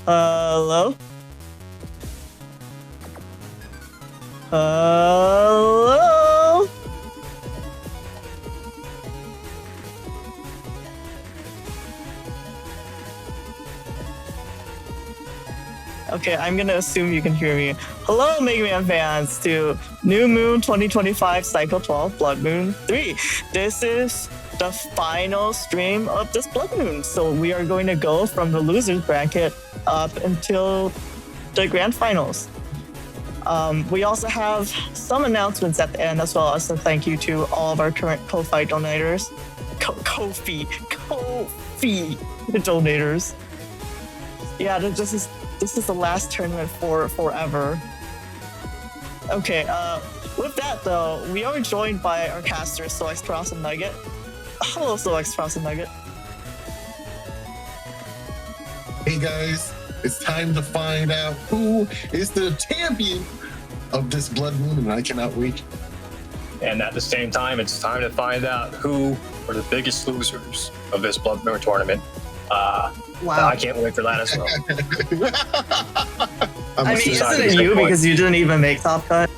Hello? Hello? Okay, I'm gonna assume you can hear me. Hello, Mega Man fans, to New Moon 2025 Cycle 12 Blood Moon 3. This is the final stream of this Blood Moon. So we are going to go from the losers bracket up until the grand finals. We also have some announcements at the end, as well as a thank you to all of our current Ko-Fi donators. Ko-Fi donators. Yeah, this is the last tournament for forever. Okay, with that though, we are joined by our casters, SoulXCross and Nugget. Hello, SoulXCross and Nugget. Hey guys, it's time to find out who is the champion of this Blood Moon, and I cannot wait. And at the same time, it's time to find out who are the biggest losers of this Blood Moon tournament. Wow. I can't wait for that as well. I mean, isn't it you because you didn't even make top cut?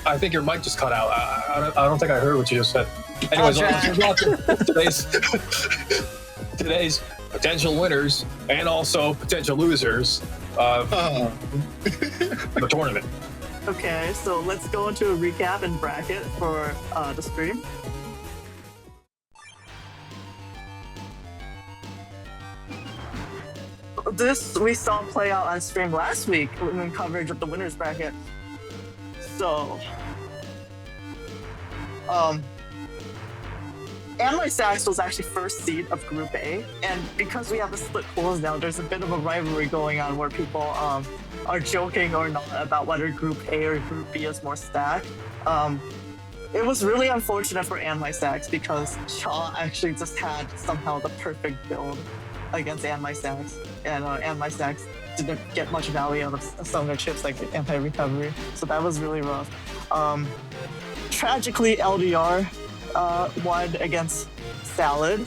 I think your mic just cut out. I don't think I heard what you just said. Anyways, today's potential winners and also potential losers of the tournament. Okay, so let's go into a recap and bracket for the stream. This we saw play out on stream last week in coverage of the winners bracket. So, AndMySax was actually first seed of Group A, and because we have the split pools now, there's a bit of a rivalry going on where people are joking or not about whether Group A or Group B is more stacked. It was really unfortunate for AndMySax because Cha actually just had somehow the perfect build against AndMySax, and AndMySax didn't get much value out of some of their chips like anti-recovery, so that was really rough. Tragically, LDR won against Salad,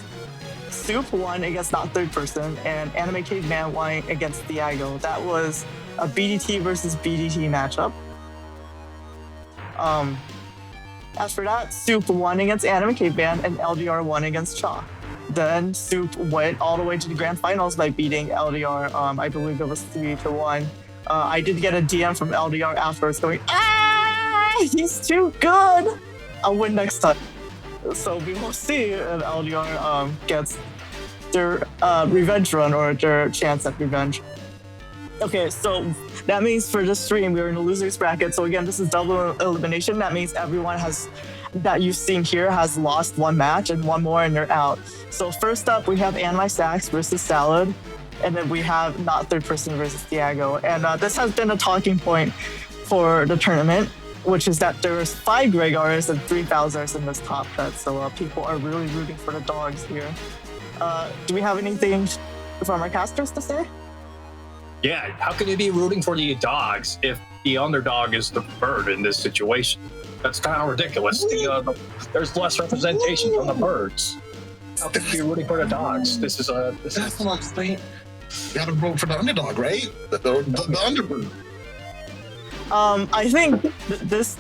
Soup won against Not Third Person, and Anime Caveman won against Thiago. That was a BDT versus BDT matchup. As for that, Soup won against Anime Caveman and LDR won against Cha. Then Soup went all the way to the grand finals by beating LDR. I believe it was 3-1. I did get a DM from LDR afterwards going, he's too good! I'll win next time. So we will see if LDR gets their revenge run or their chance at revenge. Okay, so that means for this stream, we're in the losers bracket. So again, this is double elimination. That means everyone that you've seen here has lost one match and one more and they're out. So first up, we have AndMySax versus Salad. And then we have Not Third Person versus Thiago. And this has been a talking point for the tournament, which is that there's 5 Gregars and 3 Bowsers in this top cut. So people are really rooting for the dogs here. Do we have anything from our casters to say? Yeah, how can you be rooting for the dogs if the underdog is the bird in this situation? That's kind of ridiculous. There's less representation from the birds. How can you be rooting for the dogs? That's what I'm saying. You gotta root for the underdog, right? The underbird. I think this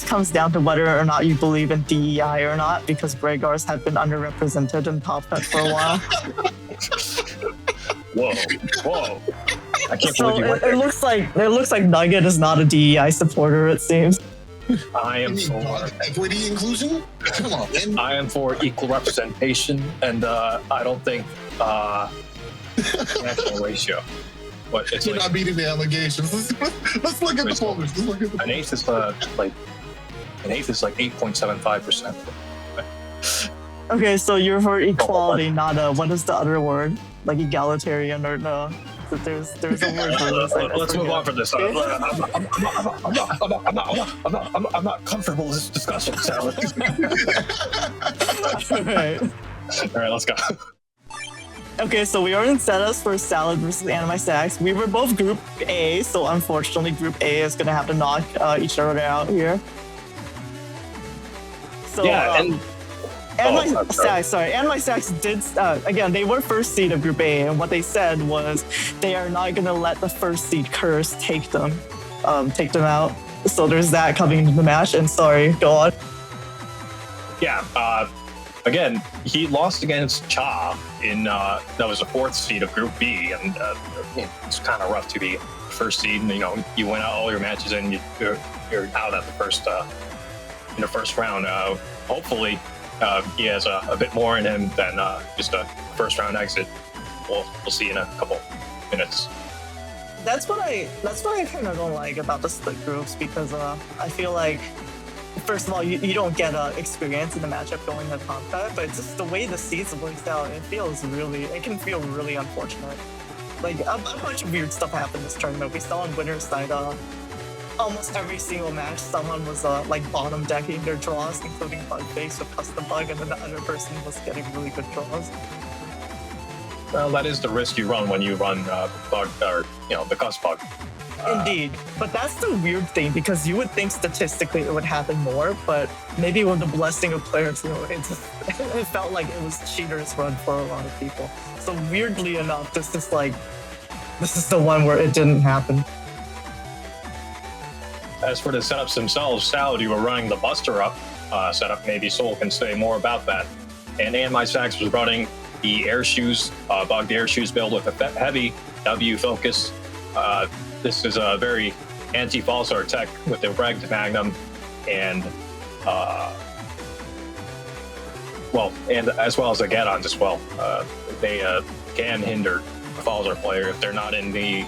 comes down to whether or not you believe in DEI or not, because Gregars have been underrepresented in top cut for a while. Whoa! I can't believe you went there. It looks like Nugget is not a DEI supporter. It seems. I am for equity inclusion. Come on, man. I am for equal representation, and I don't think national ratio. But it's You're not beating the allegations. Let's look at the folders. An eighth is like 8.75%. Okay, so you're for equality, not what is the other word? Like egalitarian or no? There's a word for this. Let's move on from this. I'm not comfortable with this discussion, Salad. All right, let's go. Okay, so we are in setups for Salad versus AndMySax. We were both Group A, so unfortunately Group A is going to have to knock each other out here. So, Yeah, AndMySax did, again, they were first seed of Group A, and what they said was they are not going to let the first seed curse take them out. So there's that coming into the match, and sorry, go on. Yeah, again, he lost against Cha in, that was the fourth seed of Group B, and it's kind of rough to be first seed, and you win out all your matches, and you're out at the first, in the first round. Hopefully, he has a bit more in him than just a first round exit. We'll see in a couple minutes. That's what I kind of don't like about the split groups, because I feel like, first of all, you don't get experience in the matchup going to combat, but it's just the way the seeds works out. It can feel really unfortunate. Like a bunch of weird stuff happened this tournament. We saw on winner's side, almost every single match, someone was like bottom decking their draws, including bug face with custom bug, and then the other person was getting really good draws. Well, that is the risk you run when you run bug, or the cusp bug. Indeed, but that's the weird thing, because you would think statistically it would happen more, but maybe with the blessing of players, it felt like it was cheaters run for a lot of people. So weirdly enough, this is the one where it didn't happen. As for the setups themselves, Salad, you were running the Buster Up setup. Maybe Soul can say more about that. And AndMySax was running the air shoes, bugged air shoes build with a heavy W focus. This is a very anti-false art tech with the regged Magnum, and and as well as the get-ons as well. They can hinder a false art player if they're not in the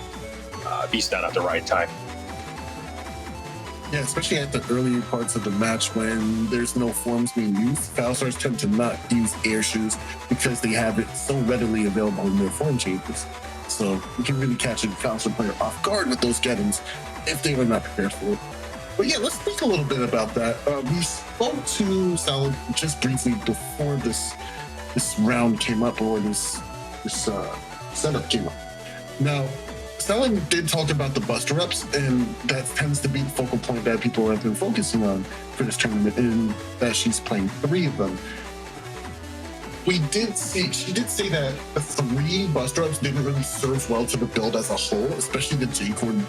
beast stat at the right time. Yeah, especially at the earlier parts of the match when there's no forms being used, foul stars tend to not use air shoes because they have it so readily available in their form changes. So you can really catch a foul star player off guard with those get-ins if they were not prepared for it. But yeah, let's think a little bit about that. We spoke to Salad just briefly before this round came up, or this setup came up. Now, Salad did talk about the Buster Ups, and that tends to be the focal point that people have been focusing on for this tournament, and that she's playing 3 of them. She did say that the 3 Buster Ups didn't really serve well to the build as a whole, especially the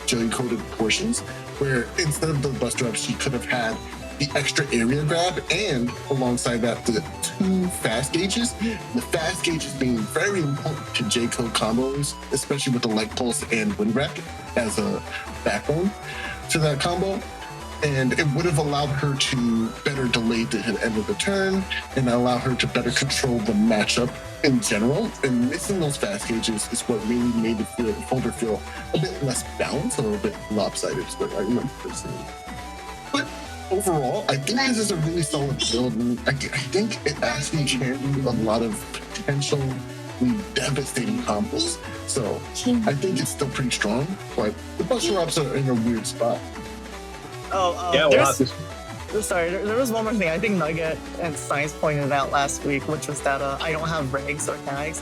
J-coded portions, where instead of the Buster Ups, she could have had the extra area grab, and alongside that, the 2 fast gauges. The fast gauges being very important to J-code combos, especially with the leg pulse and wind wreck as a backbone to that combo. And it would have allowed her to better delay the end of the turn and allow her to better control the matchup in general. And missing those fast gauges is what really made the folder feel a bit less balanced, or a bit lopsided, is what I remember personally. But overall, I think this is a really solid build, and I think it actually can do a lot of potentially devastating combos. So I think it's still pretty strong, but the Buster Ups are in a weird spot. Sorry, there was one more thing. I think Nugget and Science pointed out last week, which was that I don't have regs or tags.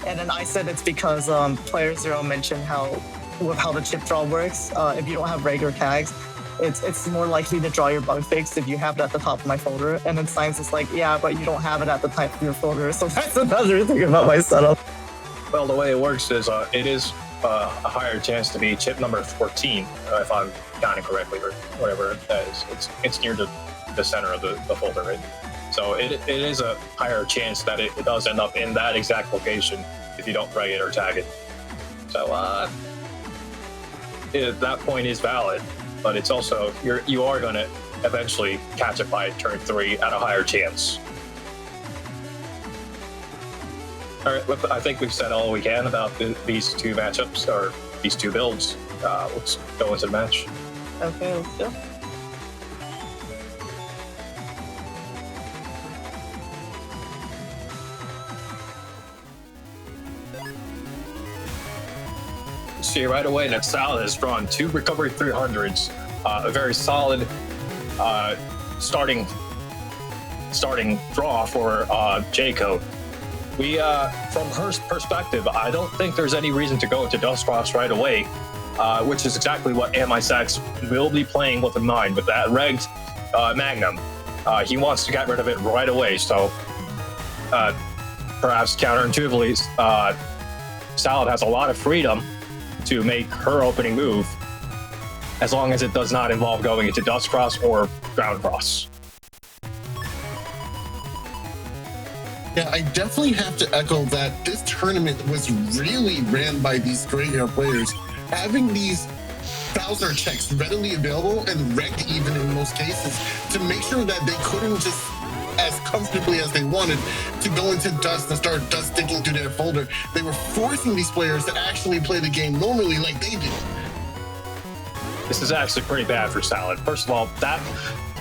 And then I said it's because Player Zero mentioned how the chip draw works. If you don't have reg or tags, it's more likely to draw your bug fix if you have it at the top of my folder. And then Science is like, yeah, but you don't have it at the top of your folder. So that's another thing about my setup. Well, the way it works is it is a higher chance to be chip number 14, if I'm counting correctly, or whatever that is. It's near the center of the folder, right? So it is a higher chance that it does end up in that exact location if you don't reg it or tag it. So that point is valid, but it's also you are going to eventually catch it by turn 3 at a higher chance. All right, I think we've said all we can about these 2 matchups, or these 2 builds. Let's go into the match. Okay, let's go. See right away that Salad has drawn 2 recovery 300s, a very solid starting draw for J-code. From her perspective, I don't think there's any reason to go to SoulXCross right away, which is exactly what AndMySax will be playing with in mind, with that regged Magnum. He wants to get rid of it right away. So perhaps counterintuitively, Salad has a lot of freedom to make her opening move, as long as it does not involve going into Dust Cross or Ground Cross. Yeah, I definitely have to echo that this tournament was really ran by these gray-hair players. Having these Bowser checks readily available and wrecked even in most cases to make sure that they couldn't just as comfortably as they wanted to go into dust and start dust digging through their folder. They were forcing these players to actually play the game normally like they did. This is actually pretty bad for Salad. First of all, that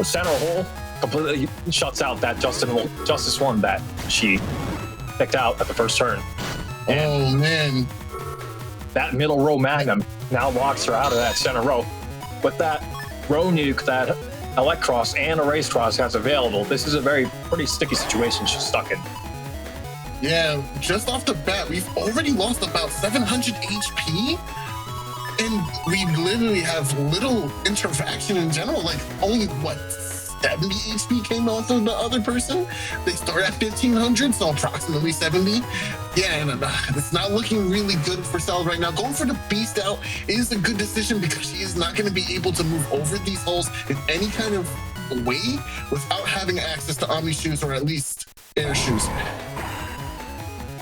center hole completely shuts out that Justice 1 that she picked out at the first turn. And oh man. That middle row Magnum now locks her out of that center row. With that row nuke that Electros and Erase Cross has available, this is a pretty sticky situation she's stuck in. Yeah, just off the bat, we've already lost about 700 HP, and we literally have little interaction in general. Like, only, 70 HP came off of the other person? They start at 1,500, so approximately 70. Yeah, and it's not looking really good for Salad right now. Going for the Beast out is a good decision because she is not going to be able to move over these holes in any kind of way without having access to Omni shoes or at least air shoes.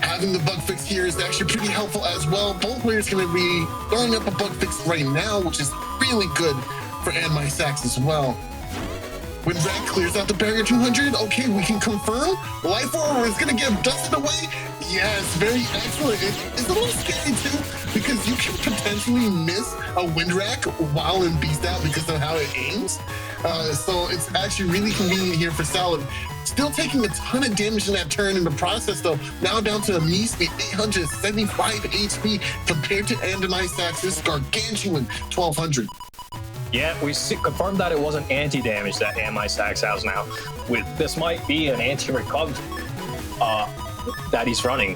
Having the bug fix here is actually pretty helpful as well. Both players going to be throwing up a bug fix right now, which is really good for AndMySax as well. When Rat clears out the barrier 200, okay, we can confirm. Life Orb is gonna get dusted away. Yes, very excellent. It's a little scary too, because you can potentially miss a Wind Rack while in Beast Out because of how it aims. So it's actually really convenient here for Salad. Still taking a ton of damage in that turn in the process though. Now down to a measly 875 HP compared to AndMySax's gargantuan 1200. Yeah, we confirmed that it wasn't anti-damage that AndMySax has now. This might be an anti-recover that he's running,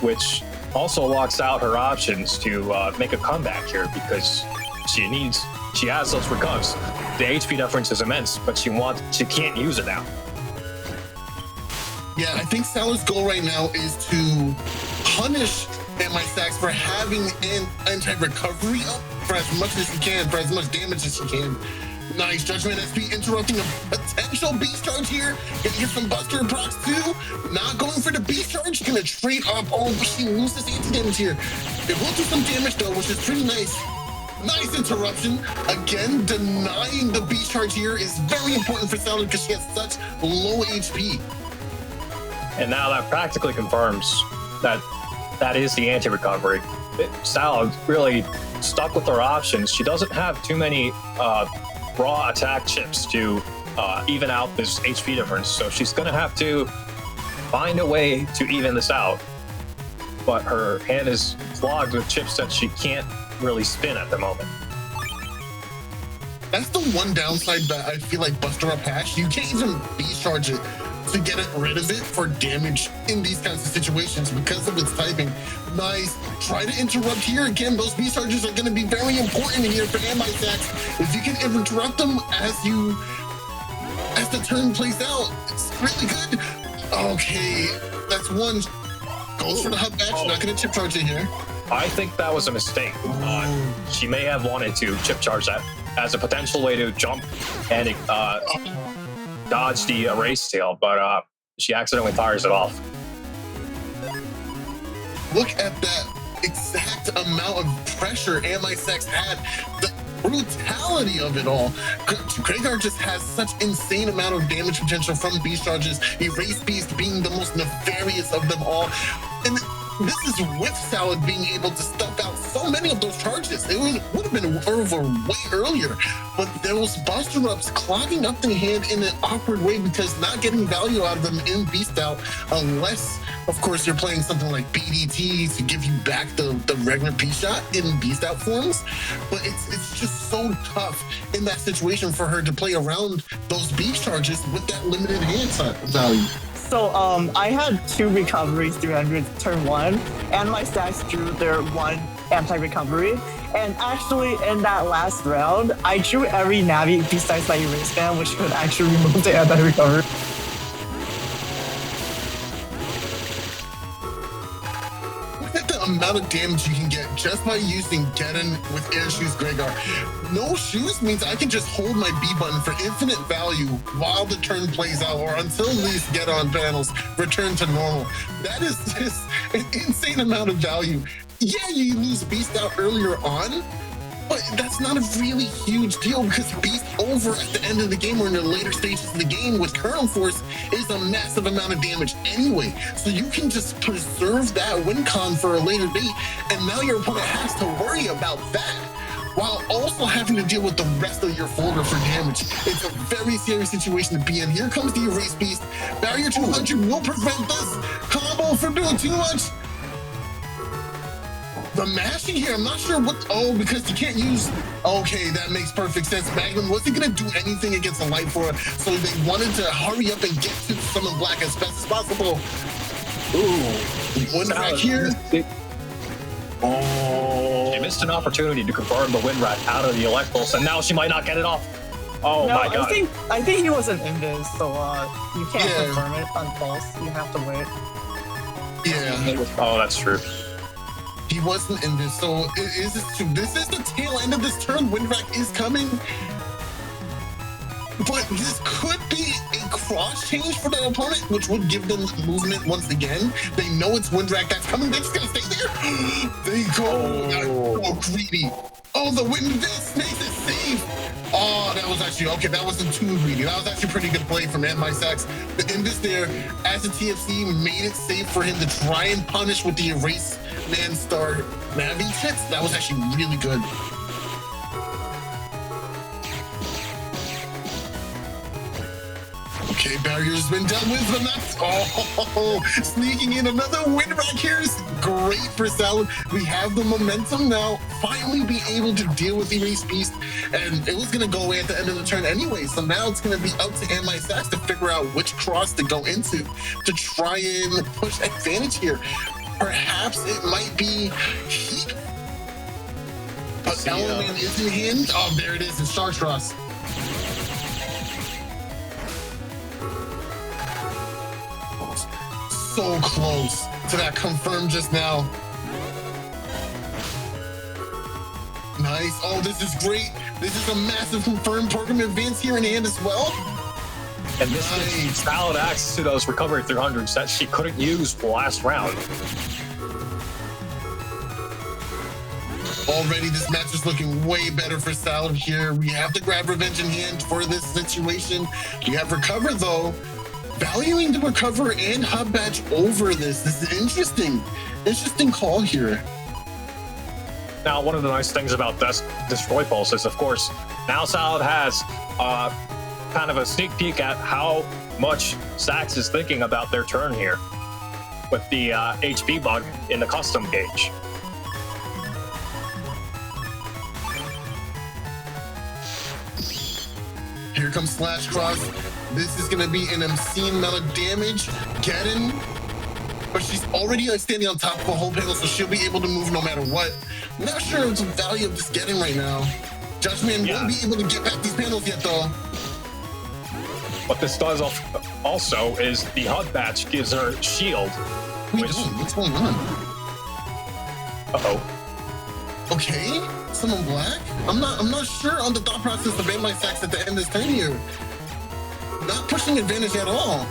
which also locks out her options to make a comeback here because she has those recovs. The HP difference is immense, but she can't use it now. Yeah, I think Salad's goal right now is to punish AndMySax for having an anti-recovery up for as much as she can, for as much damage as she can. Nice Judgment SP interrupting a potential beast charge here. Gonna get some Buster and procs too. Not going for the beast charge. Gonna trade up. Oh, but she loses anti-damage here. It will do some damage though, which is pretty nice. Nice interruption. Again, denying the beast charge here is very important for Salad because she has such low HP. And now that practically confirms that is the anti-recovery. Salad really stuck with her options. She doesn't have too many raw attack chips to even out this HP difference, so she's going to have to find a way to even this out. But her hand is clogged with chips that she can't really spin at the moment. That's the one downside that I feel like Buster Up has. You can't even beast charge it to get rid of it for damage in these kinds of situations because of its typing. Nice. Try to interrupt here. Again, those beast charges are going to be very important here for AndMySax. If you can interrupt them as the turn plays out, it's really good. Okay, that's one. Goes for the hub match. Not going to chip charge it here. I think that was a mistake. She may have wanted to chip charge that as a potential way to jump and dodge the erase tail, but she accidentally fires it off. Look at that exact amount of pressure AndMySax had. The brutality of it all. Gregar just has such insane amount of damage potential from beast charges. Erase Beast being the most nefarious of them all. And this is with Salad being able to stuff out so many of those charges. It would have been over way earlier, but there was Buster Ups clogging up the hand in an awkward way because not getting value out of them in Beast Out, unless, of course, you're playing something like BDT to give you back the regular P-Shot in Beast Out forms. But it's just so tough in that situation for her to play around those beast charges with that limited hand value. So I had 2 recoveries 300 turn 1, and my stacks drew their 1 anti-recovery. And actually, in that last round, I drew every Navi besides my erase band, which could actually remove the anti-recovery. Look at the amount of damage you can get just by using Geddon with Air Shoes Gregar. No shoes means I can just hold my B button for infinite value while the turn plays out, or until these Geddon panels return to normal. That is just an insane amount of value. Yeah, you lose Beast out earlier on, but that's not a really huge deal because Beast over at the end of the game or in the later stages of the game with Kernel Force is a massive amount of damage anyway. So you can just preserve that win con for a later date, and now your opponent has to worry about that while also having to deal with the rest of your folder for damage. It's a very serious situation to be in. Here comes the Erase Beast. Barrier 200 will prevent this combo from doing too much. The mashing here, I'm not sure what, because you can't use, okay, that makes perfect sense. Magnum wasn't gonna do anything against a Light Four, so they wanted to hurry up and get to Summon Black as fast as possible. Ooh, one back here. She missed an opportunity to confirm the Wind Rat out of the Electals, and now she might not get it off. Oh no, my god. I think he was an invis, so you can't confirm it on false. You have to wait. Yeah. Oh, that's true. He wasn't in this, so this is the tail end of this turn. Windwrack is coming, but this could be a cross change for the opponent, which would give them movement once again. They know it's Windwrack that's coming. They're just gonna stay there. They go greedy. Oh, the Windwrack makes it safe. Oh, that was actually, okay, that wasn't too greedy. That was actually a pretty good play from AndMySax. The Invis there, as a TFC, made it safe for him to try and punish with the Erase Man Star Navi checks. That was actually really good. Okay, barrier's been dealt with, but that's sneaking in another Windwrack here is great for Salad. We have the momentum now, finally be able to deal with the Erase Beast, and it was gonna go away at the end of the turn anyway, so now it's gonna be up to AndMySax to figure out which cross to go into to try and push advantage here. Perhaps it might be Heat, but Element is in hand. Oh, there it is, it's SoulXCross. So close to that confirmed just now. Nice. Oh, this is great. This is a massive confirmed program advance here in hand as well. And this is valid access to those recovery 300s that she couldn't use last round. Already, this match is looking way better for Salad here. We have to grab revenge in hand for this situation. We have Recover, though. Valuing the Recover and Hub Badge over this. This is interesting call here. Now, one of the nice things about this Destroy Pulse is, of course, now Salad has kind of a sneak peek at how much Sax is thinking about their turn here with the HP bug in the custom gauge. Here comes SoulXCross. This is going to be an obscene amount of damage. Geddon, but she's already standing on top of a whole panel, so she'll be able to move no matter what. Not sure of the value of this Geddon right now. Judgment won't be able to get back these panels yet, though. What this does also is the HUD Badge gives her shield. What's going on? Uh-oh. Okay, someone black? I'm not sure on the thought process of AndMySax at the end of this turn here. Not pushing advantage at all.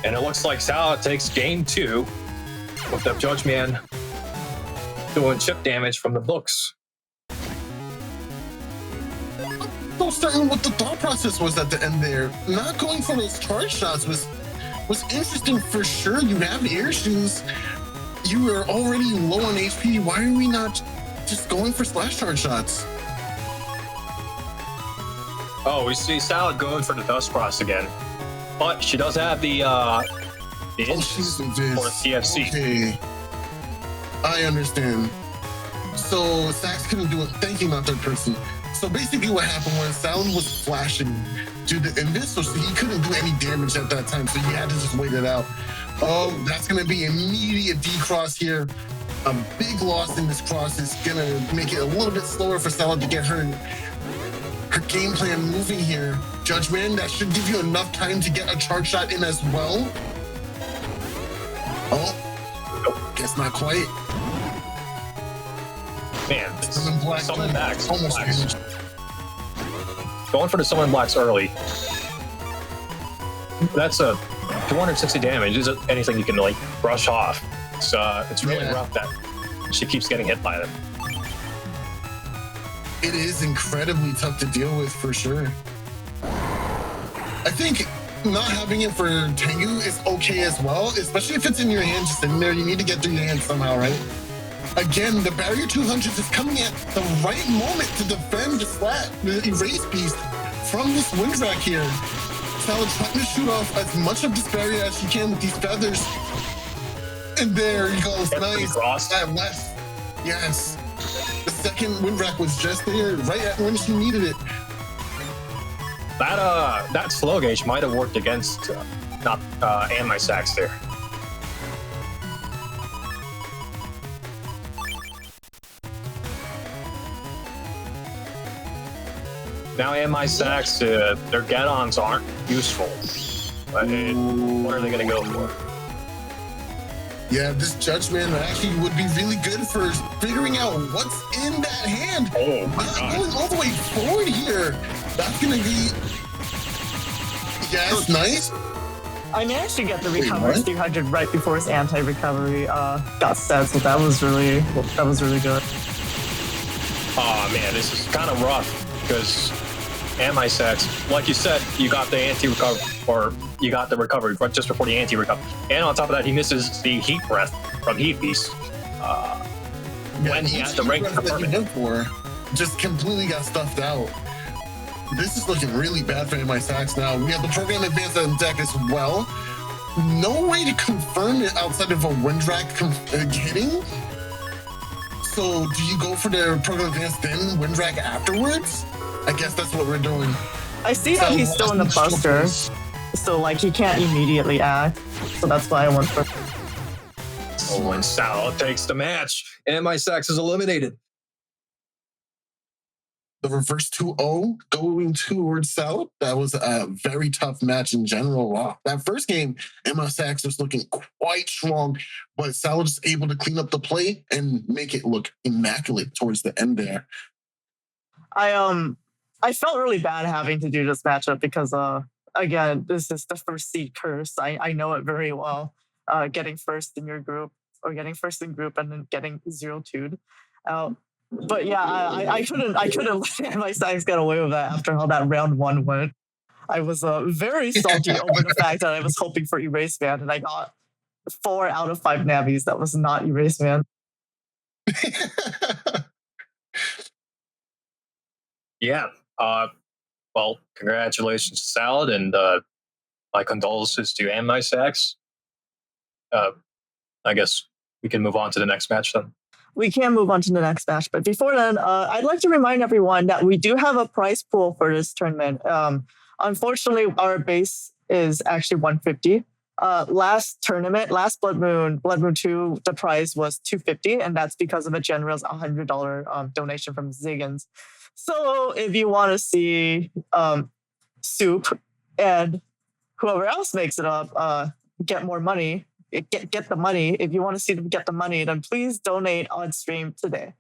And it looks like Salad takes game 2 with the Judgman doing chip damage from the books. So certain what the thought process was at the end there. Not going for those charge shots was interesting for sure. You have air shoes. You are already low on HP. Why are we not just going for slash charge shots? Oh, we see Salad going for the Dust Cross again. But she does have the she's for TFC. Okay. I understand. So Sax couldn't do it. Thank you, not third person. So basically what happened was Salad was flashing do the invis, so he couldn't do any damage at that time, so he had to just wait it out. Oh, that's going to be immediate decross here. A big loss in this cross is going to make it a little bit slower for Salad to get her game plan moving here. Judgment, that should give you enough time to get a charge shot in as well. Oh, guess not quite. Man, Black summon backs. Almost Blacks. Going for the summon blacks early. That's a 260 damage. Isn't anything you can like brush off. It's really rough that she keeps getting hit by them. It is incredibly tough to deal with for sure. I think not having it for Tengu is okay as well, especially if it's in your hand just sitting there. You need to get through your hand somehow, right? Again, the barrier 200 is coming at the right moment to defend the erase beast from this wind rack here. Salad trying to shoot off as much of this barrier as she can with these feathers. And there he goes. Nice. That left. Yes. The second wind rack was just there, right at when she needed it. That slow gauge might have worked against AndMySax there. Now AndMySax, their get-ons aren't useful. What are they going to go for? Yeah, this judgment actually would be really good for figuring out what's in that hand. Oh my God. Going all the way forward here. That's going to be... Yes, nice. I managed to get the recovery 300 right before his anti-recovery got set, so that was really good. Oh man, this is kind of rough because AndMySax, like you said, you got the anti-recovery, or you got the recovery just before the anti-recovery, and on top of that, he misses the heat breath from Heat Beast when he had the rank confirmed. Just completely got stuffed out. This is looking really bad for AndMySax now. We have the program advance on deck as well. No way to confirm it outside of a wind rack hitting. So do you go for the program advance then wind rack afterwards? I guess that's what we're doing. I see how he's still in the buster, so like he can't immediately act. So that's why I went for. Oh, and Salad takes the match. AndMySax is eliminated. The reverse 2-0 going towards Salad. That was a very tough match in general. Wow. That first game, AndMySax was looking quite strong, but Salad was able to clean up the play and make it look immaculate towards the end there. I felt really bad having to do this matchup because again, this is the first seed curse. I know it very well. Getting first in your group or getting first in group and then getting 0-2'd out. But yeah, I couldn't let AndMySax get away with that after how that round one went. I was very salty over the fact that I was hoping for Erase Man and I got 4 out of 5 Navis. That was not Erase Man. Yeah. Well, congratulations to Salad, and my condolences to AndMySax. I guess we can move on to the next match then. We can move on to the next match, but before then, I'd like to remind everyone that we do have a prize pool for this tournament. Unfortunately, our base is actually 150. Last tournament, last Blood Moon 2, the prize was 250, and that's because of a generous $100 donation from Ziggins. So if you want to see Soup and whoever else makes it up get more money, get the money. If you want to see them get the money, then please donate on stream today.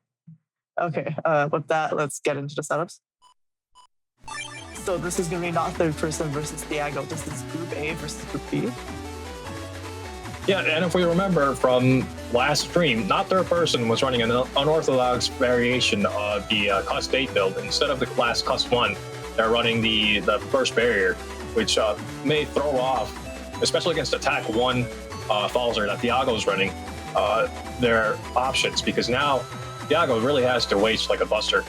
Okay, with that, let's get into the setups. So this is going to be not third person versus Thiago. This is Group A versus Group B. Yeah, and if we remember from last stream, not third person was running an unorthodox variation of the Cust 8 build. Instead of the last Cust 1, they're running the first barrier, which may throw off, especially against attack 1 Falzer that Thiago's running, their options, because now Thiago really has to waste like a buster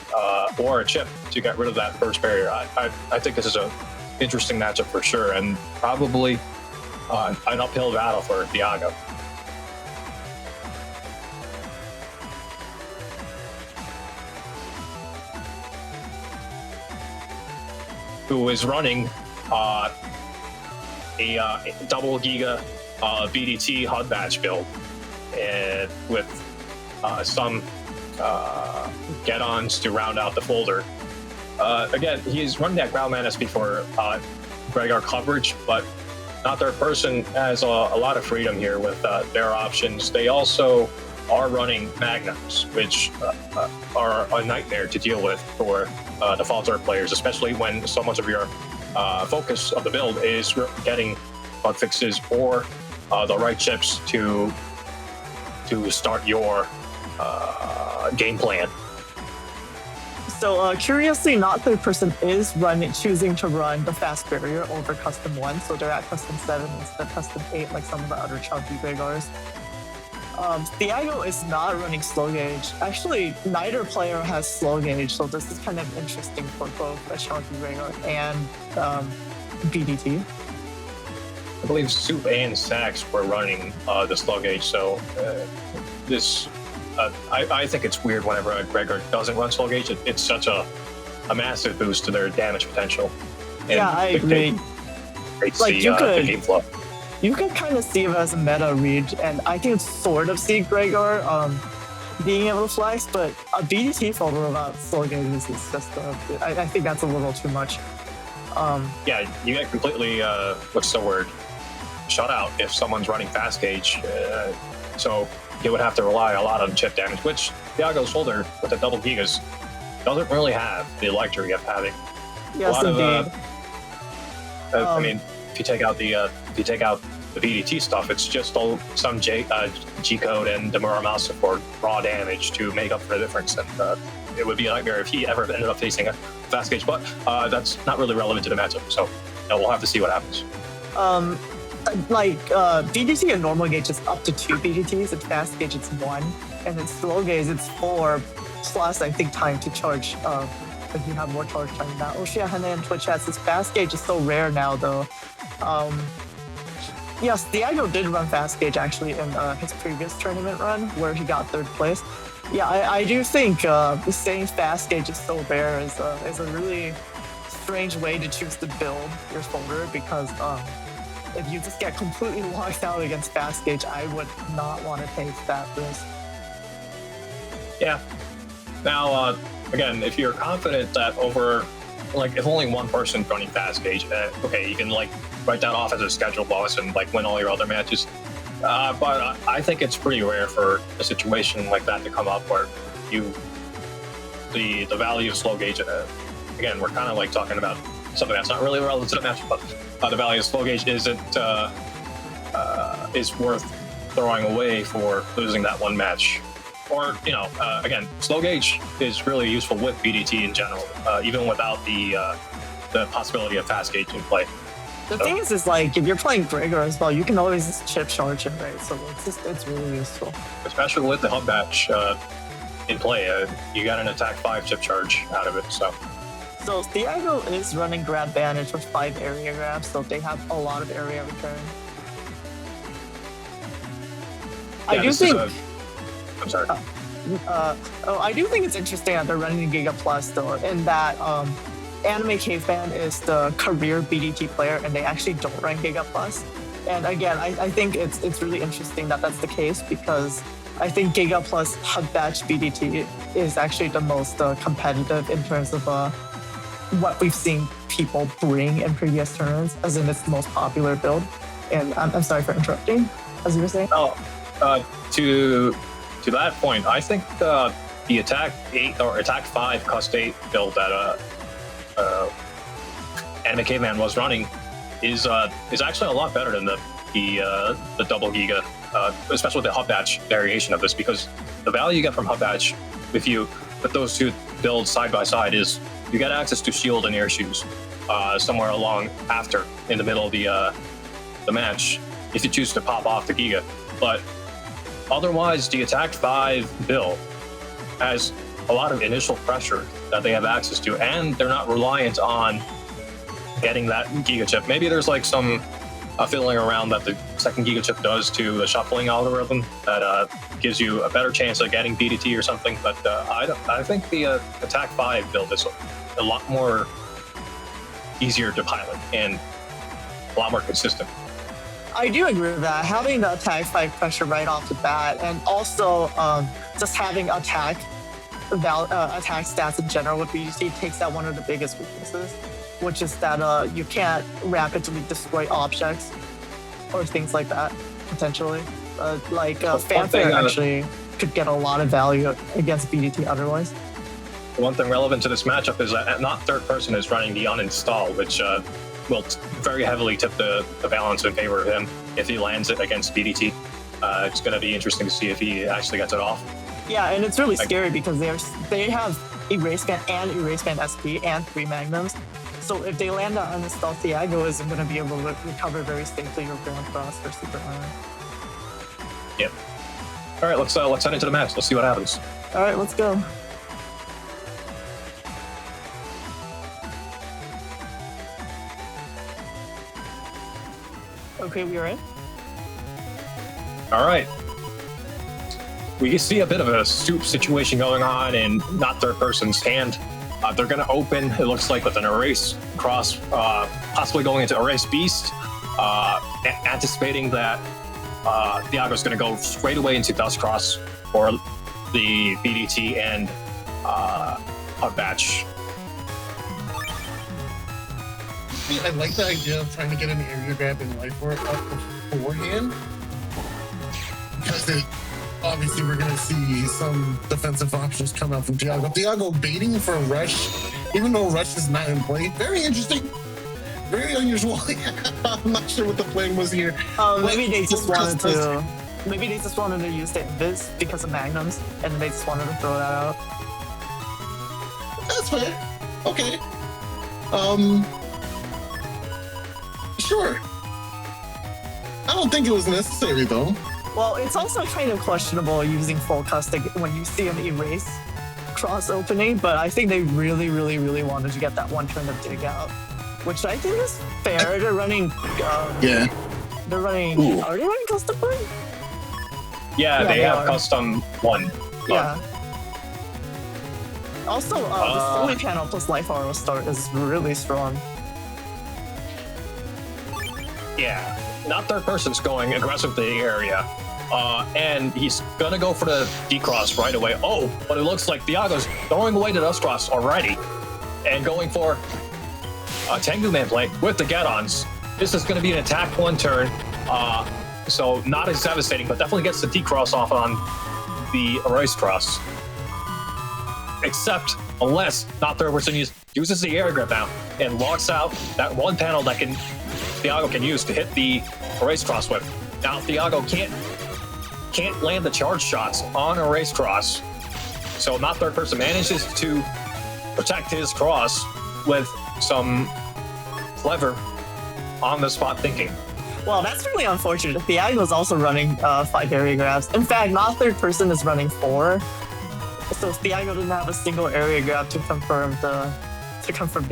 or a chip to get rid of that first barrier. I think this is an interesting matchup for sure, and probably an uphill battle for Thiago. Who is running a double Giga BDT HUD batch build, and with some get-ons to round out the folder. Again, he's running that Ground Menace before Gregor coverage, but not their person has a lot of freedom here with their options. They also are running Magnums, which are a nightmare to deal with for the Falter players, especially when so much of your focus of the build is getting bug fixes or the right chips to start your game plan. So curiously, not third person is choosing to run the fast barrier over custom 1, so they're at custom 7 instead of custom 8 like some of the other chunky Gregors. Thiago is not running slow gauge. Actually, neither player has slow gauge, so this is kind of interesting for both a chunky Gregor and BDT. I believe Soup and Sax were running the slow gauge, so this I think it's weird whenever a Gregor doesn't run slow gauge. It's such a massive boost to their damage potential. And yeah, I agree. Like the game flow. You could kind of see it as a meta read, and I can sort of see Gregor being able to flex, but a BDT folder without slow gauge is just I think that's a little too much. Yeah, you get completely what's the word? Shut out if someone's running fast gauge. So you would have to rely a lot on chip damage, which Thiago's folder with the double gigas doesn't really have the luxury of having. Yes, indeed. I mean, if you take out the BDT stuff, it's just some G code and Demura mouse support raw damage to make up for the difference, and it would be a nightmare if he ever ended up facing a fast gauge. But that's not really relevant to the matchup, so we'll have to see what happens. BDT and normal gauge is up to 2 BDTs, and fast gauge it's 1, and then slow gauge it's 4 plus I think time to charge. If you have more charge time than that. Oshia in Twitch chat says fast gauge is so rare now though. Yes, Thiago did run fast gauge actually in his previous tournament run where he got 3rd place. Yeah, I do think saying fast gauge is so rare is a really strange way to choose to build your folder, because if you just get completely locked out against fast gauge, I would not want to take that risk. Yeah. Now, again, if you're confident that if only one person's running fast gauge, okay, you can write that off as a schedule loss and win all your other matches. But I think it's pretty rare for a situation like that to come up where the value of slow gauge. Again, we're kind of talking about something that's not really relevant to the match, but the value of slow gauge is worth throwing away for losing that one match. Or, again, slow gauge is really useful with BDT in general, even without the possibility of fast gauge in play. The thing is if you're playing Gregor as well, you can always just chip charge him, right? So it's really useful. Especially with the hub batch in play, you got an attack 5 chip charge out of it, so. So Thiago is running grab bandage with 5 area grabs, so they have a lot of area return. Yeah, I'm sorry. I do think it's interesting that they're running Giga Plus though, in that Anime Caveman is the career BDT player and they actually don't run Giga Plus. And again, I think it's really interesting that that's the case, because I think Giga Plus Hub Batch BDT is actually the most competitive in terms of what we've seen people bring in previous tournaments, as in it's the most popular build. And I'm sorry for interrupting, as you were saying. To that point, I think the attack 8 or attack 5 cost 8 build that Anime Caveman was running is actually a lot better than the double Giga, especially with the hub batch variation of this, because the value you get from hub batch, if you put those two builds side by side, is you get access to shield and air shoes somewhere along after in the middle of the match if you choose to pop off the Giga. But otherwise, the attack 5 build has a lot of initial pressure that they have access to, and they're not reliant on getting that Giga chip. Maybe there's some fiddling around that the second Giga chip does to the shuffling algorithm that gives you a better chance of getting BDT or something. But I think the attack 5 build is a lot more easier to pilot and a lot more consistent. I do agree with that. Having the attack 5 pressure right off the bat, and also just having attack stats in general with BDT takes out one of the biggest weaknesses, which is that you can't rapidly destroy objects or things like that, potentially. Fanfare actually could get a lot of value against BDT otherwise. One thing relevant to this matchup is that not third person is running the uninstall, which will very heavily tip the balance in favor of him if he lands it against BDT. It's going to be interesting to see if he actually gets it off. Yeah, and it's really scary because they have Erase Band and Erase Band SP and 3 Magnums. So if they land on uninstall, Thiago isn't going to be able to recover very safely your Grand Cross or Super Iron. Yep. All right, let's head into the match. Let's see what happens. All right, let's go. Okay, we are in. All right. We see a bit of a soup situation going on in not third person's hand. They're going to open, it looks like, with an Erase Cross, possibly going into Erase Beast, anticipating that Thiago's going to go straight away into Dust Cross for the BDT and a batch. I like the idea of trying to get an area grab in life orb up beforehand, because obviously we're going to see some defensive options come out from Thiago. Thiago baiting for a rush, even though rush is not in play. Very interesting. Very unusual. I'm not sure what the plan was here. Maybe they just wanted to use the invis because of Magnums, and they just wanted to throw that out. That's fair. Okay. Sure. I don't think it was necessary though. Well, it's also kind of questionable using full custom when you see an Erase Cross opening, but I think they really, really, really wanted to get that one turn of dig out, which I think is fair. They're running. Yeah. They're running. Ooh. Are they running custom play? Yeah, they have custom 1. Yeah. Also, the Solely panel plus Life Aura start is really strong. Yeah, not third person's going aggressive to the area. And he's going to go for the D-Cross right away. Oh, but it looks like Thiago's throwing away the Dust Cross already and going for a Tengu Man play with the get-ons. This is going to be an attack 1 turn, so not as devastating, but definitely gets the D-Cross off on the Erase Cross. Except unless not third person uses the air grip now and locks out that one panel that Thiago can use to hit the Erase Cross with. Now Thiago can't land the charge shots on Erase Cross, so not third person manages to protect his cross with some clever on the spot thinking. Well, that's really unfortunate. Thiago is also running 5 area grabs. In fact, not third person is running 4. So Thiago didn't have a single area grab to confirm the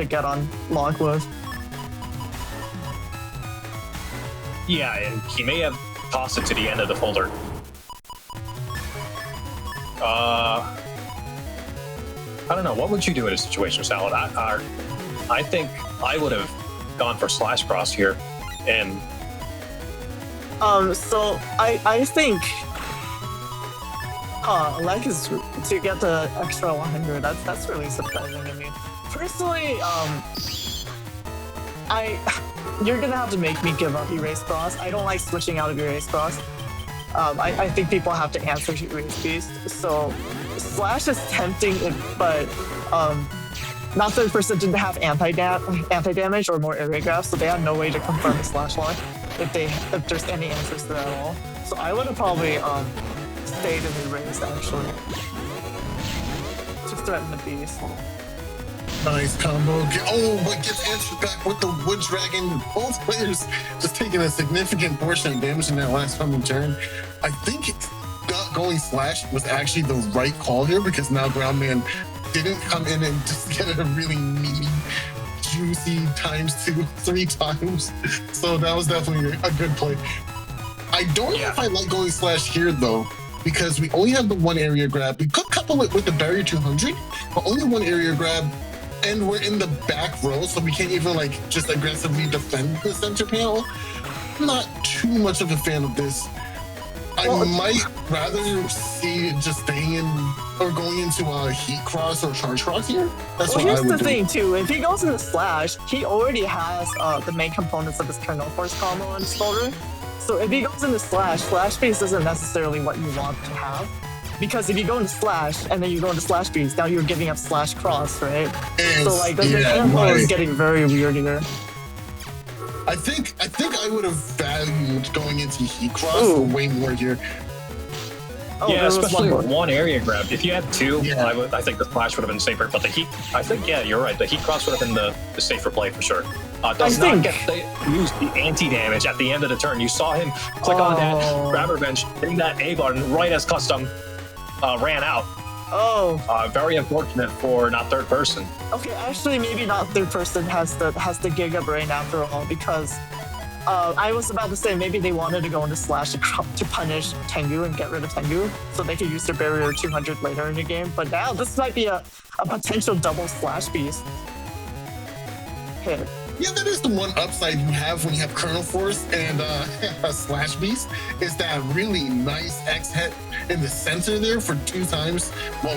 get on log with. Yeah, and he may have tossed it to the end of the folder. I don't know. What would you do in a situation, Salad? I think I would have gone for slash cross here, and so I think like is to get the extra 100. That's really surprising to me. Personally, you're gonna have to make me give up Erase Cross. I don't like switching out of Erase Cross. I think people have to answer to Erase Beast. So slash is tempting, but not third person didn't have anti-damage or more area grabs, so they had no way to confirm the slash lock if there's any answers to that at all. So I would have probably stayed in the Erase actually. Just threaten the Beast. Nice combo. But gets answered back with the Wood Dragon. Both players just taking a significant portion of damage in that last coming turn. I think not going slash was actually the right call here, because now Groundman didn't come in and just get a really meaty, juicy ×2 3 times. So that was definitely a good play. I don't know if I like going slash here though, because we only have the one area grab. We could couple it with the barrier 200, but only one area grab. and we're in the back row, so we can't even like just aggressively defend the center panel. I'm not too much of a fan of this. I might rather see just staying in or going into a heat cross or charge cross here. That's what I here's would the do. thing too. If he goes into slash, he already has the main components of his kernel force combo on his shoulder. So if he goes into slash base isn't necessarily what you want to have. Because if you go into slash and then you go into slash base, now you're giving up slash cross, right? So like the combo is getting very weird here. I think I would have valued going into heat cross way more here. Oh, yeah, especially one one area grab. If you had two, I think the splash would have been safer. But the heat, I think, yeah, you're right. The heat cross would have been the safer play for sure. Does not use the anti-damage at the end of the turn. You saw him click on that grabber bench, hitting that A button right as custom ran out. Very unfortunate for not third person. Okay, actually, maybe not third person has the Giga Brain after all, because I was about to say maybe they wanted to go into slash to punish Tengu and get rid of Tengu, so they could use their barrier 200 later in the game. But now this might be a potential double slash beast hit. Yeah, that is the one upside you have when you have Kernel Force and a Slash Beast, is that really nice X hit in the center there for 2 times, 4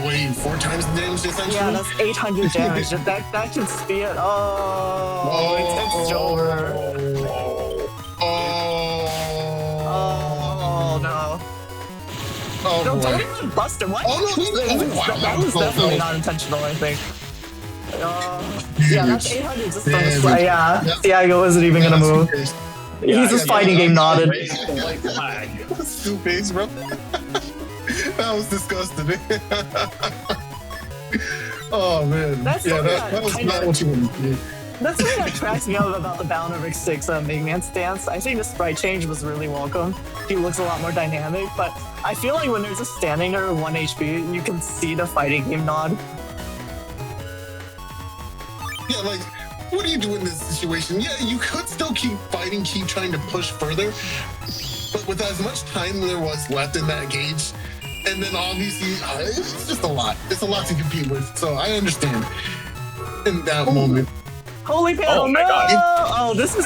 times the damage essentially. Yeah, that's 800 damage. that can speed it. It's over. No, don't even bust him. What? That was definitely not intentional, I think. Yeah, that's 800 just from the slide. Yeah, Thiago isn't even gonna move. He's just fighting game nodded. Stupid, bro. That was disgusting. Oh man. That was not what you wanted to do. That's something that cracks me up about the Bound of Rick 6 Big Man stance. I think the sprite change was really welcome. He looks a lot more dynamic, but I feel like when they're just standing there at 1 HP, you can see the fighting game nod. Yeah, like, what do you do in this situation? Yeah, you could still keep fighting, keep trying to push further, but with as much time there was left in that gauge, and then obviously, it's just a lot. It's a lot to compete with, so I understand in that moment. Holy panel, no! Oh, this is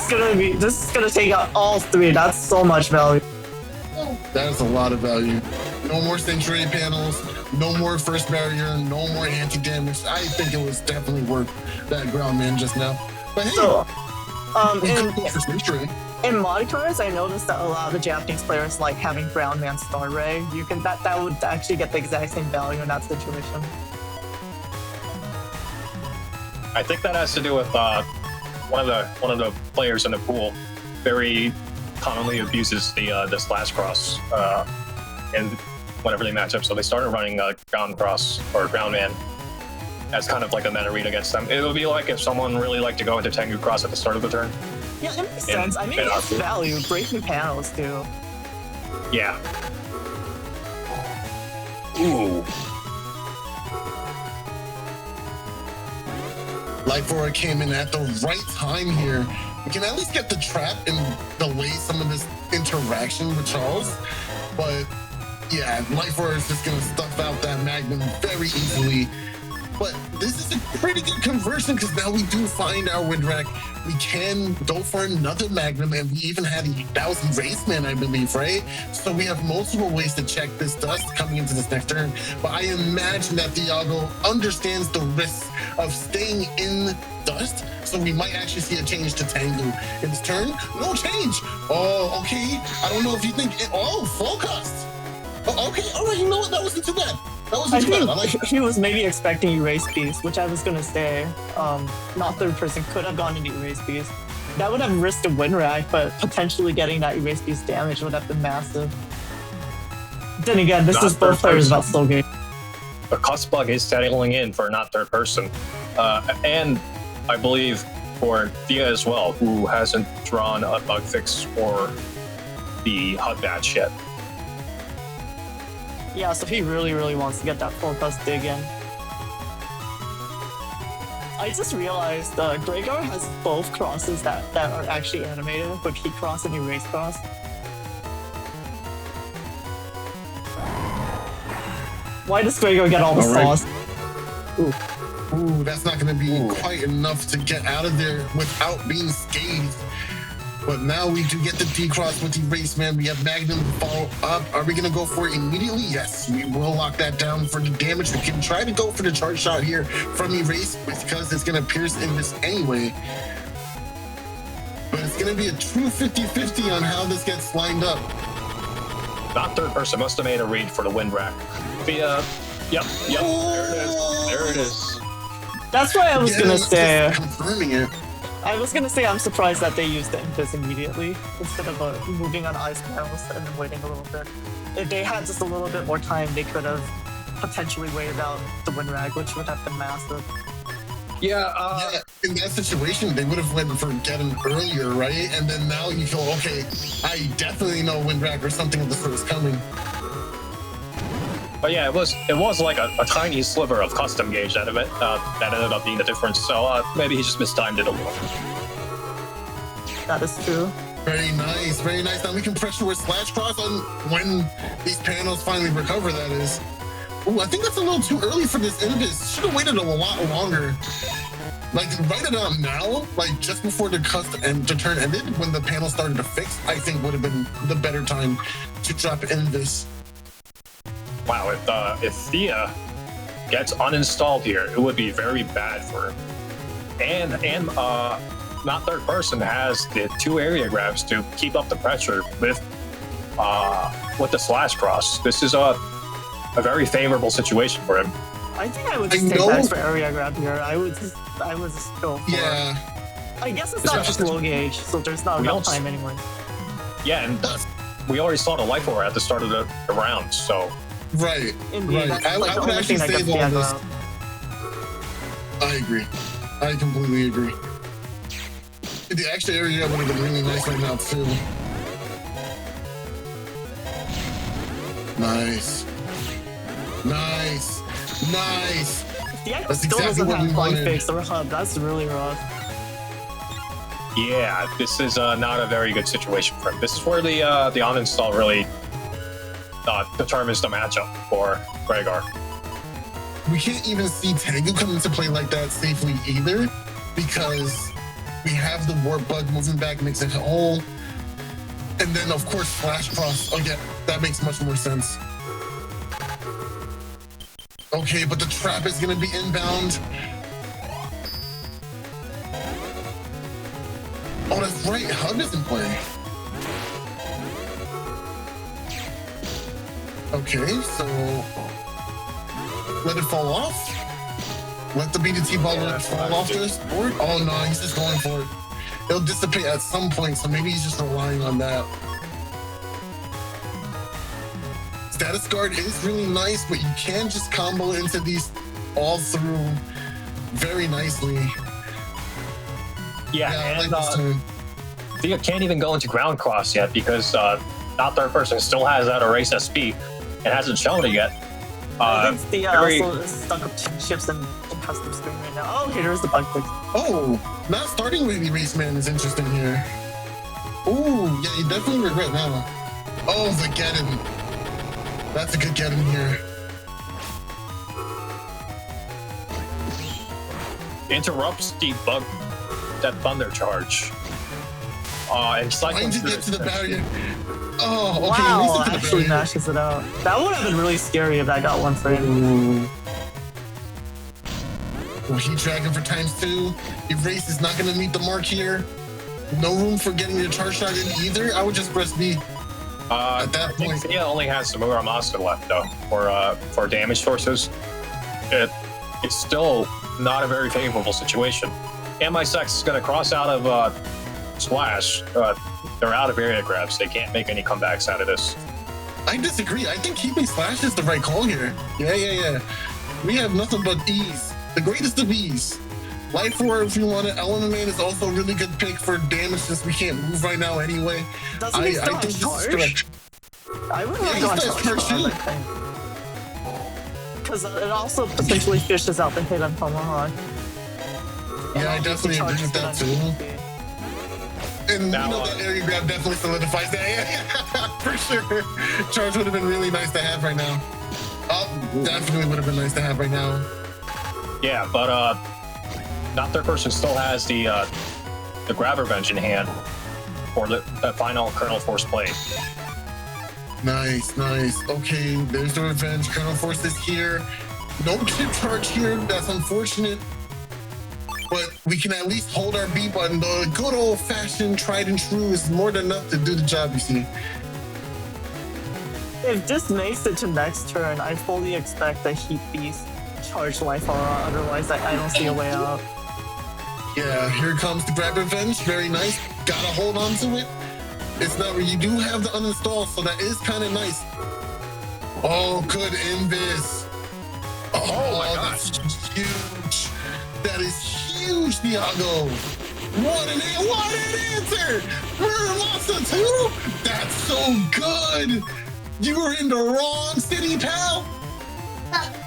gonna take out all 3. That's so much value. That is a lot of value. No more Century panels, no more first barrier, no more anti-damage. I think it was definitely worth that ground man just now. But hey, so, in mod cards, I noticed that a lot of the Japanese players like having ground man Star Ray. That would actually get the exact same value in that situation. I think that has to do with one of the players in the pool very commonly abuses the slash cross and whenever they match up, so they started running ground cross or ground man as kind of like a meta read against them. It would be like if someone really liked to go into Tengu cross at the start of the turn. Yeah, it makes sense. I mean, it's value. Breaking panels too. Yeah. Ooh. Life Aura came in at the right time here. We can at least get the trap and delay some of this interaction with Charles. But yeah, Life Aura is just going to stuff out that Magnum very easily. But this is a pretty good conversion because now we do find our win rack. We can go for another Magnum, and we even had 1,000 Raceman, I believe, right? So we have multiple ways to check this dust coming into this next turn. But I imagine that Thiago understands the risks of staying in dust. So we might actually see a change to Tengu in this turn. No change. Oh, okay. I don't know if you think full cost. Oh, okay. All right. You know what? That wasn't too bad. I think he was maybe expecting Erase Beast, which I was gonna say, not third person, could have gone into Erase Beast. That would have risked a win rack, but potentially getting that Erase Beast damage would have been massive. Then again, this is both players about slow game. The cost bug is settling in for not third person, and I believe for Thea as well, who hasn't drawn a bug fix for the HUD batch yet. Yeah, so he really, really wants to get that full plus dig in. I just realized Greyguard has both crosses that are actually animated, but Heat Cross and Erase Cross. Why does Greyguard get all the sauce? Ooh. Ooh, that's not going to be quite enough to get out of there without being scathed. But now we do get the decross with Erase Man. We have Magnum follow up. Are we going to go for it immediately? Yes, we will lock that down for the damage. We can try to go for the charge shot here from Erase because it's going to pierce in this anyway. But it's going to be a true 50-50 on how this gets lined up. Not third person must have made a read for the wind rack. Yep. There it is. That's why I was gonna say. Confirming it. I was gonna say I'm surprised that they used the Invis immediately instead of moving on ice panels and then waiting a little bit. If they had just a little bit more time, they could have potentially waited out the wind rag, which would have been massive. Yeah, in that situation, they would have went for getting earlier, right? And then now you feel, okay, I definitely know wind rag or something of the sort is coming. but yeah, it was like a tiny sliver of custom gauge that ended up being the difference. So maybe he just mistimed it a little. That is true. Very nice, very nice. Now we can pressure with SoulXCross on when these panels finally recover, that is. Ooh, I think that's a little too early for this Invis. Should have waited a lot longer. Like, write it out now, like just before the turn ended, when the panel started to fix, I think would have been the better time to drop Invis. Wow, if Thea gets uninstalled here, it would be very bad for him. And not third person has the 2 area grabs to keep up the pressure with the SoulXCross. This is a very favorable situation for him. I think I would just take that for area grab here. I would just go for it. I guess it's not just low gauge, so there's not enough time anyway. Yeah, and we already saw the life order at the start of the round, so. Right, Indeed, right. I would actually save all this. I agree. I completely agree. The extra area would have been really nice right now, too. Nice. Nice. Nice. The still doesn't have bug fix or hub. That's really rough. Yeah, this is not a very good situation for him. This is where the uninstall really determines the matchup for Gregor. We can't even see Thiago come into play like that safely either, because we have the warp bug moving back, makes it whole. And then, of course, SoulXCross. Oh, yeah, that makes much more sense. Okay, but the trap is going to be inbound. Oh, that's right. Hub is in play. Okay, so let it fall off. Let the BDT ball fall off this board. Oh, no, he's just going for it. It'll dissipate at some point, so maybe he's just relying on that. Status guard is really nice, but you can just combo into these all through very nicely. Yeah, I and like this turn. Thea can't even go into ground cross yet because not third person still has that erase SP and hasn't shown it yet. I think Thea also is stuck up 2 chips in custom screen right now. Oh, okay, there's the bug fix. Oh, not starting with Erase Man is interesting here. Oh, yeah, you definitely regret now. Oh, the get him. That's a good get him here. Interrupts the bug, that thunder charge. And trying to get to the barrier. Oh, okay. Wow, actually mashes it out. That would have been really scary if that got one frame. Well, Heat Dragon for ×2. Erase is not going to meet the mark here. No room for getting your charge shot in either. I would just press B. At that point, Thea only has some Muramasa left though for damage sources. It's still not a very favorable situation. AndMySax is going to cross out of Splash. They're out of area grabs. They can't make any comebacks out of this. I disagree. I think keeping Slash is the right call here. Yeah. We have nothing but ease. The greatest of ease. Life Orb if you want it. Element Man is also a really good pick for damage since we can't move right now anyway. Doesn't he still have charge? I would have gone charge too. Because it also potentially fishes out the hit on Tomahawk. Yeah, I definitely agree with that too. And now, that area grab definitely solidifies that. Yeah, for sure. Charge would have been really nice to have right now. Definitely would have been nice to have right now. Yeah, but not third person still has the grab revenge in hand for the final Colonel Force play. Nice, nice. Okay, there's the revenge. Colonel Force is here. No chip charge here. That's unfortunate. But we can at least hold our B button. The good old-fashioned tried and true is more than enough to do the job, you see. If this makes it to next turn, I fully expect that Heat Beast charge Life Aura, otherwise I don't see a way out. Yeah, here comes the grab revenge. Very nice. Gotta hold on to it. It's not where you do have the uninstall, so that is kind of nice. Oh, good invis. Oh, my gosh. That's huge. That is huge, Thiago. What an answer. Murmasa too? That's so good. You were in the wrong city, pal.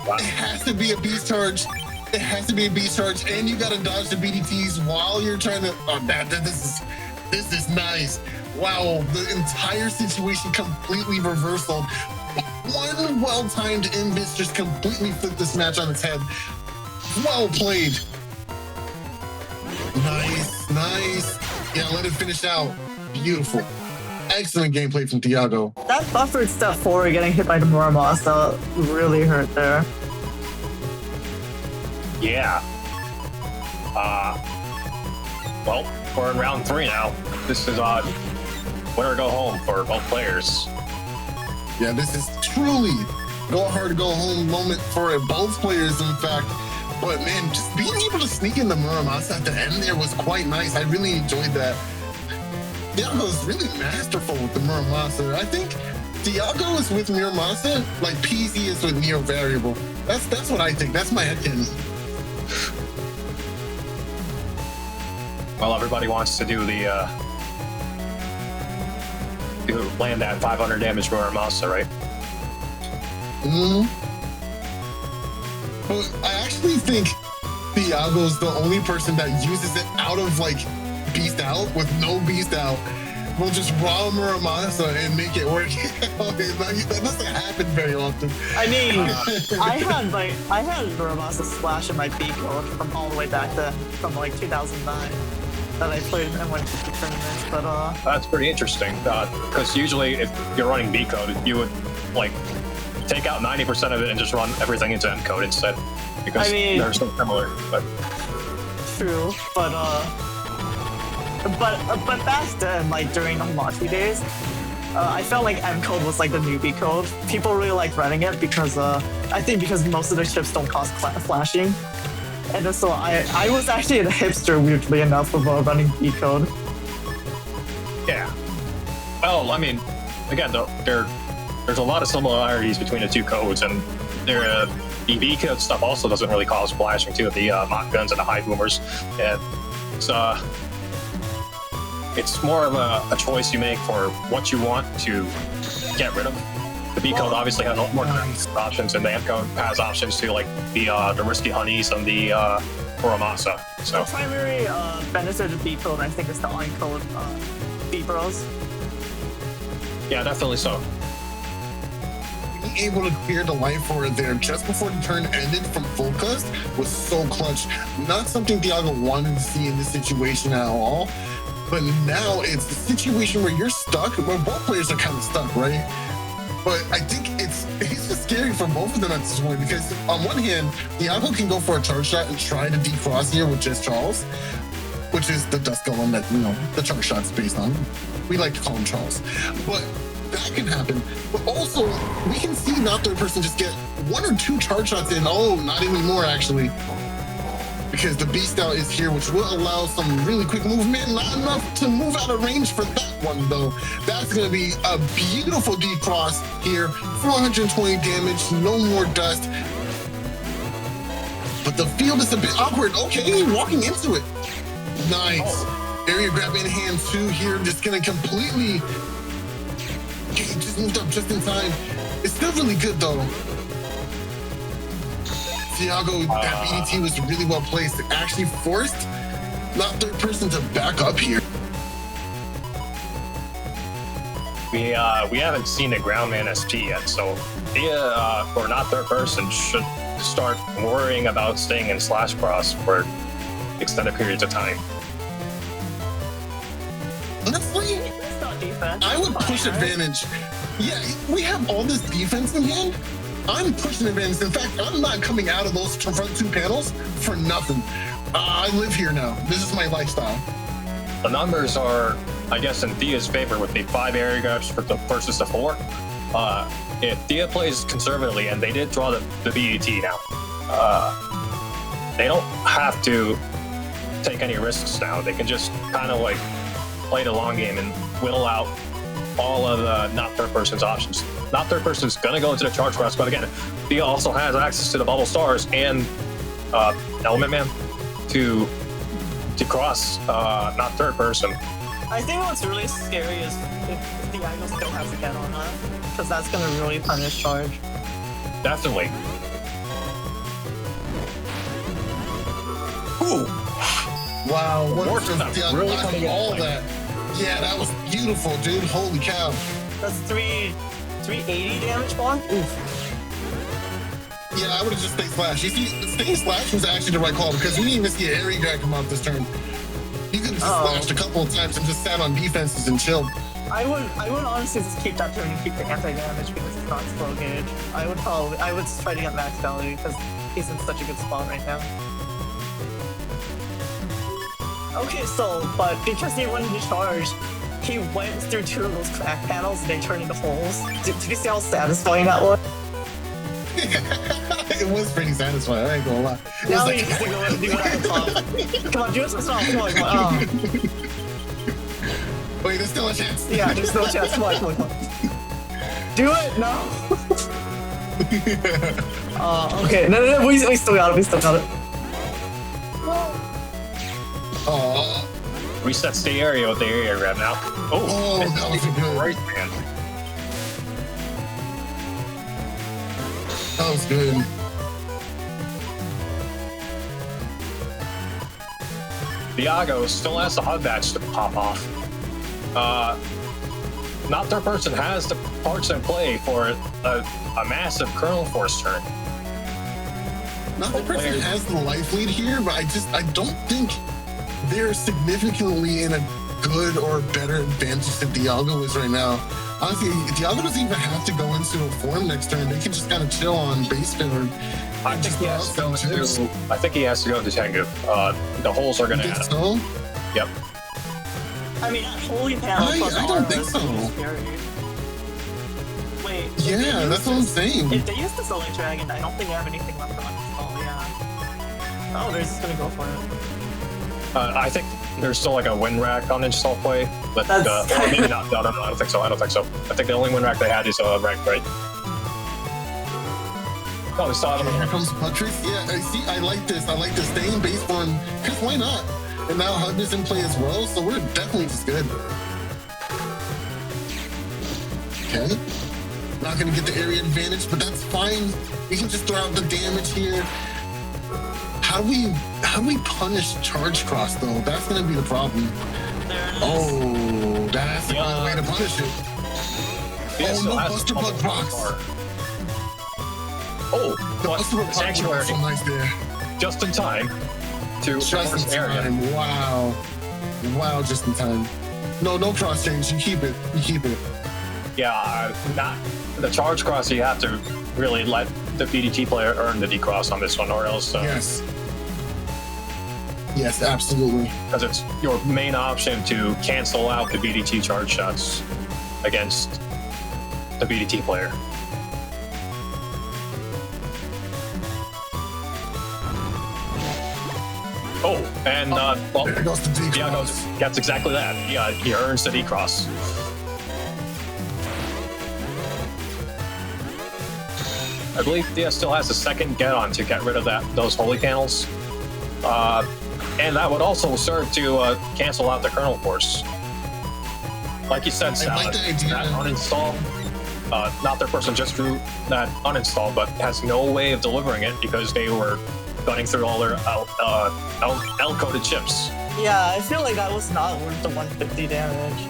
Wow. It has to be a beast charge. It has to be a beast charge, and you gotta dodge the BDTs while you're trying to. Oh, this is nice. Wow, the entire situation completely reversal. One well-timed invis just completely flipped this match on its head. Well played. Nice, nice. Yeah, let it finish out. Beautiful. Excellent gameplay from Thiago. That buffered step forward getting hit by the Muramasa really hurt there. Yeah. Well, we're in round 3 now. This is winner go home for both players. Yeah, this is truly go hard, go home moment for both players, in fact. But man, just being able to sneak in the Muramasa at the end there was quite nice. I really enjoyed that. Thiago's really masterful with the Muramasa. I think Thiago is with Muramasa like PZ is with Neo Variable. That's what I think. That's my headcanon. Well, everybody wants to do the land that 500 damage Muramasa, right? But I actually think Thiago's the only person that uses it out of like beast out with no beast out. We'll just raw Muramasa and make it work. That doesn't happen very often. I mean, I had Muramasa Splash in my B code from all the way back then, from like 2009, that I played and went to the tournaments. But That's pretty interesting, because usually if you're running B code, you would like take out 90% of it and just run everything into N code instead, because they're so similar. But true, but back then, like during the Hamachi days, I felt like M code was like the newbie code. People really like running it because I think because most of the chips don't cost flashing, and so I was actually a hipster, weirdly enough, of running B code. yeah, well, I mean, again, there's a lot of similarities between the two codes, and the B code stuff also doesn't really cause flashing too, the mock guns and the high boomers, and it's more of a choice you make for what you want to get rid of. The B code obviously has a lot more options, and the M code has options too, like the risky honeys and the Muramasa. So the primary benefit of B code, I think, is the on code B bros. yeah, definitely so. Being able to clear the life for there just before the turn ended from full cust was so clutch. Not something Thiago wanted to see in this situation at all. But now it's the situation where you're stuck, where both players are kind of stuck, right? But I think it's just scary for both of them at this point, because on one hand, Thiago can go for a charge shot and try to decross here with just Charles, which is the dust golem that, the charge shot's based on. We like to call him Charles. But that can happen. But also, we can see not third person just get 1 or 2 charge shots in. Oh, not anymore, actually. Because the beast out is here, which will allow some really quick movement. Not enough to move out of range for that one, though. That's going to be a beautiful decross here. 420 damage, no more dust. But the field is a bit awkward. Okay, walking into it. Nice. Area grab in hand two here. Just going to completely... Okay, just moved up just in time. It's still really good, though. Thiago, that BDT was really well placed. It actually forced not third person to back up here. we haven't seen the Groundman SP yet, so Thea, or not third person, should start worrying about staying in SoulXCross for extended periods of time. Honestly, It's not defense. I would It's push fine, right? advantage. Yeah, we have all this defense in hand. I'm pushing advantage. In fact, I'm not coming out of those front two panels for nothing. I live here now. This is my lifestyle. The numbers are, I guess, in Thea's favor with the 5 area grabs versus the 4. If Thea plays conservatively, and they did draw the BET now, they don't have to take any risks now. They can just kind of like play the long game and whittle out all of the not third person's options. Not third person's gonna go into the charge cross, but again, Thea also has access to the bubble stars and Element Man to cross not third person. I think what's really scary is if Thiago still has to get on that, because that's gonna really punish charge. Definitely. Ooh, Wow, what More is stuff the really unlocking coming into all play. that? Yeah, that was beautiful, dude. Holy cow. That's 380 damage block. Oof. Yeah, I would have just stayed slash. You see, staying slash was actually the right call because we didn't even see an area guy come out this turn. You could have just slashed a couple of times and just sat on defenses and chilled. I would honestly just keep that turn and keep the anti-damage because it's not slow gauge. I would try to get max value because he's in such a good spot right now. Okay, so, but because he wanted to charge, he went through 2 of those crack panels and they turned into holes. Did you see how satisfying that was? It was pretty satisfying, I ain't gonna lie. It Now was he needs to go and do it at the top. Come on, do it some stuff. Come on, come on. Wait, there's still a chance. Yeah, there's no chance. Come on, come on, come on. Do it! No! Okay. No, we still got it. We still got it. Oh, resets the area with the area grab now. Oh, that was a good. Right, man. That was good. Thiago still has the HUD badge to pop off. Not third person has the parts in play for a massive kernel force turn. Not the person has the life lead here, but I don't think they're significantly in a good or better advantage than Thiago is right now. Honestly, Thiago doesn't even have to go into a form next turn. They can just kind of chill on base spin or I think he has to go to Tengu. The holes are going to think add up. so? Yep. I mean, holy panel plus I don't aura think is so. scary. Wait. if Yeah, they use that's what I'm this- saying. If they use the Solar Dragon, I don't think they have anything left to uninstall. Yeah. Oh, they're just gonna go for it. I think there's still like a win rack on install play, but or maybe not. No, I don't think so. I think the only win rack they had is ranked, right? Oh, we still have Here them. comes Patrice. Yeah, see, I like this. Stay in base form, because why not? And now HUD is in play as well, so we're definitely just good. Okay. Not gonna get the area advantage, but that's fine. We can just throw out the damage here. How do we punish charge cross though? That's gonna be the problem. There it is. Oh, that's the only way to punish it. Yeah, Oh, still no has Buster the Bug box. Oh, The but Buster Bug box Sanctuary was so nice there. just in time to Just in force area. time. Wow. Wow, just in time. No cross change. You keep it. Yeah, not the charge cross. You have to really let the BDT player earn the decross on this one, or else Yes, absolutely. because it's your main option to cancel out the BDT charge shots against the BDT player. Oh, and well, There goes the decross. yeah, no, that's exactly that. Yeah, he earns the decross. I believe Thea still has a second get on to get rid of those holy panels. And that would also serve to cancel out the kernel force. Like you said, Sal, like the idea. that uninstall, not their person just drew that uninstall, but has no way of delivering it because they were gunning through all their L-coded chips. Yeah, I feel like that was not worth the 150 damage.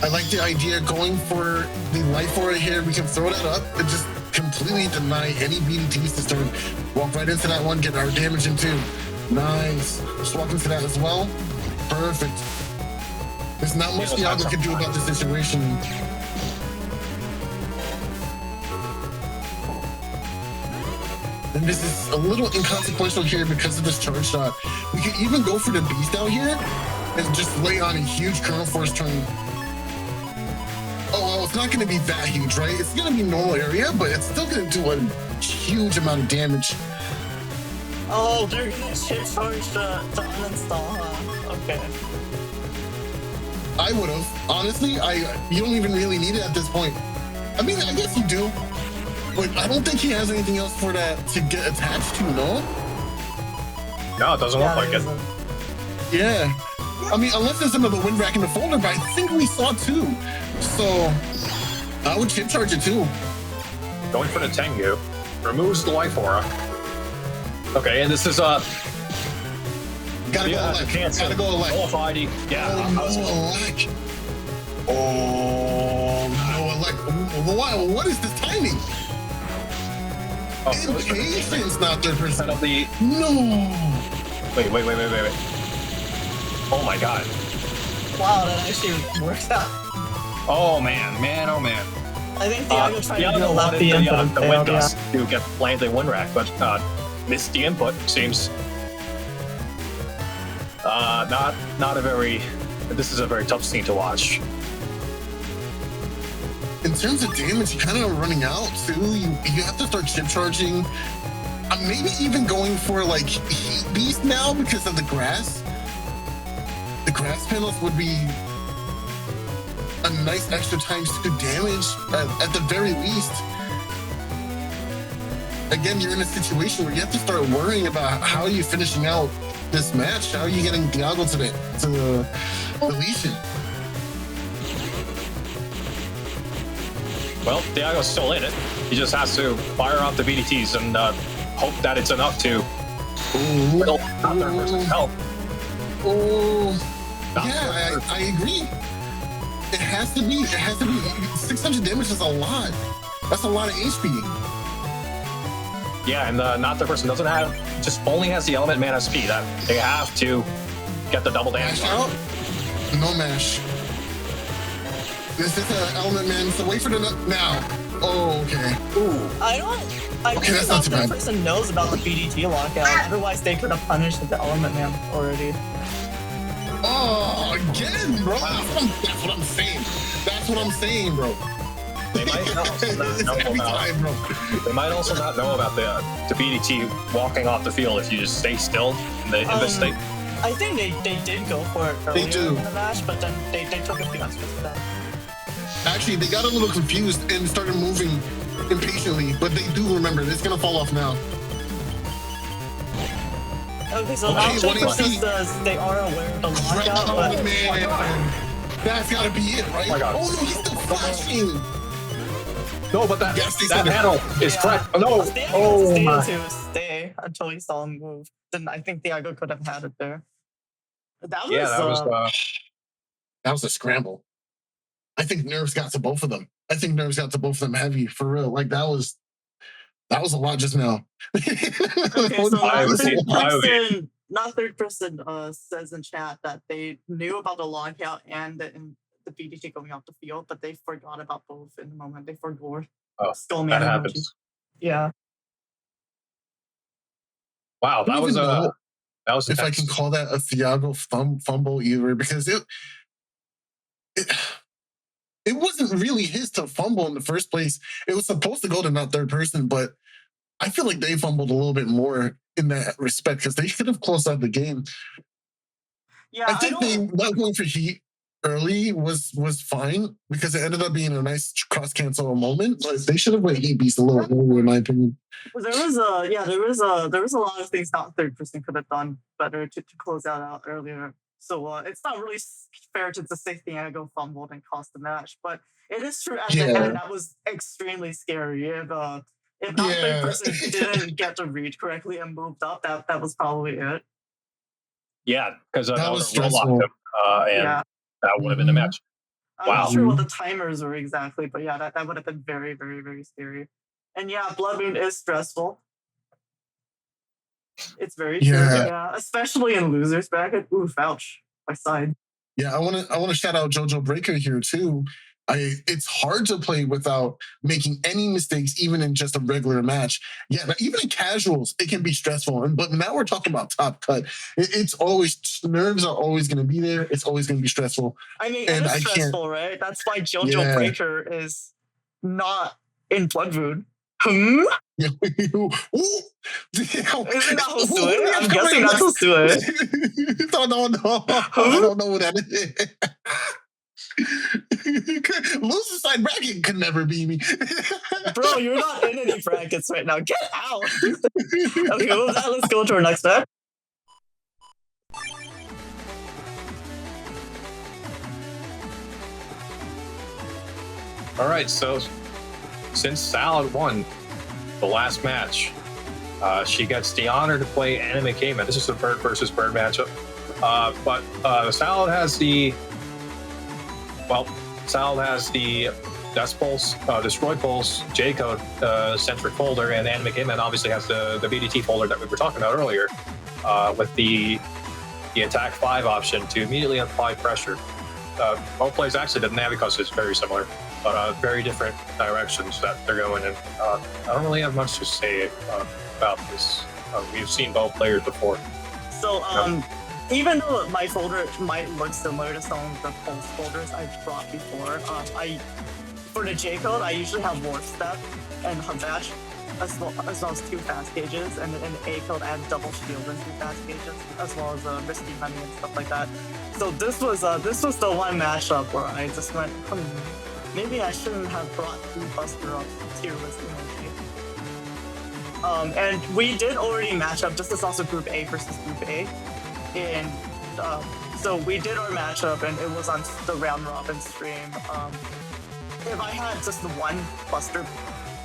I like the idea going for the life aura here. We can throw that up and just completely deny any BDTs to start. Walk right into that one, get our damage in too. Nice. Just walk into that as well. Perfect. There's not much Thiago can do about the situation. And this is a little inconsequential here because of this charge shot. We could even go for the beast out here and just lay on a huge current force turn. Oh, well, it's not going to be that huge, right? It's going to be normal area, but it's still going to do a huge amount of damage. Oh, they're going to shit charge to uninstall, huh? Okay. I would have. Honestly, you don't even really need it at this point. I mean, I guess you do. But I don't think he has anything else for that to get attached to, no? No, it doesn't look like it. Yeah. I mean, unless there's another wind rack in the folder, but I think we saw two. So I would chip charge it too. Going for the Tengu. Removes the life aura. Okay, and this is gotta go elect. Gotta go elect. Qualified. Yeah. Oh, no elect. Oh, no elect. What is this timing? Oh, Impatience, not 3% of the. No. Wait. Oh my god. Wow, that actually works out. Oh man. I think Thiago tried to do a lefty the input wind gust to get landed wind rack, but missed the input. Seems not a very. This is a very tough scene to watch. In terms of damage, you're kind of running out too. You have to start chip charging. Maybe even going for like Heat Beast now because of the grass. The grass panels would be a nice extra times 2 damage at the very least. Again, you're in a situation where you have to start worrying about how are you finishing out this match. How are you getting Thiago to the deletion? Well, Thiago's still in it. He just has to fire off the BDTs and hope that it's enough to help. Oh, yeah, I agree. It has to be. 600 damage is a lot. That's a lot of HP. Yeah, and not the person doesn't have, just only has the element mana speed. That they have to get the double damage. Mash out? No mash. This is an element man, so wait for the now. Oh, okay. Ooh. I okay, that's not too bad. The person knows about the BDT lockout. Otherwise, they could have punished the element man already. Oh, again, bro. That's what I'm saying. That's what I'm saying, bro. They might also not know about, they might also not know about the BDT walking off the field if you just stay still in this state. I think they did go for it earlier in the match, but then they took a few extras for that. Actually, they got a little confused and started moving impatiently, but they do remember it's gonna fall off now. Okay, so now they are aware of the lockout, but man, that's gotta be it, right? Oh, no, he's still flashing. No, but that panel is correct. Oh, no. To stay until he saw him move. Then I think Thiago could have had it there. That was a scramble. I think nerves got to both of them. Heavy, for real. Like that was a lot just now. Okay, so third person says in chat that they knew about the lockout and the BDT going off the field, but they forgot about both in the moment. They forgot. Oh, that happens. Yeah. Wow, that was if I can call that a Thiago fumble either, because it wasn't really his to fumble in the first place. It was supposed to go to not third person, but I feel like they fumbled a little bit more in that respect because they should have closed out the game. Yeah, I think they not going for Heat early was fine because it ended up being a nice cross cancel moment. But they should have went Heat Beast a little earlier, in my opinion. There was a lot of things not third person could have done better to close that out earlier. So it's not really fair to say Thiago fumbled and cost the match, but it is true at the end that was extremely scary. If not third person didn't get to read correctly and moved up, that was probably it. Yeah, because that was stressful. That would have been the match. I'm not sure what the timers were exactly, but yeah, that would have been very, very, very scary. And yeah, Blood Moon is stressful. It's very true. Yeah, especially in losers bracket. Oof, ouch. My side. Yeah, I want to shout out JoJo Breaker here too. It's hard to play without making any mistakes, even in just a regular match. Yeah, but even in casuals, it can be stressful. But now we're talking about top cut. It's always, nerves are always going to be there. It's always going to be stressful. I mean, it's stressful, right? That's why JoJo Breaker is not in Blood Moon. Isn't that Hosue? I'm guessing that's Hosue. No. I don't know what that is. Loser side bracket could never be me. Bro, you're not in any brackets right now. Get out. Okay, well, let's go to our next step. All right, so since Salad won the last match, she gets the honor to play Anime Caveman. This is a bird versus bird matchup. But Salad has the Death Pulse, Destroy Pulse, J-Code centric folder, and Anime Caveman obviously has the BDT folder that we were talking about earlier, with the attack 5 option to immediately apply pressure. Both plays actually, the Navicus is very similar, but very different directions that they're going in. I don't really have much to say about this. We've seen both players before. So, even though my folder might look similar to some of the Pulse folders I've brought before, for the J-Code, I usually have Warp Step and Hub Dash, as well as 2 fast gauges, and in the A-Code I have double shield and 2 fast gauges, as well as Risky Honey and stuff like that. So this was the one matchup where I just went, maybe I shouldn't have brought 2 Buster up tier list emoji. And we did already match up. This is also Group A versus Group A. And so we did our matchup, and it was on the round robin stream. If I had just the one Buster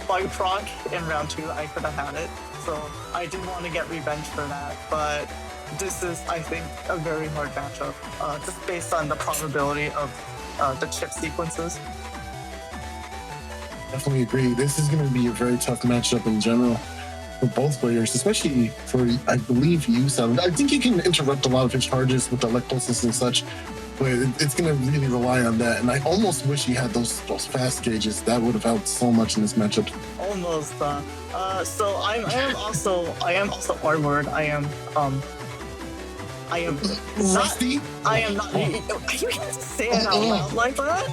bug proc in round 2, I could have had it. So I didn't want to get revenge for that. But this is, I think, a very hard matchup, just based on the probability of the chip sequences. Definitely agree. This is going to be a very tough matchup in general for both players, especially for, I believe, you, Sam. I think you can interrupt a lot of his charges with electrolysis and such, but it's going to really rely on that. And I almost wish he had those fast gauges. That would have helped so much in this matchup. Almost. So I am also armored. I am rusty. I am not. Are you gonna say it out loud like that?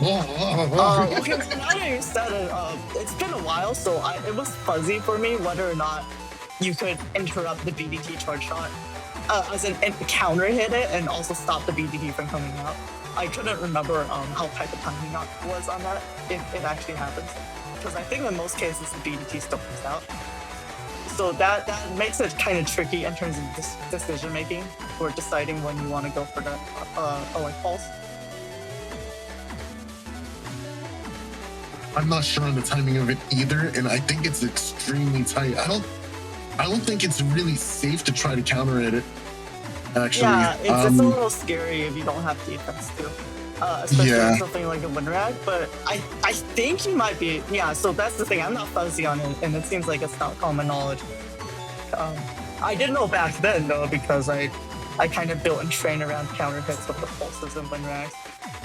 Okay, so now that you said it, it's been a while, so it was fuzzy for me whether or not you could interrupt the BDT charge shot, as in counter hit it and also stop the BDT from coming out. I couldn't remember how tight the timing was on that, if it actually happens, because I think in most cases the BDT still comes out. So that makes it kind of tricky in terms of decision making for deciding when you want to go for the pulse. I'm not sure on the timing of it either, and I think it's extremely tight. I don't think it's really safe to try to counter it. Actually, yeah, it's a little scary if you don't have defense too. Especially with something like a wind rag, but I think you might be, so that's the thing, I'm not fuzzy on it, and it seems like it's not common knowledge. I didn't know back then though, because I kind of built and trained around counter hits with the pulses and wind rags.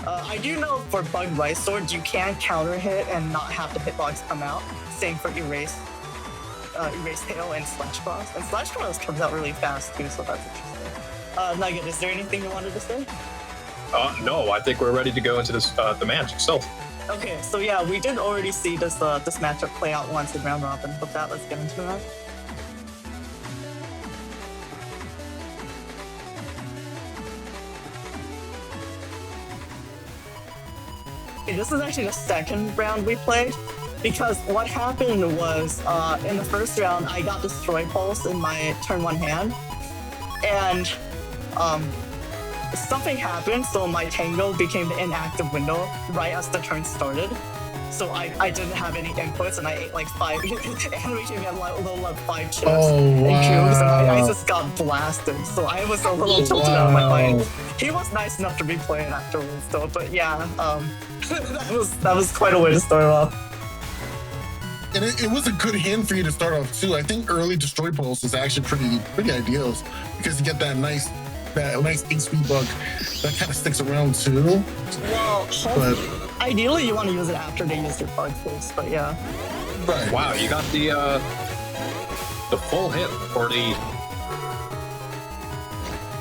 I do know for Bug Rice Swords, you can counter hit and not have the hitbox come out. Same for Erase Tail and SoulXCross. And SoulXCross comes out really fast too, so that's interesting. Nugget, is there anything you wanted to say? No, I think we're ready to go into this the match itself. Okay, so yeah, we did already see this matchup play out once in round robin. With that, let's get into that. Okay, this is actually the second round we played, because what happened was in the first round I got Destroy Pulse in my turn 1 hand, and something happened, so my Tango became the inactive window right as the turn started. So I didn't have any inputs, and I ate like 5, and we gave me a little like 5 chips and cubes, and I just got blasted. So I was a little tilted out of my mind. He was nice enough to replay it afterwards though, but yeah, that was quite a way to start off. And it was a good hand for you to start off too. I think early destroy pulse is actually pretty ideal because you get that nice HP bug that kind of sticks around too. Well, But ideally you want to use it after they use their bug first, but yeah. right. Wow, you got the full hit for the.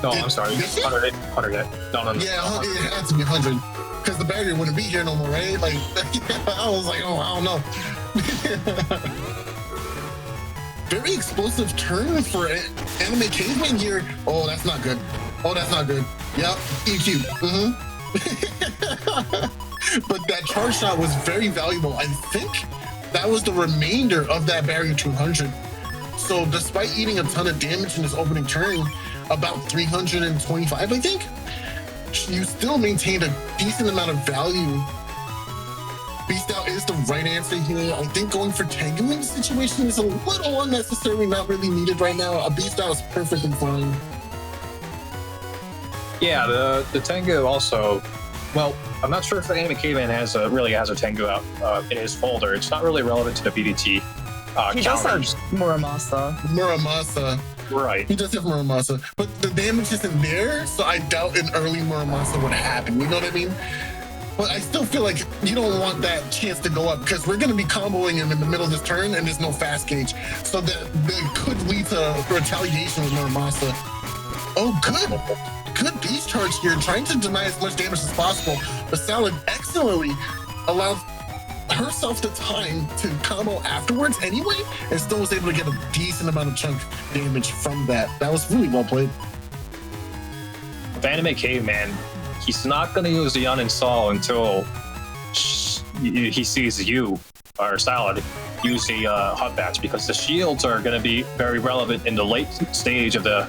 No, I'm sorry. 100 hit. No. Yeah, it had to be 100 because the barrier wouldn't be here no more, right? Like I was like, oh, I don't know. Very explosive turn for Anime Caveman here. Oh, that's not good. Oh, that's not good. Yep, EQ. But that charge shot was very valuable. I think that was the remainder of that barrier 200. So despite eating a ton of damage in his opening turn, about 325, I think, you still maintained a decent amount of value. Beast Out is the right answer here. I think going for Tengu in this situation is a little unnecessary, not really needed right now. A Beast Out is perfectly fine. Yeah, the Tengu also. Well, I'm not sure if the Anime Caveman really has a Tengu out in his folder. It's not really relevant to the BDT He does have Muramasa. Right. He does have Muramasa, but the damage isn't there, so I doubt an early Muramasa would happen. You know what I mean? But I still feel like you don't want that chance to go up because we're going to be comboing him in the middle of this turn and there's no fast gauge. So that could lead to retaliation with Muramasa. Oh, good. Good beast charge here, trying to deny as much damage as possible. But Salad excellently allowed herself the time to combo afterwards anyway and still was able to get a decent amount of chunk damage from that. That was really well played. With Anime Caveman, he's not going to use the uninstall until he sees you or Salad use the hot batch because the shields are going to be very relevant in the late stage of the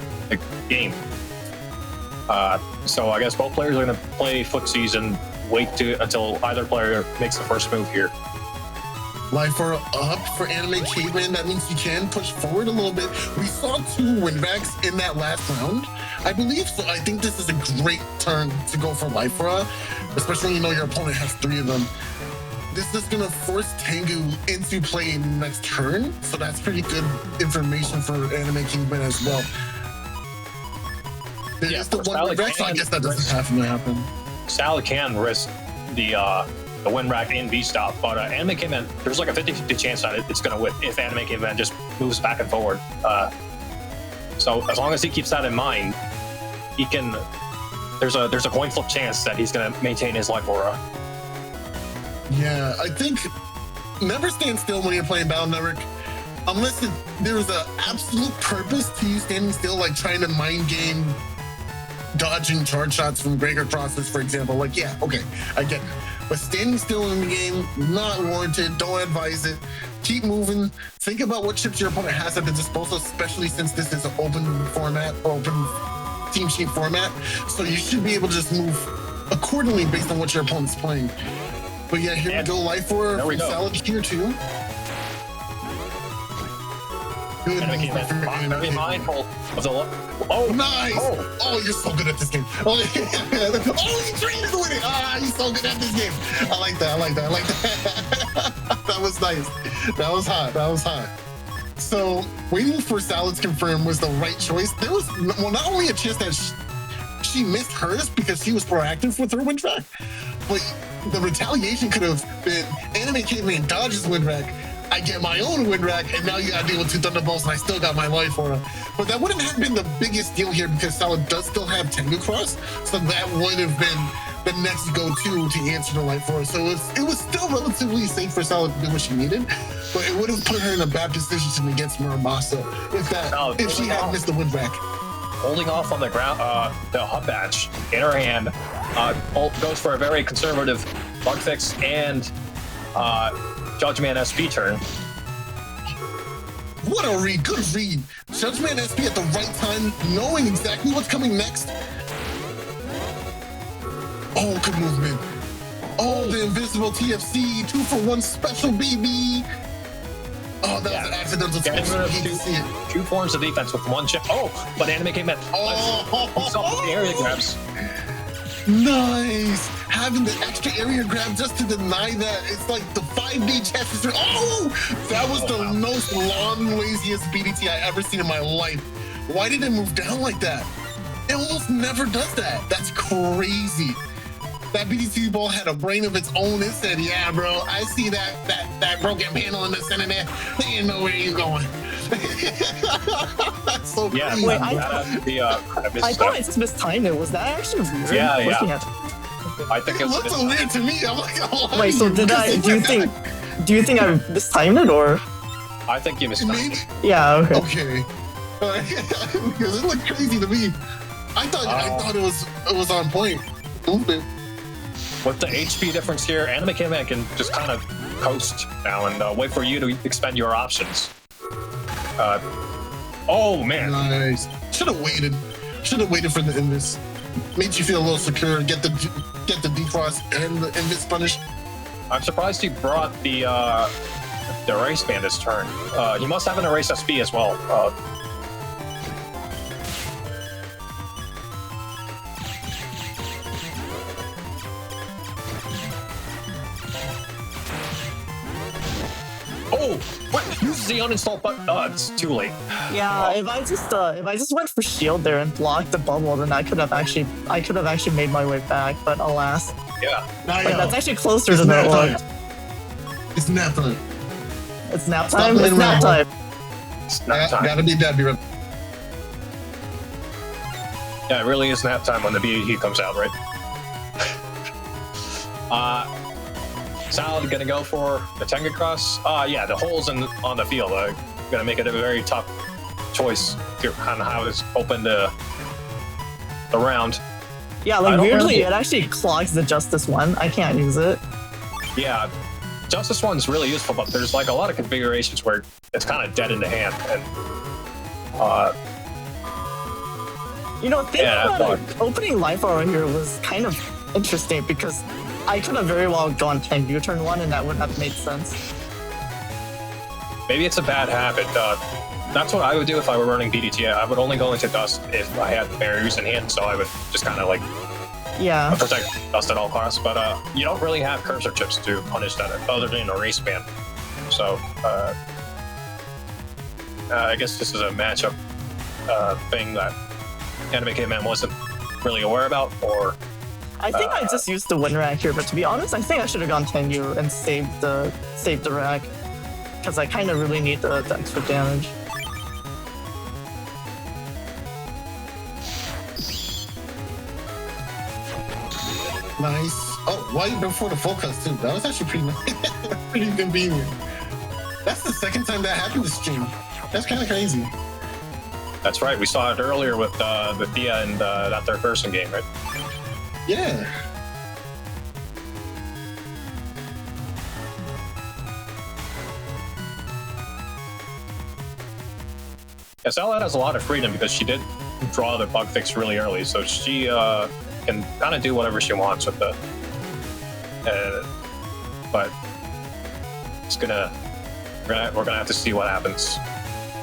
game. So I guess both players are going to play footsies and wait until either player makes the first move here. Life are up for Anime Caveman. That means you can push forward a little bit. We saw 2 win-backs in that last round, I believe. So I think this is a great turn to go for Life Aura, especially when you know your opponent has 3 of them. This is going to force Tengu into play next turn. So that's pretty good information for Anime Caveman as well. There is the one win-back, so I guess that doesn't have to happen. Salad can risk the win rack in Beast Out, but Anime Caveman, there's like a 50-50 chance that it's going to win if Anime Caveman just moves back and forward. So as long as he keeps that in mind, he can. There's a coin flip chance that he's going to maintain his life aura. Yeah, I think never stand still when you're playing Battle Network, unless there's an absolute purpose to you standing still, like trying to mind game dodging charge shots from breaker crosses, for example. Like, yeah, okay, I get it. But standing still in the game, not warranted. Don't advise it. Keep moving. Think about what chips your opponent has at the disposal, especially since this is an open format, open team sheet format. So you should be able to just move accordingly based on what your opponent's playing. But yeah, here we go. Life Aura from Salad here too. Good. Be mindful of the. Oh, nice! Oh, you're so good at this game. Oh, he traded with it. He's so good at this game. I like that. That was nice. That was hot. So waiting for Salad's confirm was the right choice. There was not only a chance that she missed hers because she was proactive with her win track, but the retaliation could have been Anime Caveman dodges win rack. I get my own win rack, and now you gotta deal with 2 Thunderbolts, and I still got my life aura. But that wouldn't have been the biggest deal here because Salad does still have Tengu Cross, so that would have been the next go-to to answer the life aura. So it was still relatively safe for Salad to do what she needed, but it would have put her in a bad position against Muramasa if she had missed the win rack. Holding off on the ground, the hot batch in her hand, goes for a very conservative bug fix and Judgment SP turn. What a read, good read. Judgment SP at the right time, knowing exactly what's coming next. Oh, good movement. Oh, the invisible TFC, 2-for-1 special, baby. Oh, that was an accidental two forms of defense with 1 chip. Oh, but Anime Caveman. Oh, the area grabs. Nice. having the extra area grab just to deny that. It's like the 5D chest. Oh, that was the most long, laziest BDT I ever seen in my life. Why did it move down like that? It almost never does that. That's crazy. That BDT ball had a brain of its own. It said, "Yeah, bro, I see that broken panel in the center there. They didn't know where you're going." That's so crazy. Wait, I thought I just mistimed it. Was that actually weird? Yeah. I think it looked so weird to me. I'm like, oh, wait, so did I? Do you think I mistimed it or? I think you mistimed it. Yeah. Okay. Okay. Because it looked crazy to me. I thought it was on point. With the HP difference here, Anime Caveman can just kind of coast now and wait for you to expend your options. Oh man! Nice. Should have waited. Should have waited for the invis. Made you feel a little secure. Get the decross and the invis punish. I'm surprised he brought the erase band this turn. He must have an erase SB as well. Oh, what? Use the uninstall button. It's too late. Yeah, if I just went for shield there and blocked the bubble, then I could have actually made my way back. But alas, Yeah. but that's actually closer than it looked. It's nap time. It's nap time. It's nap time. It's nap time. Gotta be Debbie. Yeah, it really is nap time when the BAT comes out, right? Salad gonna go for the Tenga Cross. Yeah, the holes on the field are gonna make it a very tough choice on how to open the round. Yeah, like weirdly, it actually clogs the Justice one. I can't use it. Yeah, Justice one's really useful, but there's like a lot of configurations where it's kind of dead in the hand, and thinking about it, opening life hour here was kind of interesting because I could have very well gone Tengu turn one, and that would have made sense. Maybe it's a bad habit. That's what I would do if I were running BDT. I would only go into Dust if I had barriers in hand, so I would just kind of like protect Dust at all costs. But you don't really have cursor chips to punish that other than a race ban. So I guess this is a matchup thing that Anime Caveman wasn't really aware about, or I think I just used the win rack here, but to be honest, I think I should have gone Tengu and saved the rack because I kind of really need the extra damage. Nice. Oh, right before the full cuts too. That was actually pretty nice. Pretty convenient. That's the second time that happened this stream. That's kind of crazy. That's right. We saw it earlier with Thea and that third-person game, right? Yeah. Yeah, Salad has a lot of freedom because she did draw the bug fix really early, so she can kind of do whatever she wants with the. But it's we're gonna have to see what happens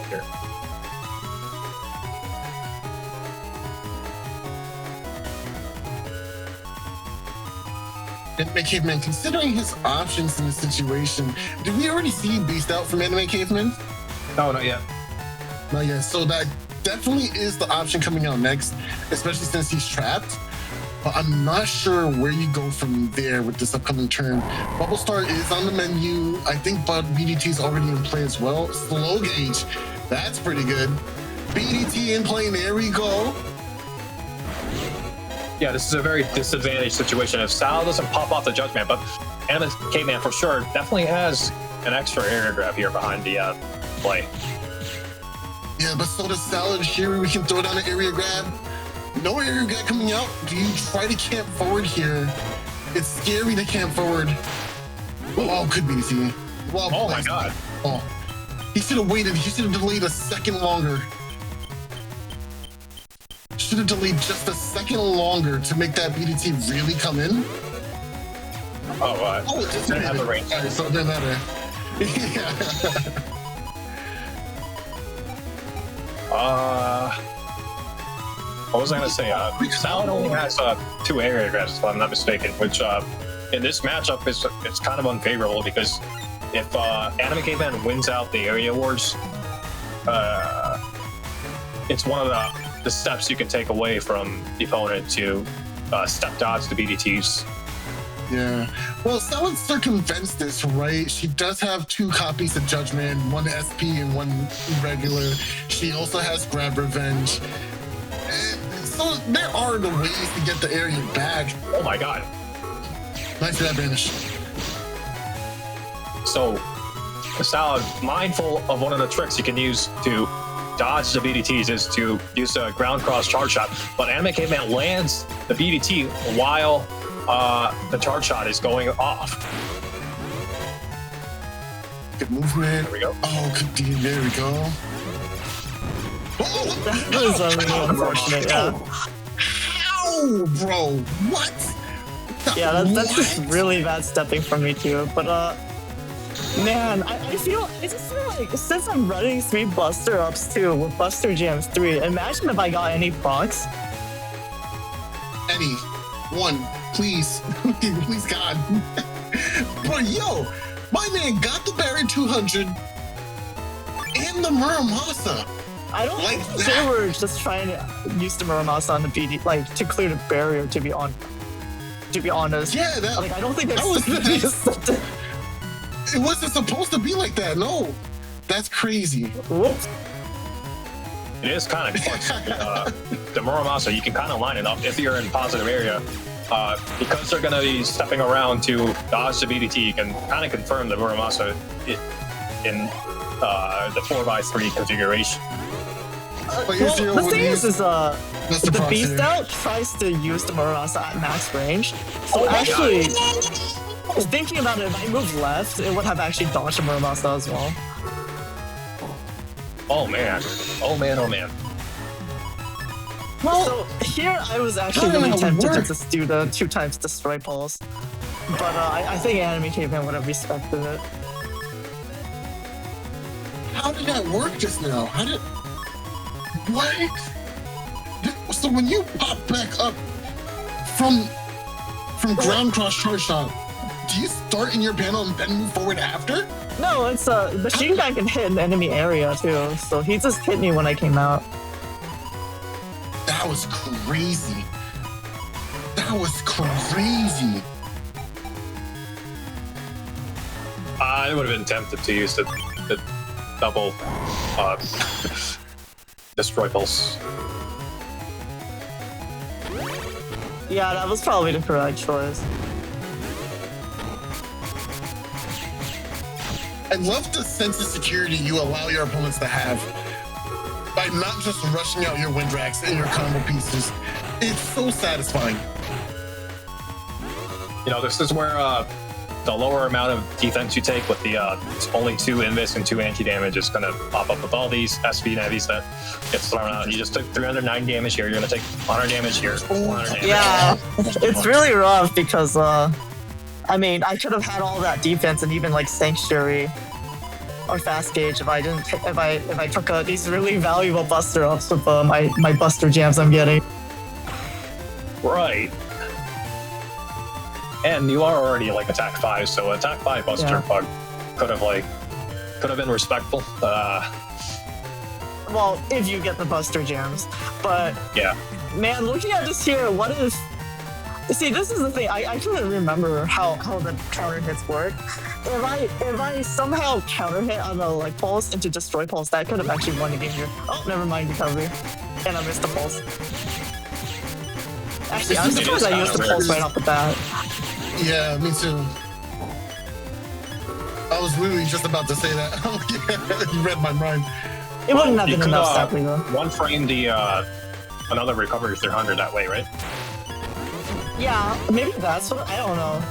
here. Anime Caveman, considering his options in this situation, did we already see Beast Out from Anime Caveman? No, not yet. Not yet. So that definitely is the option coming out next, especially since he's trapped. But I'm not sure where you go from there with this upcoming turn. Bubble Star is on the menu. I think BDT is already in play as well. Slow Gauge, that's pretty good. BDT in play, there we go. Yeah, this is a very disadvantaged situation. If Sal doesn't pop off the Judgment, but Anime Caveman for sure definitely has an extra area grab here behind the play. Yeah, but so does Salad here. We can throw down an area grab. No area grab coming out. Do you try to camp forward here? It's scary to camp forward. Oh, could be, see. Well, oh my god. Oh, he should have waited. He should have delayed a second longer. Should have delayed just a second longer to make that BDT really come in. Oh, it just didn't have the range. All right, so it doesn't matter. What was I gonna say? Salad only has 2 area grabs, if I'm not mistaken, which in this matchup it's kind of unfavorable because if Anime Caveman wins out the area wars, it's one of the steps you can take away from the opponent to step dodge the BDTs. Yeah. Well, Salad circumvents this, right? She does have 2 copies of Judgment, 1 SP and 1 regular. She also has Grab Revenge. And so there are the ways to get the area back. Oh my god. Nice grab banish. So, Salad, mindful of one of the tricks you can use to dodge the BDTs is to use a ground cross charge shot, but Anime Caveman lands the BDT while the charge shot is going off. Good movement. There we go. Oh, good deal. There we go. Oh, That was really unfortunate, yeah. How, bro? What? Yeah, that's just really bad stepping from me too. But man, I just feel like since I'm running 3 Buster Ups too with Buster Jams 3, imagine if I got any procs. Any. 1. Please. Please, God. But yo, my man got the Barry 200 and the Muramasa. I don't Like think that. they were just trying to use the Muramasa on the BD, like to clear the barrier. To be honest, Yeah, that, like I don't think that that's was- just. it wasn't supposed to be like that. No. That's crazy. Whoops. It is kind of clutch. The Muramasa, you can kind of line it up if you're in positive area. Because they're going to be stepping around to dodge the BDT, you can kind of confirm the Muramasa in the 4x3 configuration. But here's your The one thing use. is That's the proxy. Beast Out tries to use the Muramasa at max range. So actually, thinking about it, if I moved left, it would have actually dodged the Muramasa as well. Oh man. Oh man, oh man. Well, so here I was actually really Yeah, tempted to work. just do the 2 times Destroy Pulse. But I think Anime Caveman would have respected it. How did that work just now? How did... What? So when you pop back up from ground cross charge shot, do you start in your panel and then move forward after? No, it's machine gun can hit an enemy area too, so he just hit me when I came out. That was crazy. That was crazy. I would have been tempted to use the double Destroy Pulse. Yeah, that was probably the correct choice. I love the sense of security you allow your opponents to have by not just rushing out your wind racks and your combo pieces. It's so satisfying. You know, this is where the lower amount of defense you take with the only 2 invis and 2 anti-damage is going to pop up with all these SP navies that gets thrown out. You just took 309 damage here, you're going to take 100 damage here, 100 damage. Yeah, it's really rough because I mean, I could have had all that defense and even like Sanctuary or Fast Gauge if I didn't if I took these really valuable Buster Ups with my Buster Jams I'm getting. Right. And you are already like attack 5, so attack 5 Buster Yeah. Bug could have been respectful. Well, if you get the Buster Jams, but Yeah. man, looking at this here, what if? See, this is the thing. I couldn't remember how the counter hits work. If I somehow counter hit on the like pulse into Destroy Pulse, that could have actually won the game here. Oh, never mind, recovery, and I missed the pulse. Actually, I'm surprised I used the pulse right off the bat. Yeah, me too. I was literally just about to say that. You read my mind. It wouldn't have You been could enough, sadly, though. one frame the another recovery 300 that way, right? Yeah, maybe that's what I don't know.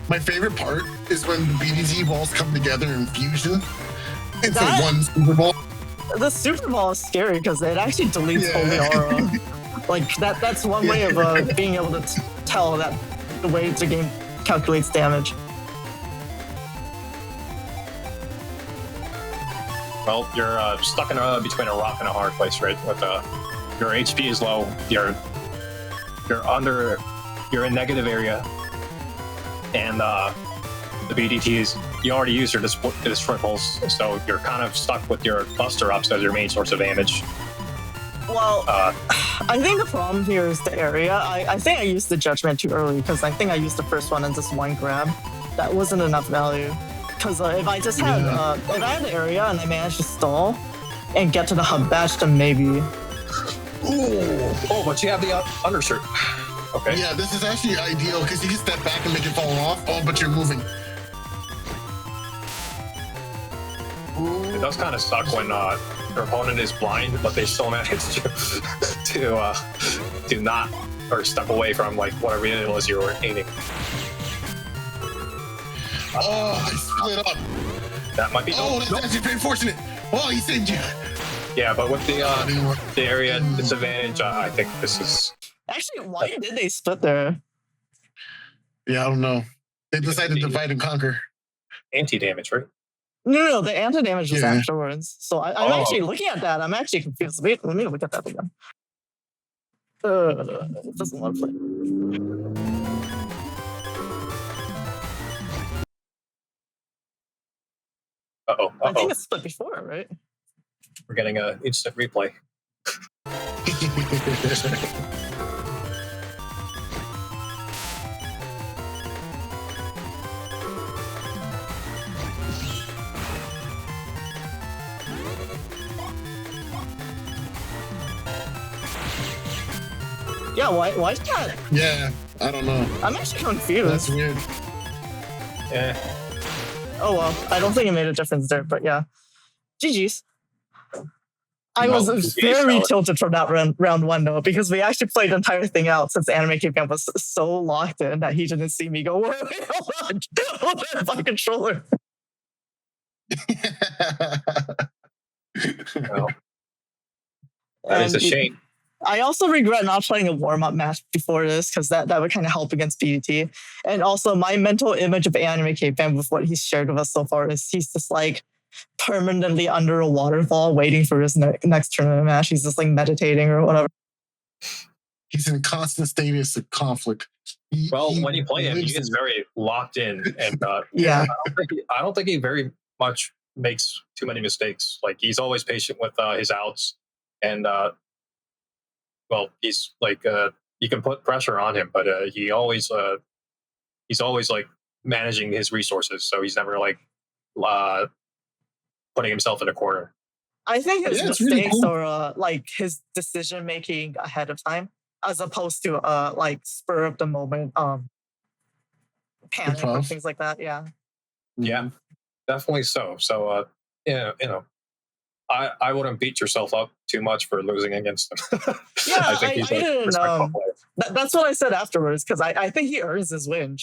My favorite part is when the BDZ balls come together in fusion into That- one Super Ball. The Super Ball is scary because it actually deletes holy aura. Like that's one way of being able to tell that the way the game calculates damage. Well, you're stuck in between a rock and a hard place, right? With your HP is low. You're in negative area, and the BDTs. You already used your triples, so you're kind of stuck with your Buster Ups as your main source of damage. Well, I think the problem here is the area. I think I used the Judgment too early because I think I used the first one in just one grab. That wasn't enough value. Because if I just had, if I had the area and I managed to stall and get to the hub badge, then maybe. Ooh. Oh, but you have the undershirt. Okay. Yeah, this is actually ideal because you can step back and make it fall off. Oh, but you're moving. It does kind of suck when your opponent is blind, but they still manage to not or step away from like whatever it was you were aiming. Oh, I split up. That might be. Oh, that's actually very fortunate. Oh, he saved you. Yeah, but with the area disadvantage, I think this is. Actually, why did they split there? Yeah, I don't know. They decided to divide and conquer. Anti-damage, right? No, the anti-damage was Yeah. afterwards. So I'm actually looking at that. I'm actually confused. Wait, let me look at that again. It doesn't want to play. I think it's split before, right? We're getting an instant replay. Yeah, why can't? Yeah, I don't know. I'm actually confused. That's weird. Yeah. Oh well, I don't think it made a difference there, but yeah. GG's. I was very tilted from that round one though, because we actually played the entire thing out since Anime Caveman was so locked in that he didn't see me go, wait, hold on, my controller. Well, that is a shame. I also regret not playing a warm-up match before this because that would kind of help against PDT. And also my mental image of Anime Caveman with what he's shared with us so far is he's just like permanently under a waterfall waiting for his next tournament match. He's just like meditating or whatever. He's in constant status of conflict. When you play him, he is very locked in, and yeah, I don't think he very much makes too many mistakes. Like he's always patient with his outs, and he's like you can put pressure on him, but he's always like managing his resources, so he's never like putting himself in a corner. I think his mistakes really cool. are like his decision making ahead of time, as opposed to like spur of the moment panic or things like that. Yeah. Yeah, definitely so. So I wouldn't beat yourself up too much for losing against him. Yeah, I think he's a respectful player. That's what I said afterwards, because I think he earns his win.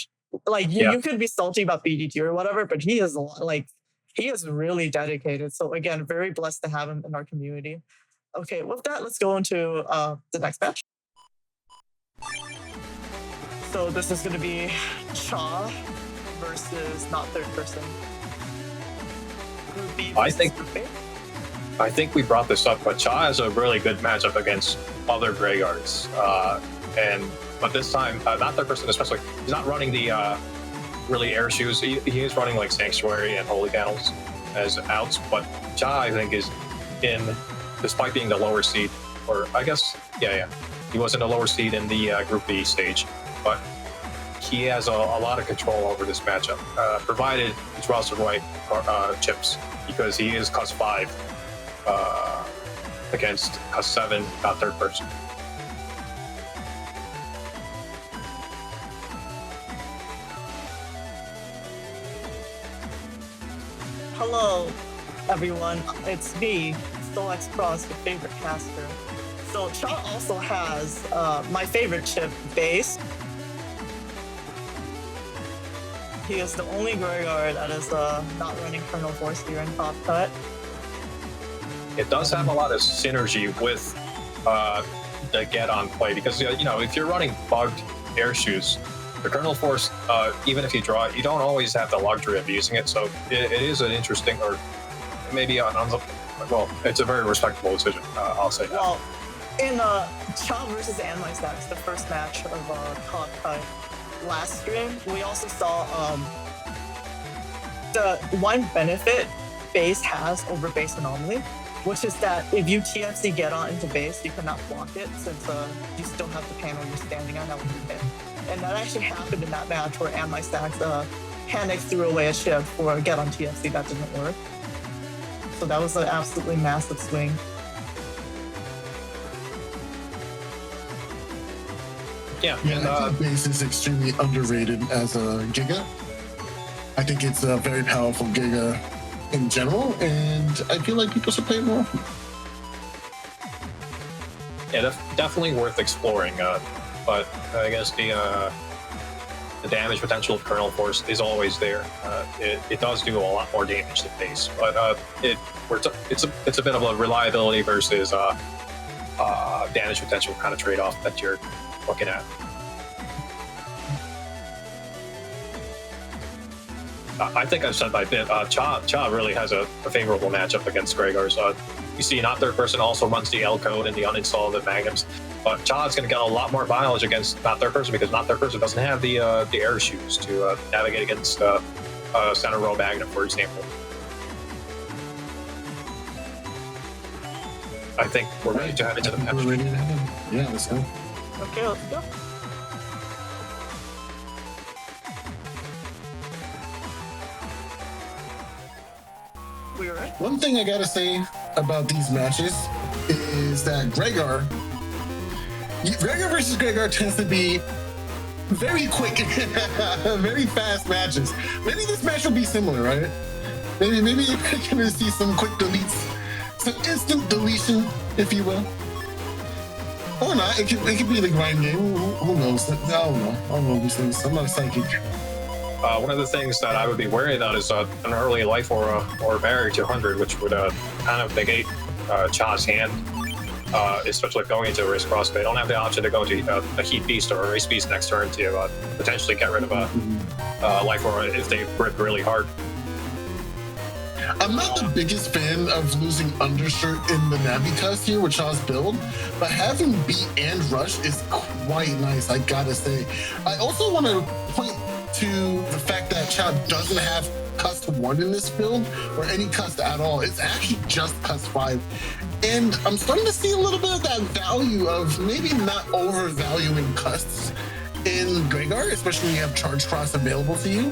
Like you could be salty about BDT or whatever, but he is really dedicated. So again, very blessed to have him in our community. Okay, with that, let's go into the next match. So this is going to be Cha versus not third person. I think we brought this up, but Cha has a really good matchup against other Greyguards. But this time, not third person especially, he's not running the really air shoes. He is running like Sanctuary and Holy Panels as outs, but Cha, I think, is in, despite being the lower seed, or I guess, he was in the lower seed in the Group B stage, but he has a lot of control over this matchup, provided he draws the right chips, because he is cost 5 against cost 7, not third person. Hello, everyone. It's me, SoulXCross, your favorite caster. So Cha also has my favorite chip, Base. He is the only Greyguard that is not running Colonel Force here in Top Cut. It does have a lot of synergy with the get-on play, because if you're running bugged air shoes, the Colonel Force, even if you draw it, you don't always have the luxury of using it. So it is an interesting, or maybe well, it's a very respectable decision. I'll say that. Well, in Cha versus AndMySax, the first match of top last stream, we also saw the one benefit base has over base anomaly, which is that if you TFC get on into base, you cannot block it since you still have the panel you're standing on that will be hit. And that actually happened in that match where AndMySax panicked threw away a chip for get on TFC that didn't work. So that was an absolutely massive swing. Yeah, I think base is extremely underrated as a Giga. I think it's a very powerful Giga in general, and I feel like people should play it more. Yeah, definitely worth exploring. But I guess the damage potential of Kernel Force is always there. It does do a lot more damage than base, but it's a bit of a reliability versus damage potential kind of trade-off that you're looking at. I think I've said my bit. Cha really has a favorable matchup against Gregars. You see, not third person also runs the L code and the uninstall of the magnums, but Cha is going to get a lot more mileage against not third person because not third person doesn't have the air shoes to navigate against center row magnum, for example. I think we're ready to head into the match. We're ready to head in. Yeah, let's go. Okay, let's go. We're ready. One thing I gotta say about these matches is that Gregar versus Gregar tends to be very quick, very fast matches. Maybe this match will be similar, right? Maybe you're gonna see some quick deletes, some instant deletion, if you will. Or not. It could be the grind game. Who knows? I don't know these things. I'm not psychic. One of the things that I would be wary about is an early life or barrier to 100, which would kind of negate Cha's hand, especially going into a race cross. They don't have the option to go to a heat beast or a race beast next turn to potentially get rid of a life or if they rip really hard. I'm not the biggest fan of losing undershirt in the Navitas here with Cha's build, but having beat and rush is quite nice, I gotta say. I also want to point to the fact that Cha doesn't have Cust 1 in this build, or any Cust at all. It's actually just Cust 5. And I'm starting to see a little bit of that value of maybe not overvaluing Custs in Gregar, especially when you have Charge Cross available to you.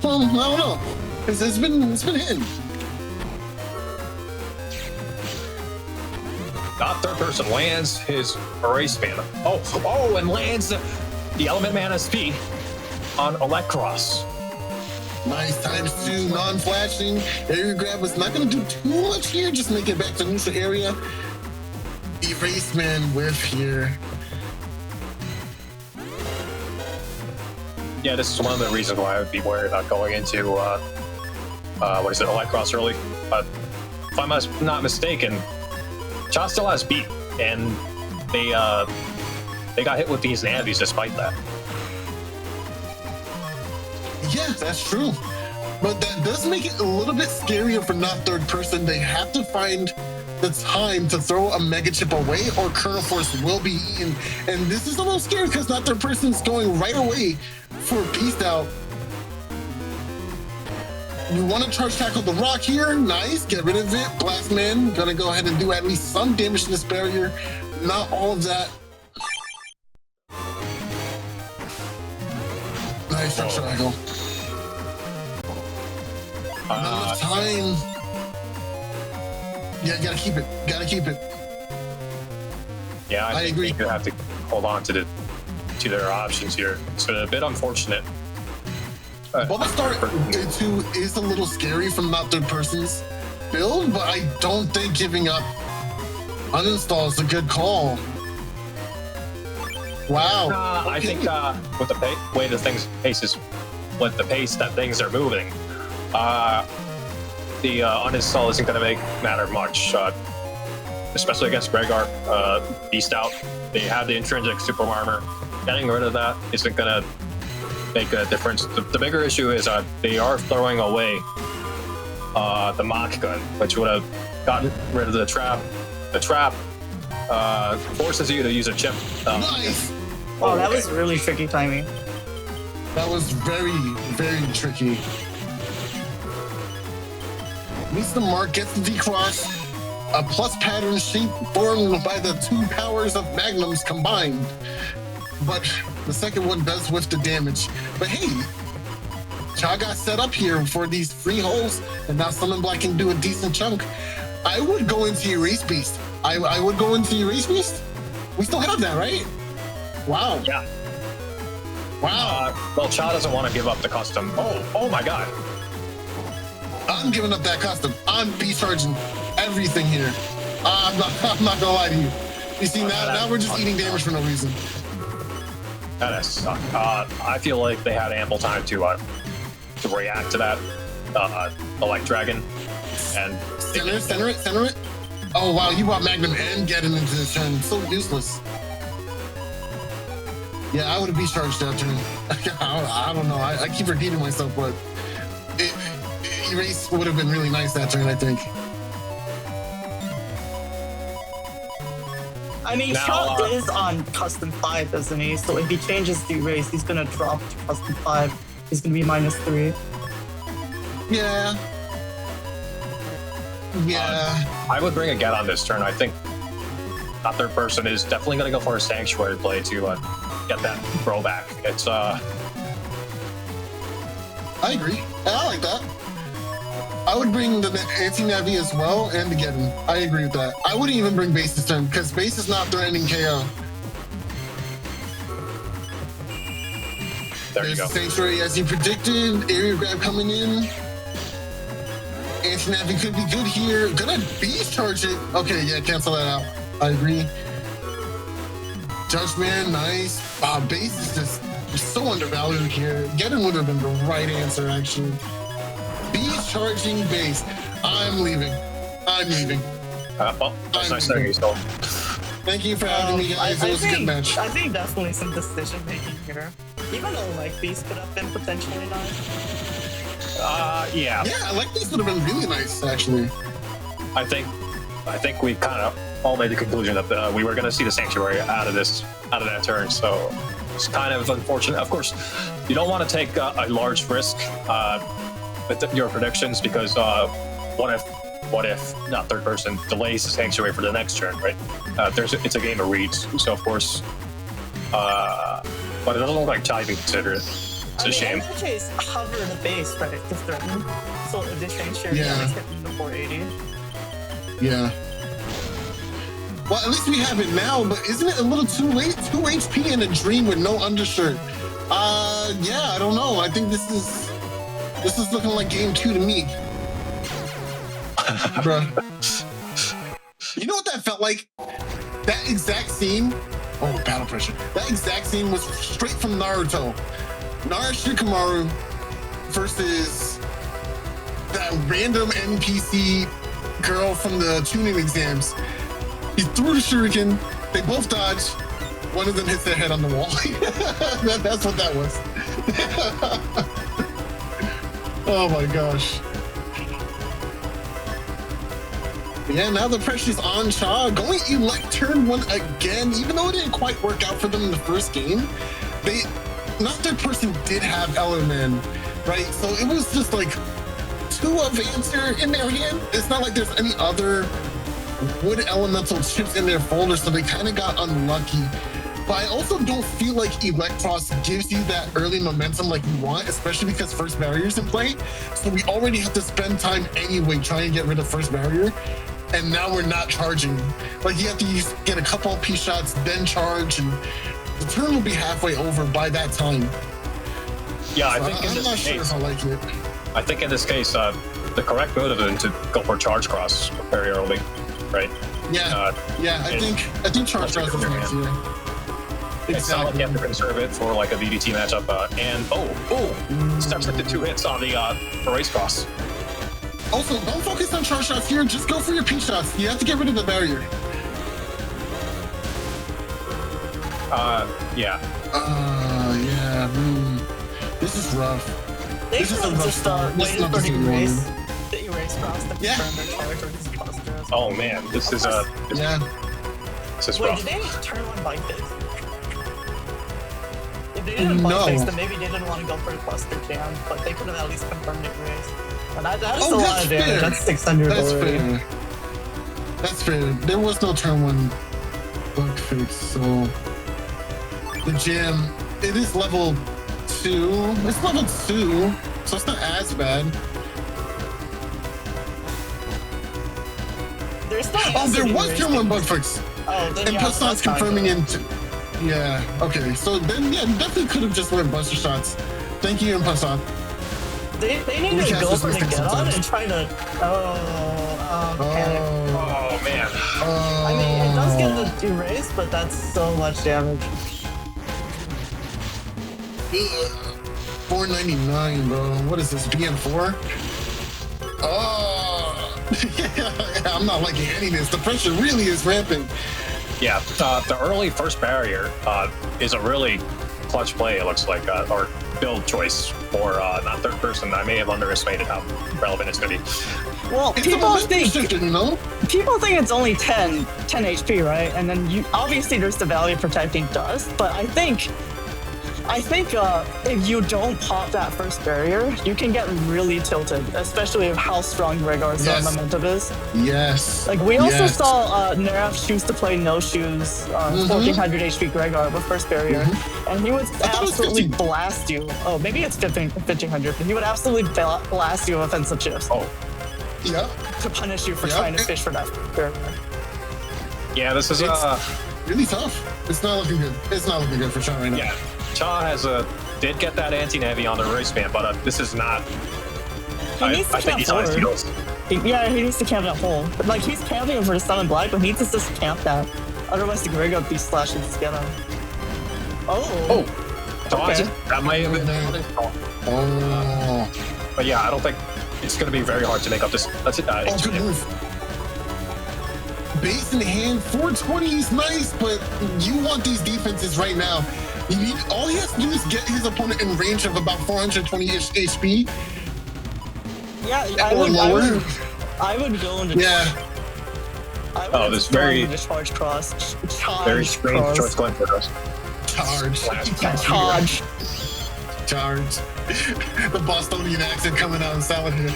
Well, I don't know. It's been hitting. Not third person lands his erase mana. Oh, and lands the element mana speed on SoulXCross. Nice ×2, non-flashing. Area grab was not going to do too much here. Just make it back to neutral area. Erase man whiff here. Yeah, this is one of the reasons why I would be worried about going into SoulXCross early. But if I'm not mistaken, Cha still has beat, and they got hit with these Navies despite that. Yeah, that's true. But that does make it a little bit scarier for not third person. They have to find the time to throw a mega chip away or Kernel Force will be eaten. And this is a little scary because not third person's going right away for Beast Out. You want to charge tackle the rock here. Nice, get rid of it. Blast Man gonna go ahead and do at least some damage to this barrier. Not all of that. Nice charge tackle. Not enough time. Yeah, gotta keep it. Gotta keep it. Yeah, I think agree. you have to hold on to their options here. It's a bit unfortunate. Bubble Star into is a little scary from not third person's build, but I don't think giving up uninstall is a good call. Wow. I think with the way the with the pace that things are moving, the uninstall isn't going to matter much, especially against Gregar. Beast Out, they have the intrinsic super armor. Getting rid of that isn't going to make a difference. The bigger issue is they are throwing away the mock gun, which would have gotten rid of the trap. The trap forces you to use a chip. Nice. Oh, that was really tricky timing. That was very, very tricky. Meets the mark, gets the decross. A plus pattern shape formed by the two powers of magnums combined. But the second one does whiff the damage. But hey, Cha got set up here for these free holes, and now Summon Black can do a decent chunk. I would go into Erase Beast. I would go into Erase Beast. We still have that, right? Wow. Yeah. Wow. Well, Cha doesn't want to give up the custom. Oh my god. I'm giving up that custom. I'm B-charging everything here. I'm not gonna lie to you. You see, now we're just eating damage for no reason. That is, I feel like they had ample time to react to that Elect Dragon. And Center it. Oh wow, you brought Magnum and Geddon into this turn. So useless. Yeah, I would have B-charged that turn. I don't know. I keep repeating myself, but Erase would have been really nice that turn, I think. I mean, Now, Shot is on custom 5, isn't he? So if he changes the Erase, he's gonna drop to custom 5. He's gonna be -3. Yeah. I would bring a Get on this turn. I think that third person is definitely going to go for a Sanctuary play to get that throwback. It's I agree. I like that. I would bring the anti-Navi as well and the Geddon. I agree with that. I wouldn't even bring Base this turn because Base is not threatening KO. there you go. Sanctuary as you predicted. Area grab coming in. Anti-Navi could be good here. Gonna Beast charge it. Okay, yeah, cancel that out. I agree. Judgment, nice. Base is just so undervalued here. Geddon would have been the right answer, actually. Beast charging Base. I'm leaving. Well, that's nice knowing you, so. Thank you for having me, guys. It was a good match. I think definitely some decision making here. Even though like Beast could have been potentially nice. Yeah. Yeah, I like this would have been really nice, actually. I think we kind of all made the conclusion that we were going to see the Sanctuary out of that turn. So it's kind of unfortunate. Of course, you don't want to take a large risk with your predictions because what if not third person delays the Sanctuary for the next turn, right? It's a game of reads, so of course. But it doesn't look like Chai even considered it. It's a shame. Chase hover the base, right, to threaten. So if this Sanctuary is hitting the 480. Yeah. Well, at least we have it now, but isn't it a little too late? 2 HP in a dream with no undershirt. Yeah, I don't know. I think this is looking like game 2 to me. Bruh. You know what that felt like? That exact scene. Oh, battle pressure. That exact scene was straight from Naruto. Nara Shikamaru versus that random NPC girl from the tuning exams. He threw the shuriken, they both dodge, one of them hits their head on the wall. That's what that was. Oh my gosh. Yeah, now the pressure's on Cha. Going Elect turn 1 again, even though it didn't quite work out for them in the first game. Not their person did have Ellerman, right? So it was just like 2 of answer in their hand. It's not like there's any other wood elemental chips in their folder, so they kind of got unlucky. But I also don't feel like SoulXCross gives you that early momentum like you want, especially because first barrier's in play. So we already have to spend time anyway trying to get rid of first barrier. And now we're not charging. Like you have to get a couple of P shots, then charge, and the turn will be halfway over by that time. Yeah, I So think in I'm not this sure case, if I like it. I think in this case, the correct move is to go for charge cross very early, right? Yeah, I think charge cross is next year. It's not like you have to conserve it for like a VDT matchup. Steps like the 2 hits on the Erase Cross. Also, don't focus on charge shots here. Just go for your P shots. You have to get rid of the barrier. Yeah. Yeah. This is rough. They This is a could rough just start. This is waited not for the the same erase. one. The erase race cross to Yeah. confirm their charge or these clusters. Oh man, this is Yeah. this is Wait, rough. did they turn one bike fix? If they didn't bike fix, then maybe they didn't want to go for a cluster jam, but they could have at least confirmed it race. And that is a lot of damage. fair. That's 600 That's already. fair. That's fair. There was no turn one bug fix, so the jam, it is level 2. It's level 2, so it's not as bad. There's still Oh, there was turn one bug fix. Oh, then And yeah, Passat's that's fine. confirming it. Yeah, okay. So then, yeah, definitely could have just went Buster Shots. Thank you, and Passat. They need We to cast go this for the mistake get on sometimes. and try to. Panic. Oh man. I mean, it does get the erase, but that's so much damage. 499, bro. What is this, BM4? Oh, I'm not liking any of this. The pressure really is ramping. Yeah, the early first barrier is a really clutch play. It looks like, or build choice for not third person. I may have underestimated how relevant it's going to be. Well, It's people a think shifter, you know? it's only 10 HP, right? And then you obviously there's the value of protecting dust, but I think if you don't pop that first barrier, you can get really tilted, especially with how strong Rhaegar's momentum is. Yes. Like we also Yes. saw Nerf choose to play no shoes, 1400 HP Rhaegar with first barrier, and he would thought it was absolutely 15. blast you. Oh, maybe it's 1500, but he would absolutely blast you with offensive chips Oh, Yeah. to punish you for Yeah. trying to fish for that barrier. yeah, this is Really tough. It's not looking good. It's not looking good for Sean right now. yeah. Cha did get that anti-navy on the race band, but this is not. He needs to I think camp he's on his forward. heels. He needs to camp that hole. But, like, he's camping for the summon black, but he needs to just camp that. Otherwise, the Grego beast slashing to get him. Oh, dodge. Okay. That might have been. Oh. But yeah, I don't think it's going to be very hard to make up this. That's it. Oh, good move. Base in hand, 420 is nice, but you want these defenses right now. You need, all he has to do is get his opponent in range of about 420-ish HP. Yeah, Or lower. I would go into. Yeah. I would Oh, this very- into charge cross. Very strange choice going for us. Charge. Charge. Charge. The Bostonian accent coming out in salad here.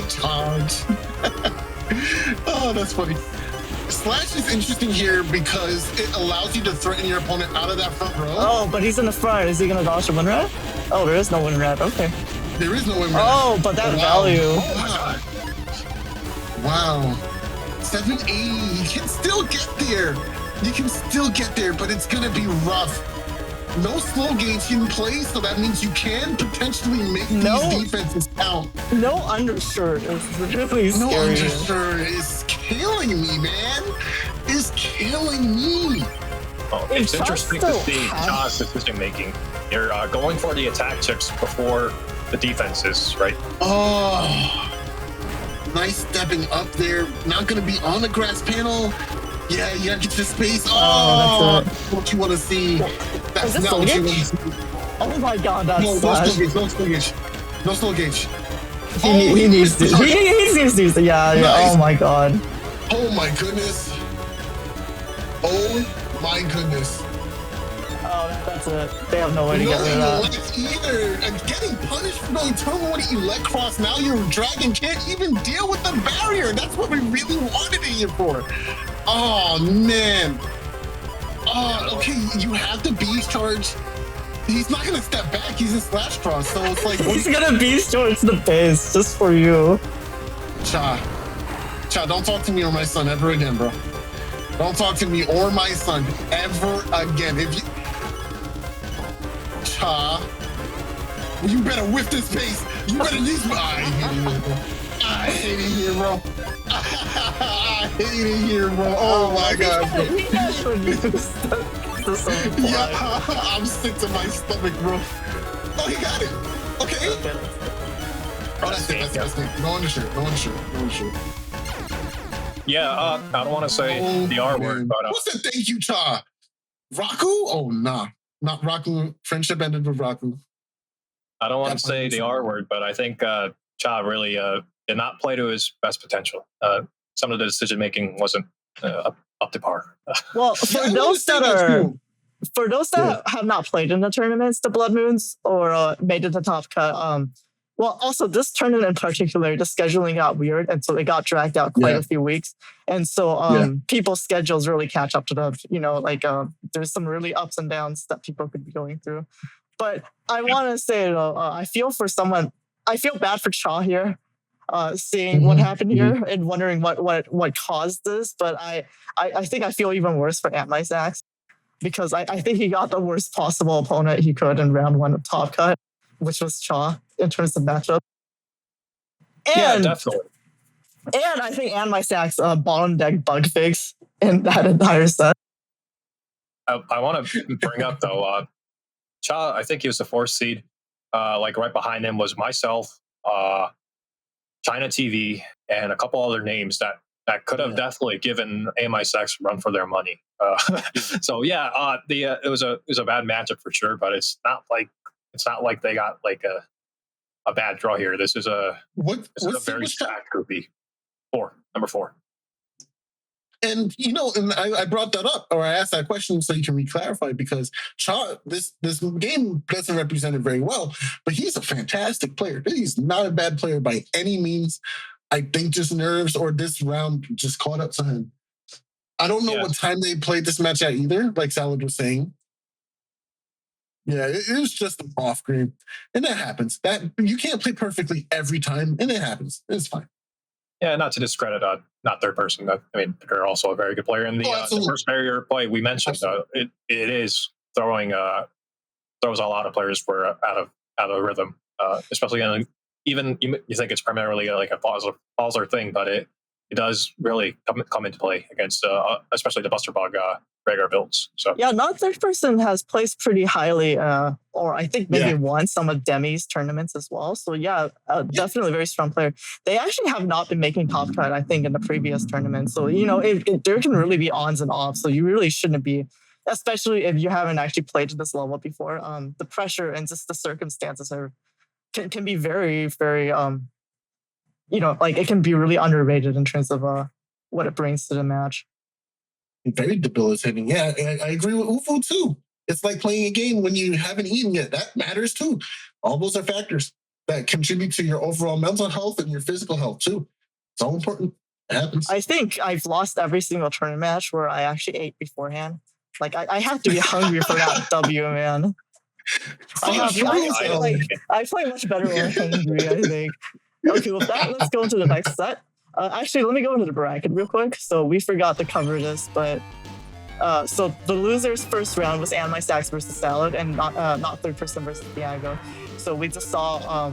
Charge. Oh, that's funny. Slash is interesting here because it allows you to threaten your opponent out of that front row. Oh, but he's in the front. Is he gonna dodge the win rat? Oh, there is no win rat. Okay. There is no way. Oh, but that value. Wow. 780. You can still get there. You can still get there, but it's gonna be rough. No slow gauge in place, so that means you can potentially make these defenses count. No undershirt is really scary. No undershirt is killing me, man. Is killing me. Oh, If it's Cha interesting to still see has- Cha's decision making. You're going for the attack chips before the defenses, right? Oh, nice stepping up there. Not gonna be on the grass panel. Yeah, you gotta get to space. Oh, that's what you want to see. That's this not what you Nugget? want to see. Oh my god, that's No slash. slow gauge. No slow gauge. No slow gauge. He needs to. He needs to use it. Yeah. Nice. Oh my god. Oh my goodness. Oh my goodness. Oh, that's it. They have no way to No get rid of that. elect either. And getting punished for going turn one elect cross. Now your dragon can't even deal with the barrier. That's what we really wanted it here for. Oh man. Oh, okay. You have the beast charge. He's not gonna step back. He's in slash cross. So it's like He's gonna beast towards the base just for you. Cha, don't talk to me or my son ever again, bro. Don't talk to me or my son ever again. If you, Cha, you better whiff this pace. You better use my. I hate it here, bro. I hate it here, bro. Oh my god, bro. He never used the same Yeah, I'm sick to my stomach, bro. Oh, he got it. Okay. Oh, that's it. That's it. Go on the shirt. Go on the shirt. Go on the shirt. Yeah, I don't want to say the R word, but what's that? Thank you, Cha. Raku? Oh, nah. Not Raku. Friendship ended with Raku. I don't want to say the R word, but I think Cha really did not play to his best potential. Some of the decision making wasn't up to par. Well, for those that have not played in the tournaments, the Blood Moons, or made it the top cut, well, also this tournament in particular, the scheduling got weird, and so it got dragged out quite a few weeks. And so people's schedules really catch up to them. There's some really ups and downs that people could be going through. But I want to say, I feel bad for Cha here, seeing what happened here and wondering what caused this. But I think I feel even worse for AndMySax, because I think he got the worst possible opponent he could in round 1 of Top Cut, which was Cha in terms of matchup. Yeah, definitely. And I think AndMySax bottom deck bug fix in that entire set. I want to bring up though, Cha, I think he was the 4th seed. Right behind him was myself, China TV, and a couple other names that could have definitely given AndMySax a run for their money. So it was a bad matchup for sure, but it's not like they got like a bad draw here. This is a very stacked groupie. Number 4. And and I brought that up, or I asked that question so you can re-clarify, because Cha, this game doesn't represent it very well, but he's a fantastic player. He's not a bad player by any means. I think just nerves or this round just caught up to him. I don't know what time they played this match at either, like Salad was saying. Yeah, it was just an off game. And that happens. That you can't play perfectly every time, and it happens. It's fine. Yeah, not to discredit not third person. They're also a very good player. And the first barrier play we mentioned, it is throws a lot of players for out of rhythm, especially even you think it's primarily like a pauser thing, but it does really come into play against especially the Buster Bug regular builds. So not third person has placed pretty highly, or I think maybe won some of Demi's tournaments as well. So definitely a very strong player. They actually have not been making top cut, I think, in the previous tournament. So there can really be ons and offs. So you really shouldn't be, especially if you haven't actually played to this level before. The pressure and just the circumstances can be very, very it can be really underrated in terms of what it brings to the match. Very debilitating. Yeah, I agree with Ufu too. It's like playing a game when you haven't eaten yet. That matters too. All those are factors that contribute to your overall mental health and your physical health too. It's all important. It happens. I think I've lost every single tournament match where I actually ate beforehand. Like I have to be hungry for that W, man. I play much better when I'm hungry, I think. Okay, with that, let's go into the next set. Actually, let me go into the bracket real quick. So we forgot to cover this, but so the loser's first round was AndMySax versus Salad, and not third person versus Thiago. So we just saw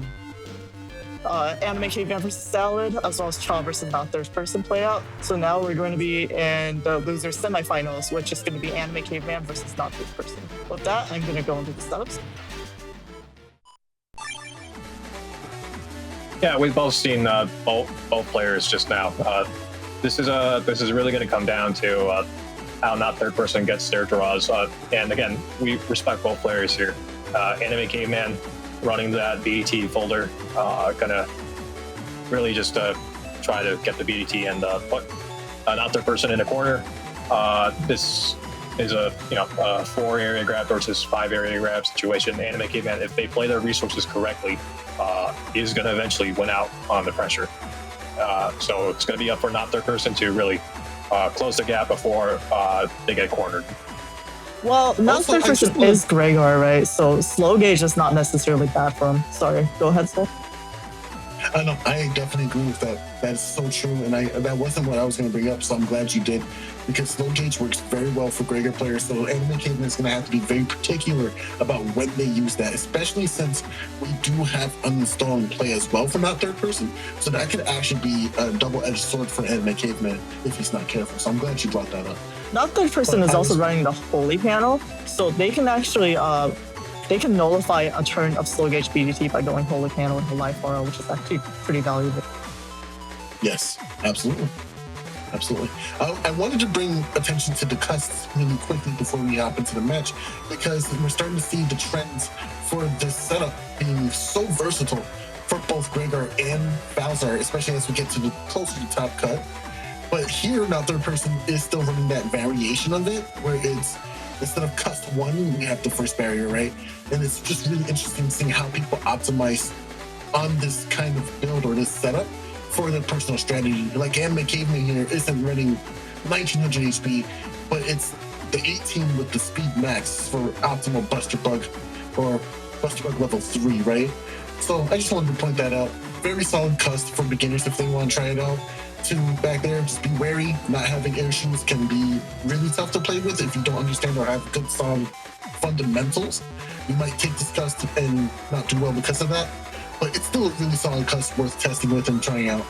Anime Caveman versus Salad, as well as Cha versus not third person play out. So now we're going to be in the loser's semifinals, which is going to be Anime Caveman versus not third person. With that, I'm going to go into the setups. Yeah, we've both seen both players just now. This is really going to come down to how not third person gets their draws. And again, we respect both players here. Anime Caveman running that BDT folder, gonna really just try to get the BDT and put not third person in a corner. This is a 4 area grab versus 5 area grab situation. Anime Caveman, if they play their resources correctly, is going to eventually win out on the pressure. So it's going to be up for not third person to really close the gap before they get cornered. Well, not third person is Gregor, right? So slow gauge is not necessarily bad for him. Sorry, go ahead, Sol. No, I definitely agree with that. That's so true, and that wasn't what I was going to bring up, so I'm glad you did, because slow gauge works very well for Gregor players, so Anime Caveman is going to have to be very particular about when they use that, especially since we do have uninstall and play as well for not third person, so that could actually be a double-edged sword for Anime Caveman if he's not careful, so I'm glad you brought that up. Not third person is also running the Holy panel, so they can actually they can nullify a turn of slow gauge BDT by going Holy panel into Life Aura, which is actually pretty valuable. Yes, absolutely. Absolutely. I wanted to bring attention to the custs really quickly before we hop into the match, because we're starting to see the trends for this setup being so versatile for both Gregor and Balzar, especially as we get to the closer to top cut. But here, now third person is still running that variation of it, where it's instead of cust 1, we have the first barrier, right? And it's just really interesting seeing how people optimize on this kind of build or this setup for their personal strategy. Like Anime Caveman here isn't running 1900 HP, but it's the 18 with the speed max for optimal Buster Bug or Buster Bug level 3, right? So I just wanted to point that out. Very solid cust for beginners if they want to try it out. To back there, just be wary. Not having air shoes can be really tough to play with if you don't understand or have good solid fundamentals. You might take this cust and not do well because of that, but it's still a really solid cust worth testing with and trying out.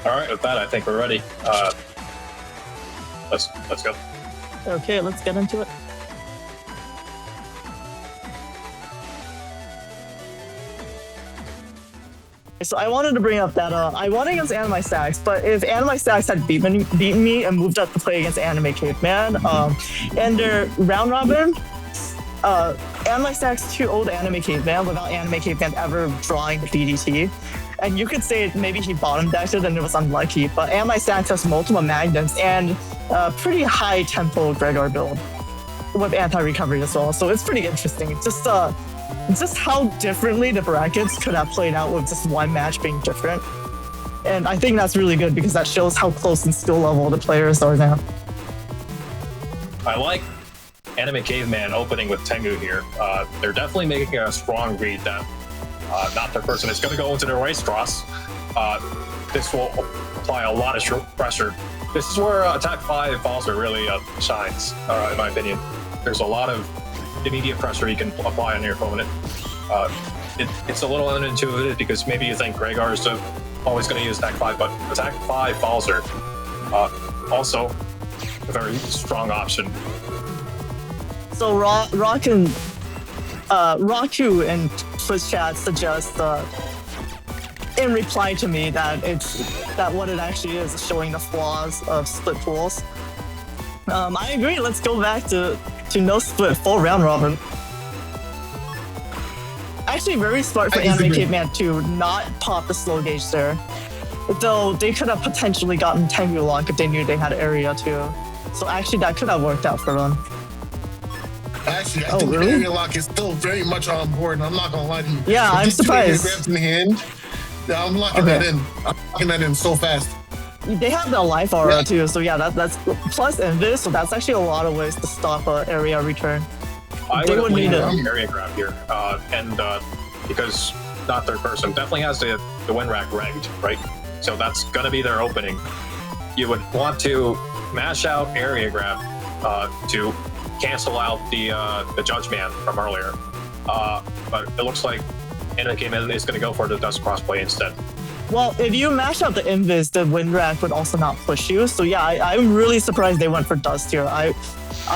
All right, with that, I think we're ready. Let's go. Okay, let's get into it. So I wanted to bring up that I won against AndMySax, but if AndMySax had beaten me and moved up to play against Anime Caveman, and their round robin, AndMySax too old Anime Caveman without Anime Caveman ever drawing the DDT. And you could say maybe he bottom dashed it and it was unlucky, but AndMySax has multiple magnets and pretty high tempo Gregor build with anti-recovery as well. So it's pretty interesting. It's just how differently the brackets could have played out with just one match being different. And I think that's really good because that shows how close in skill level the players are now. I like Anime Caveman opening with Tengu here. They're definitely making a strong read that not their person is going to go into their race cross. This will apply a lot of pressure. This is where attack 5 Balzar really shines, in my opinion. There's a lot of immediate pressure you can apply on your opponent. It's a little unintuitive because maybe you think Gregor is always going to use attack 5, but attack 5 Balzar also a very strong option. So Raku and Twitch chat suggest in reply to me that what it actually is showing the flaws of split pools. I agree. Let's go back to no split full round robin. Actually, very smart for Anime Caveman to not pop the slow gauge there. Though they could have potentially gotten Tengu lock if they knew they had area too. So actually, that could have worked out for them. Actually, I think really? area lock is still very much on board, and I'm not gonna lie to you. Yeah, I'm surprised. Grabs in hand, yeah, I'm locking that in. I'm locking that in so fast. They have the life aura too, so yeah, that's plus Invis, so that's actually a lot of ways to stop an area return. I would need an area grab here, and because not their person definitely has the win rack regged, right? So that's gonna be their opening. You would want to mash out area grab to cancel out the Judge Man from earlier, but it looks like Anime Caveman is gonna go for the Dust Crossplay instead. Well, if you mash out the Invis, the wind rack would also not push you. So yeah, I'm really surprised they went for Dust here. I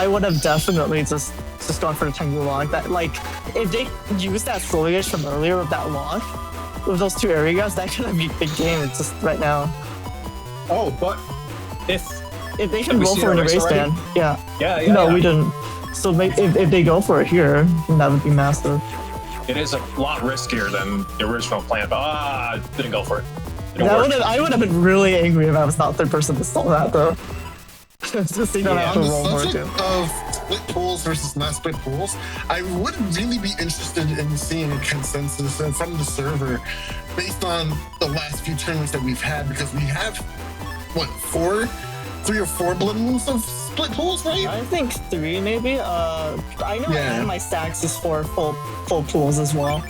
would have definitely just gone for the Tengu lock. That, like, if they used that foliage from earlier with that lock, with those two area guys, that could have been big game. It's just right now. Oh, but if they can roll for an erase ban, yeah. No, we didn't. So if they go for it here, then that would be massive. It is a lot riskier than the original plan, but didn't go for it. I would have been really angry if I was not the person to stall that though. Just you don't have to roll for it too. Of split pools versus not split pools, I would really be interested in seeing a consensus from the server based on the last few tournaments that we've had, because we have what, 3 or 4 blood moons of split pools, right? I think 3 maybe. I know AndMySax is for full pools as well.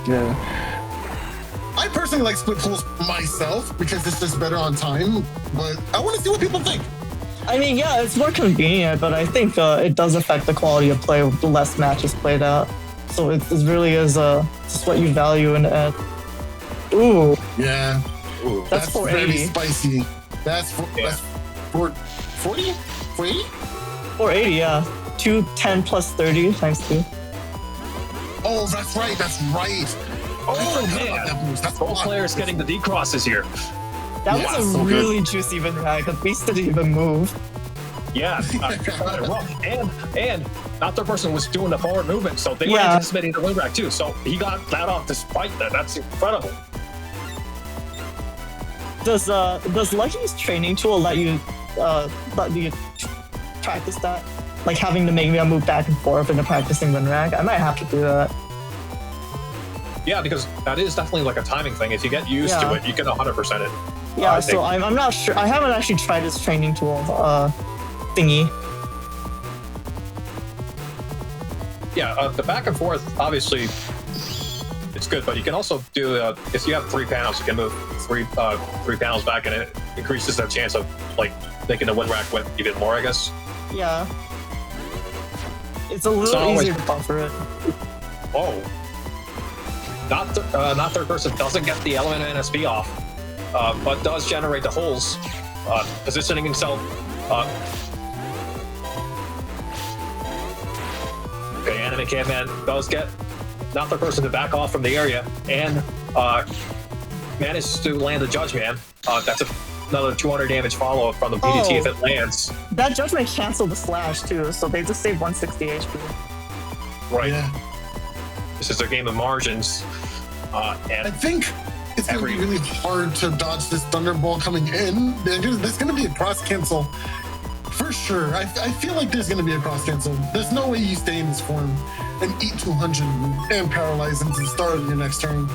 Yeah. I personally like split pools myself because it's just better on time, but I want to see what people think. I mean, yeah, it's more convenient, but I think it does affect the quality of play with the less matches played out. So it really is just what you value in it. Ooh. Yeah. Ooh. That's very spicy. That's 440? 480? 480, yeah. 210 plus 30 times 2. Oh, that's right. Oh, man. Both players getting the D-crosses here. That was a really juicy win rack. The beast didn't even move. Yeah, well, and not the person was doing the forward movement, so they were Yeah. anticipating the wing rack too. So he got that off despite that. That's incredible. Does Lucky's training tool let you practice that? Like having to make me move back and forth into practicing win rack? I might have to do that. Yeah, because that is definitely like a timing thing. If you get used to it, you can 100% it. Yeah, I so think. I'm not sure. I haven't actually tried this training tool thingy. Yeah, the back and forth, obviously, it's good, but you can also do, if you have 3 panels, you can move three panels back, and it increases their chance of, like, making the win rack win even more, I guess. Yeah. It's a little always- easier to buffer it. Whoa. Not third person doesn't get the element NSP off, but does generate the holes, positioning himself. Okay, Anime Caveman does get not third person to back off from the area and manages to land the Judge Man. That's another 200 damage follow up from the BDT if it lands. That judgment canceled the slash too, so they just saved 160 HP. Right. Yeah. This is a game of margins. I And think it's going to be really hard to dodge this Thunderbolt coming in. There's going to be a cross cancel for sure. I feel like there's going to be a cross cancel. There's no way you stay in this form and eat 200 and paralyze into the start of your next turn.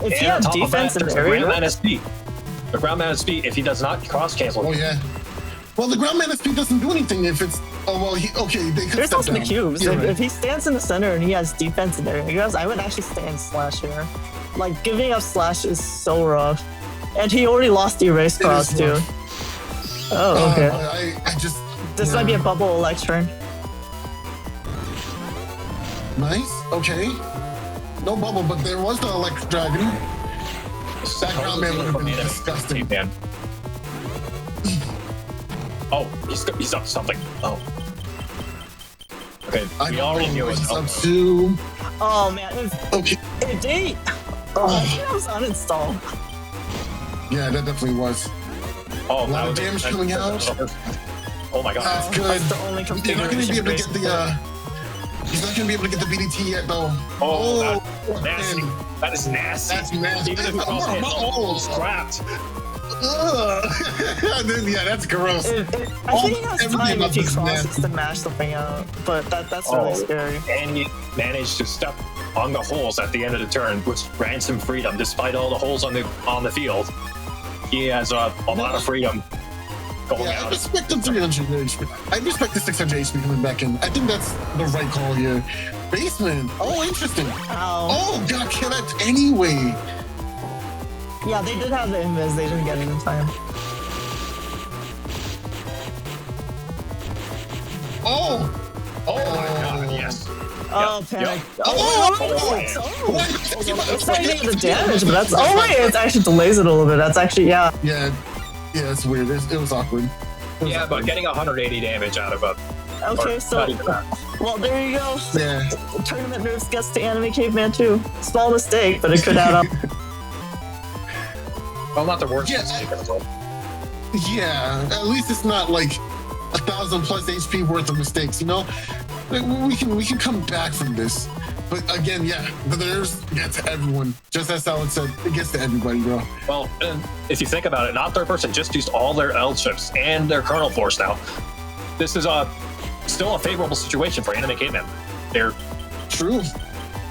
If And you on have top of defense that, in there's the the area, ground NSP. The ground NSP, if he does not cross cancel, Oh, yeah. Well, the ground mana speed doesn't do anything if it's. Oh, well, okay, they could there's step also the down. cubes. You're If, right. if he stands in the center and he has defense in there, I would actually stand slash here. Like giving up slash is so rough, and he already lost the erase It cross is too. rough. Oh, okay. I just. This might be a bubble electron. Nice. Okay. No bubble, but there was the electric dragon. That ground man would have been disgusting. Man. Oh, he's up to something. Oh. Okay, I we don't already know knew what it. he's up to. Oh man, Okay. if they, that was uninstalled. Yeah, that definitely was. Oh, A lot of damage coming out. Oh my god. That's good. That's the only You're not going to be able to get the. He's not going to be able to get the BDT yet, though. Oh, that's nasty. man. That is nasty. That's nasty. Even if it cross hits, almost trapped. Ugh. Yeah, that's gross. I think he has Everything time about if he this is crosses nasty. to mash something out, but that's really scary. And he managed to step on the holes at the end of the turn, which grants him freedom despite all the holes on the field. He has a lot of freedom going Yeah, I out. respect the 300 HP. I respect the 600 HP coming back in. I think that's the right call here. Basement. Oh, interesting. Ow. Oh, got killed anyway. Yeah, they did have the invis, they didn't get it in time. Oh. Oh my god, yes. Oh, Yep, panic. yep. It's not even the damage, but that's. Oh, wait, it actually delays it a little bit. That's actually, yeah. Yeah, it's weird. It was awkward. Yeah, but getting 180 damage out of a. Okay, or so. not even that. Well, there you go. Yeah. Tournament nerfs gets to Anime Caveman too. Small mistake, but it could add up. Well, not the worst Yeah, mistake in the world. Yeah, at least it's not like 1,000 plus HP worth of mistakes, you know? We can come back from this. But again, yeah, the nerves get to everyone. Just as Salad said, it gets to everybody, bro. Well, and if you think about it, not third person just used all their L chips and their kernel force now. This is still a favorable situation for Anime Caveman. They're True.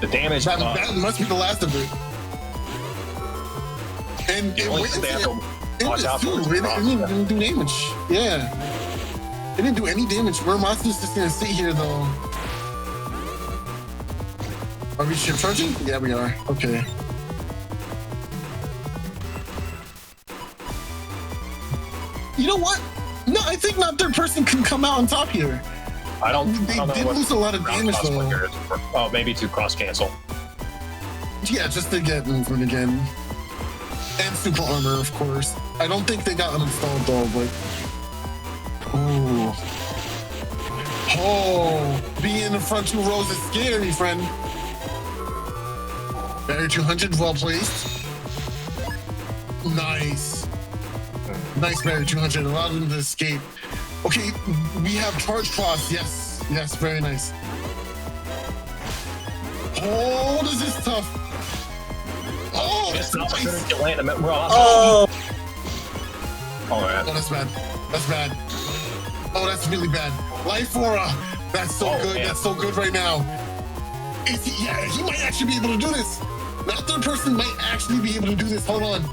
the damage. That must be the last of it. And it only went thing they have into to watch out for is it cross. didn't do damage. Yeah. It didn't do any damage. Muramasa's just gonna sit here though. Are we ship charging? Yeah, we are. Okay. You know what? No, I think not third person can come out on top here. I don't They know did what lose a lot of ground damage cross though. flicker is for. Oh, maybe to cross cancel. Yeah, just to get movement again. And super armor, of course. I don't think they got uninstalled though, but. Ooh. Oh, being in the front 2 rows is scary, friend. Barrier 200, well placed. Nice. Nice barrier 200, allowed them to escape. Okay, we have charge cross. Yes, yes, very nice. Oh, this is tough. Oh, It's that's not nice. to land him. Oh, Oh, man. Oh, that's bad. That's bad. Oh, that's really bad. Life Aura. That's so Oh, good. man. That's so good right now. Yeah, he might actually be able to do this. That third person might actually be able to do this. Hold on.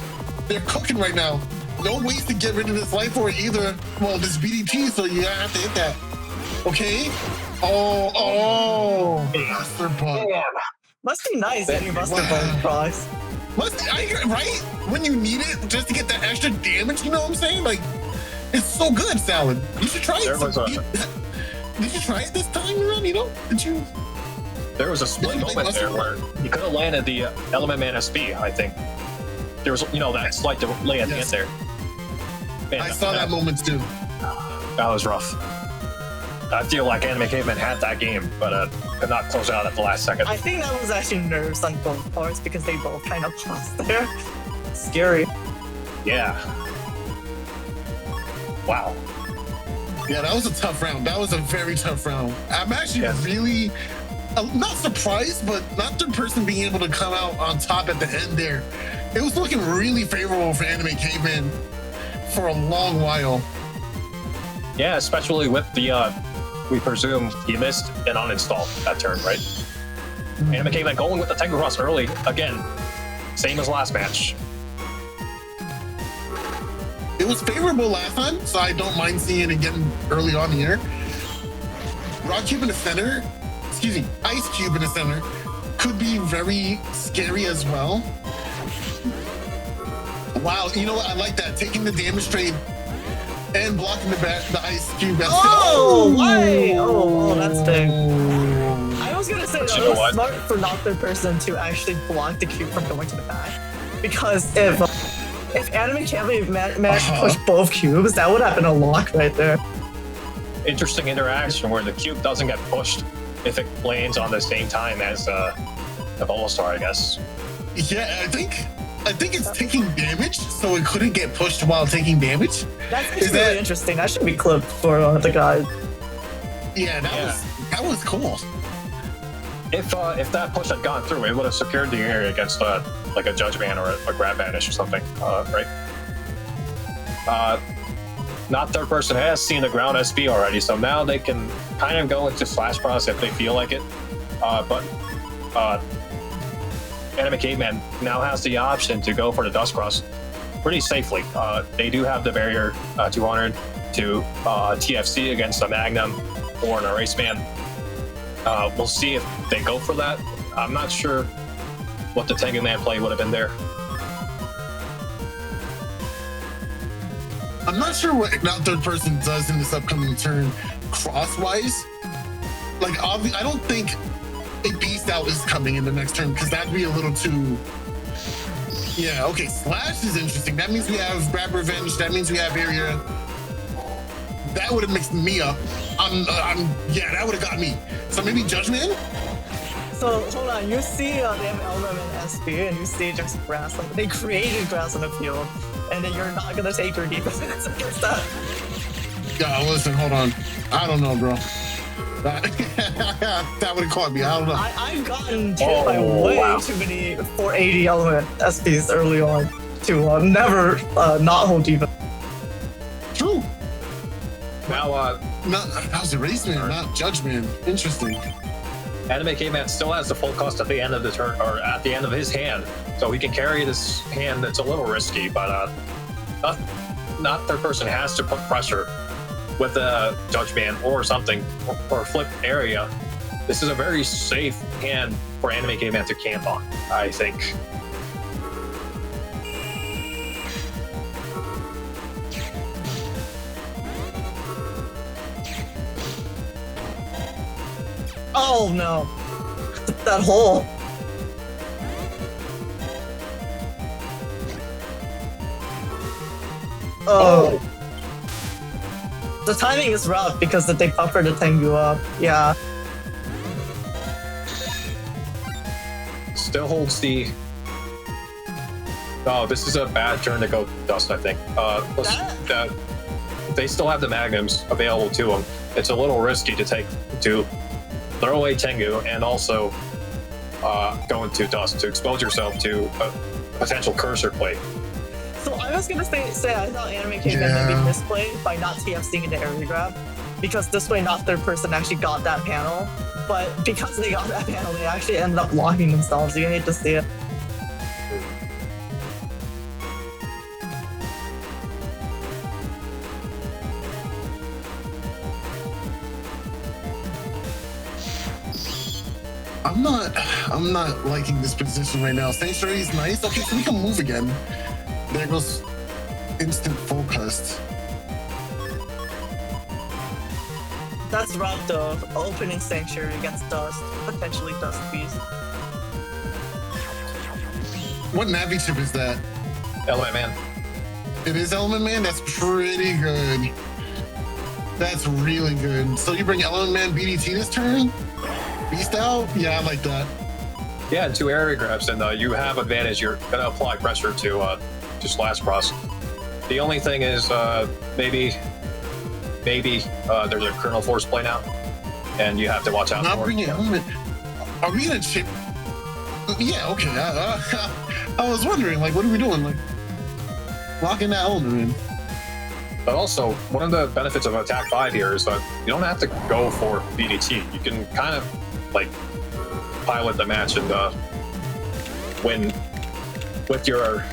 They're cooking right now. No ways to get rid of this Life Aura either. Well, this BDT, so you have to hit that. Okay. Oh, Buster Bug. must be nice getting Buster Bug prize. Right? When you need it just to get that extra damage, you know what I'm saying? Like, it's so good, Salad. You should try There it. was a- Did you try it this time around, you know? Did you? There was a split moment there where you could have landed the Element Man SB, I think. There was, that slight delay at the end there. Man, I saw that moment too. That was rough. I feel like Anime Caveman had that game, but could not close out at the last second. I think that was actually nerves on both parts because they both kind of paused there. Scary. Yeah. Wow. Yeah, that was a tough round. That was a very tough round. I'm actually really not surprised, but not the person being able to come out on top at the end there. It was looking really favorable for Anime Caveman for a long while. Yeah, especially with the, we presume he missed an uninstall that turn, right? Anime Caveman going with the Tengu Cross early, again, same as last match. It was favorable last time, so I don't mind seeing it again early on here. Rock Cube in the center, Ice Cube in the center could be very scary as well. Wow, you know what? I like that. Taking the damage trade and blocking the Ice Cube. Oh, why? Oh, that's big. I was gonna say that You know it was what? smart for not third person to actually block the cube from going to the back, because if Anime Caveman managed to push both cubes, that would have been a lock right there. Interesting interaction where the cube doesn't get pushed if it lands on the same time as the Volstar, I guess. Yeah, I think it's taking damage, so it couldn't get pushed while taking damage. That's actually really interesting. That should be clipped for the guys. Yeah, that was cool. If that push had gone through, it would have secured the area against like a Judge Man or a Grab Banish or something, right? Not third person has seen the ground SB already, so now they can kind of go into Slash Cross if they feel like it. But Anime Caveman now has the option to go for the Dust Cross pretty safely. They do have the barrier 200 to TFC against a Magnum or an Erase Man. We'll see if they go for that. I'm not sure what the Tengu Man play would have been there. I'm not sure what not third person does in this upcoming turn crosswise. Like, obviously, I don't think a Beast Out is coming in the next turn because that'd be a little too. Yeah, okay. Slash is interesting. That means we have Grab Revenge. That means we have Area. That would have mixed me up. Yeah, that would have got me. So maybe Judgment? So hold on, you see they have Element and SB, and you see just grass. Like they created grass on the field, and then you're not gonna take your defense against that. Yeah, listen, hold on. I don't know, bro. That would have caught me. I don't know. I've gotten hit by way too many 480 Element SBs early on to never not hold defense. True. Now, That was a Race Man, not Judge Man. Interesting. Anime Caveman still has the full cost at the end of the turn, or at the end of his hand, so he can carry this hand that's a little risky, but not third person has to put pressure with a Judge Man or something, or flip area. This is a very safe hand for Anime Caveman to camp on, I think. Oh no, that hole. Oh. The timing is rough because they buffer the Tengu up. Yeah. Still holds the... Oh, this is a bad turn to go Dust, I think. they still have the magnums available to them. It's a little risky to throw away Tengu and also go into dust to expose yourself to a potential cursor play. So I was gonna say I thought Anime Caveman maybe misplayed by not TFCing into area grab, because this way not third person actually got that panel, but because they got that panel, they actually ended up locking themselves. You hate to see it. I'm not liking this position right now. Sanctuary's nice. Okay, so we can move again. There goes instant focus. That's rough though. Opening Sanctuary against Dust, potentially Dust Beast. What Navi chip is that? Element Man. It is Element Man? That's pretty good. That's really good. So you bring Element Man BDT this turn? Beast out? Yeah, I like that. Yeah, 2 area grabs, and you have advantage. You're gonna apply pressure to SoulXCross. The only thing is maybe there's a kernel force play now, and you have to watch out. Not for bringing Element. Are we gonna chip? Yeah, okay. I was wondering, like, what are we doing? Like, locking that Element in. But also, one of the benefits of Attack 5 here is that you don't have to go for BDT. You can kind of like pilot the match and win with your,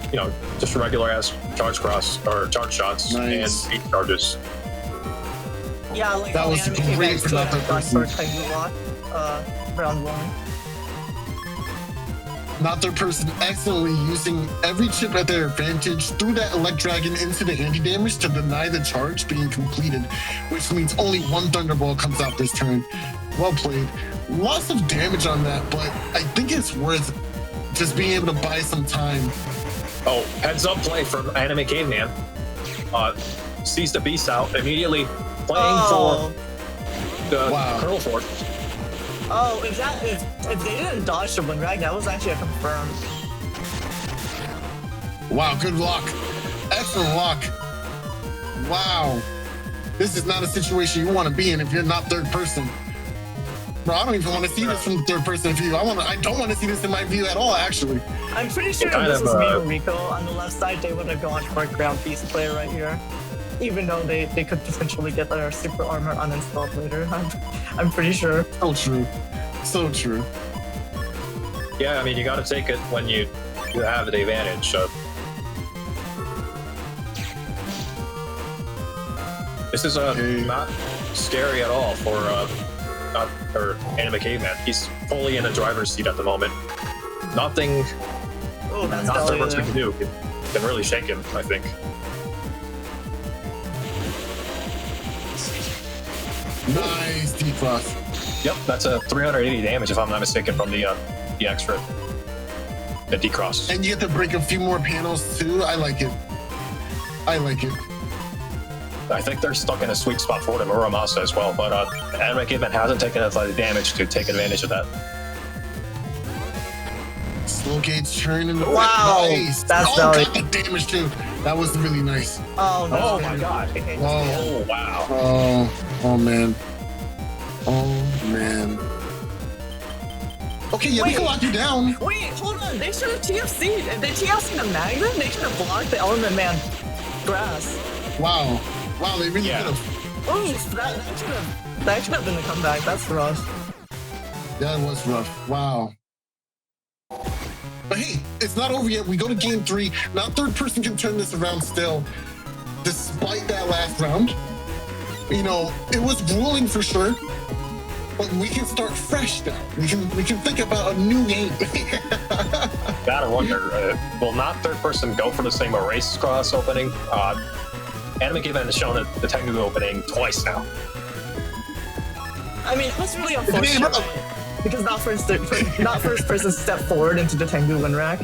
just regular ass charge cross or charge shots and beat charges. Yeah, like that was great for not the person. Round 1. Not their person excellently using every chip at their advantage through that Elect Dragon into the anti-damage to deny the charge being completed, which means only 1 Thunderball comes out this turn. Well played. Lots of damage on that, but I think it's worth just being able to buy some time. Oh, heads up play from Anime Caveman. Sees the beast out, immediately playing for the Kernel Force. Oh, if they didn't dodge the win rag, that was actually a confirmed. Wow, good luck. Excellent luck. Wow. This is not a situation you want to be in if you're not third person. Bro, I don't even want to see this from third person view. I don't want to see this in my view at all, actually. I'm pretty sure if this was me or Rico on the left side, they would have gone for a ground beast play right here. Even though they could potentially get their super armor uninstalled later. I'm pretty sure. So true. So true. Yeah, I mean, you got to take it when you have the advantage. This is not scary at all for Anime Caveman. He's fully in the driver's seat at the moment. Nothing not so much we can do can really shake him, I think. Nice D-cross. Yep, that's a 380 damage if I'm not mistaken from the extra, the D-cross. And you get to break a few more panels too. I like it. I like it. I think they're stuck in a sweet spot for them, Uramasa as well, but Anime Caveman hasn't taken enough damage to take advantage of that. Slow gauge turn in the nice. That's got the damage too. That was really nice. Oh, no. Oh my god. Oh wow. Oh man. Oh man. Okay, yeah, we can lock you down. Wait, hold on. They should have TFC'd. If they TFC'd the Magnum, they should have blocked the Element Man grass. Wow. Wow, they really could have. Oof, that should have been the comeback. That's rough. That was rough. Wow. But hey, it's not over yet. We go to game 3. Now third person can turn this around still. Despite that last round. It was grueling for sure. But we can start fresh now. We can think about a new game. Gotta wonder, will not third person go for the same Erase Cross opening? Anime Caveman has shown the Tengu opening twice now. I mean, it was really unfortunate because not first person stepped forward into the Tengu win rack.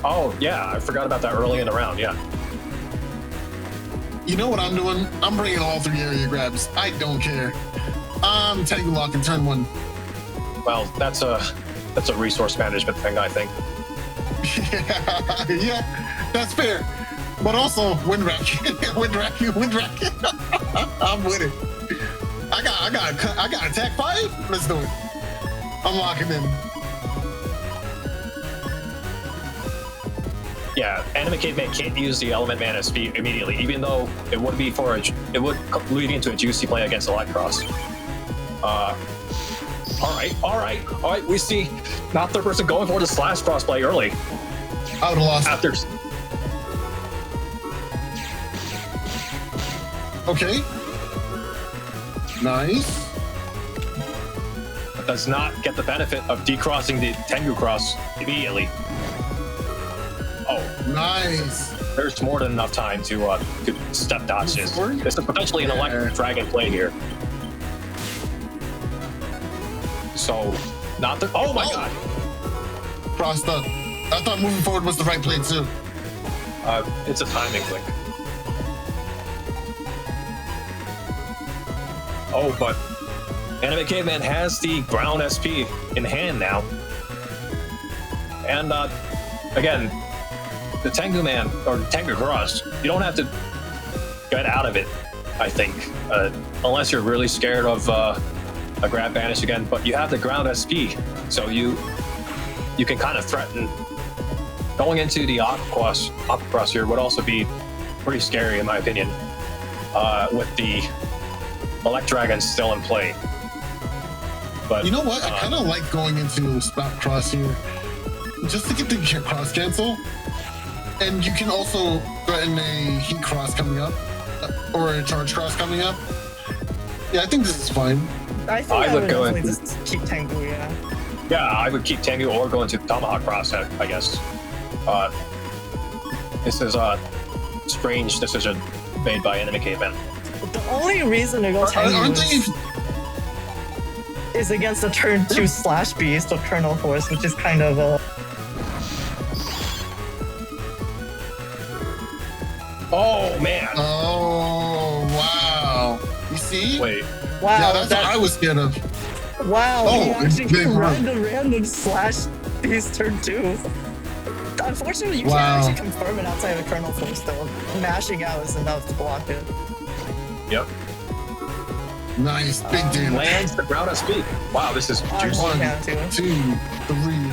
Oh yeah, I forgot about that early in the round. Yeah. You know what I'm doing? I'm bringing all 3 area grabs. I don't care. I'm Tengu lock in turn 1. Well, that's a resource management thing, I think. Yeah, that's fair. But also wind rack, wind rack. I'm with it. I got attack 5. Let's do it. I'm locking in. Yeah, Anime Caveman can't use the Element Mana speed immediately, even though it would be it would lead into a juicy play against SoulXCross. All right. We see not third person going for the slash cross play early. I would have lost. After. Okay. Nice. But does not get the benefit of decrossing the Tengu cross immediately. Oh, nice. There's more than enough time to step dodge this. This is potentially an electric dragon play here. So, not the. Oh my god! Crossed up. I thought moving forward was the right play too. It's a timing click. Oh, but Anime Caveman has the ground SP in hand now. And again, the Tengu Man or Tengu Cross, you don't have to get out of it, I think, unless you're really scared of a grab banish again. But you have the ground SP, so you can kind of threaten. Going into the Aquacross here would also be pretty scary, in my opinion, with the Elect Dragon still in play. But you know what? I kind of like going into Spout Cross here, just to get the cross cancel. And you can also threaten a Heat Cross coming up, or a Charge Cross coming up. Yeah, I think this is fine. I think I would definitely just keep Tengu, yeah. Yeah, I would keep Tengu or go into Tomahawk Cross, I guess. This is a strange decision made by Anime Caveman. The only reason to go Tengu is against a turn 2 slash beast of Kernel Force, which is kind of a... Oh, man. Oh, wow. You see? Wait. Wow. Yeah, that's what I was scared of. Wow. Oh, he actually big random slash beast turn 2. Unfortunately, you can't actually confirm it outside of the Kernel Force, though. Mashing out is enough to block it. Yep. Nice, big damage. Lands the ground SP. Wow, this is juicy. 1, 2, 3.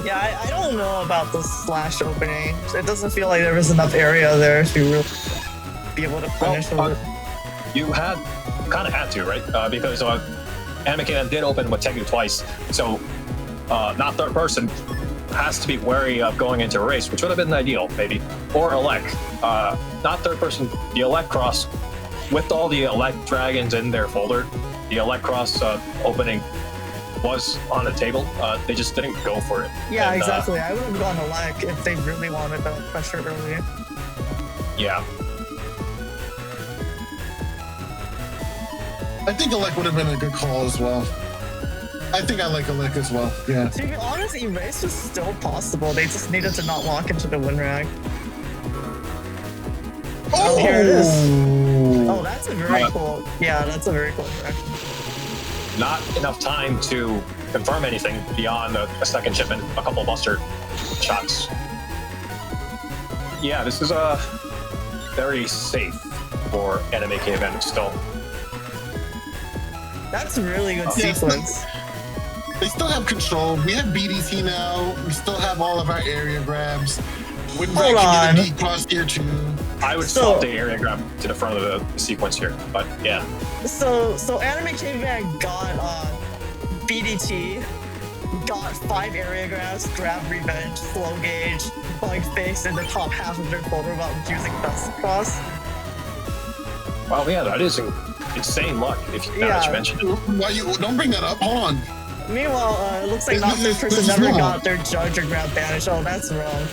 Yeah, I don't know about the slash opening. It doesn't feel like there was enough area there to really be able to punish it. You kind of had to, right? Because Anime Caveman did open with Tengu twice, so not third person has to be wary of going into a race, which would have been ideal, maybe. Or Elect. Not third person, the Elect Cross, with all the Elect Dragons in their folder, the Elect Cross opening was on the table. They just didn't go for it. Yeah, and, exactly. I would have gone Elect if they really wanted that pressure early. Yeah. I think Elect would have been a good call as well. I think I like Elect as well. Yeah. To be honest, Erase was still possible. They just needed to not walk into the wind rag. Oh, here it is. Oh, that's a very cool. Yeah, that's a very cool track. Not enough time to confirm anything beyond a second chip and a couple buster shots. Yeah, this is very safe for Anime Caveman still. That's a really good sequence. They still have control. We have BDT now. We still have all of our area grabs. Hold on. Cross here too. I would swap the area grab to the front of the sequence here, but yeah. So Anime Caveman got BDT, got 5 area grabs, grab revenge, slow gauge, bug face in the top half of their folder while using Best Cross. Wow, yeah, that is insane luck. If you mention it. Why you don't bring that up? Hold on. Meanwhile, it looks like not third person never got their judge or grab banish. Oh, that's wrong.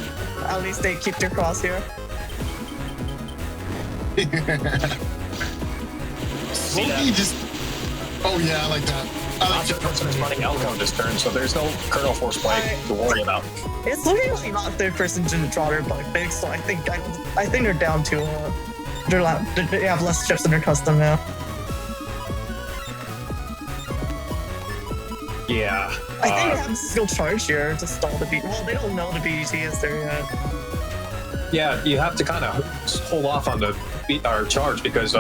At least they keep their cross here. See just. Oh yeah, I like that. I like that. Person is running Elko this turn, so there's no Kernel Force play to worry about. It's looking like not third person to draw their bug fix, so I think they're down to they have less chips in their custom now. Yeah. I think they have skill charge here to stall the BDT. Well, they don't know the BDT is there yet. Yeah, you have to kind of hold off on the charge because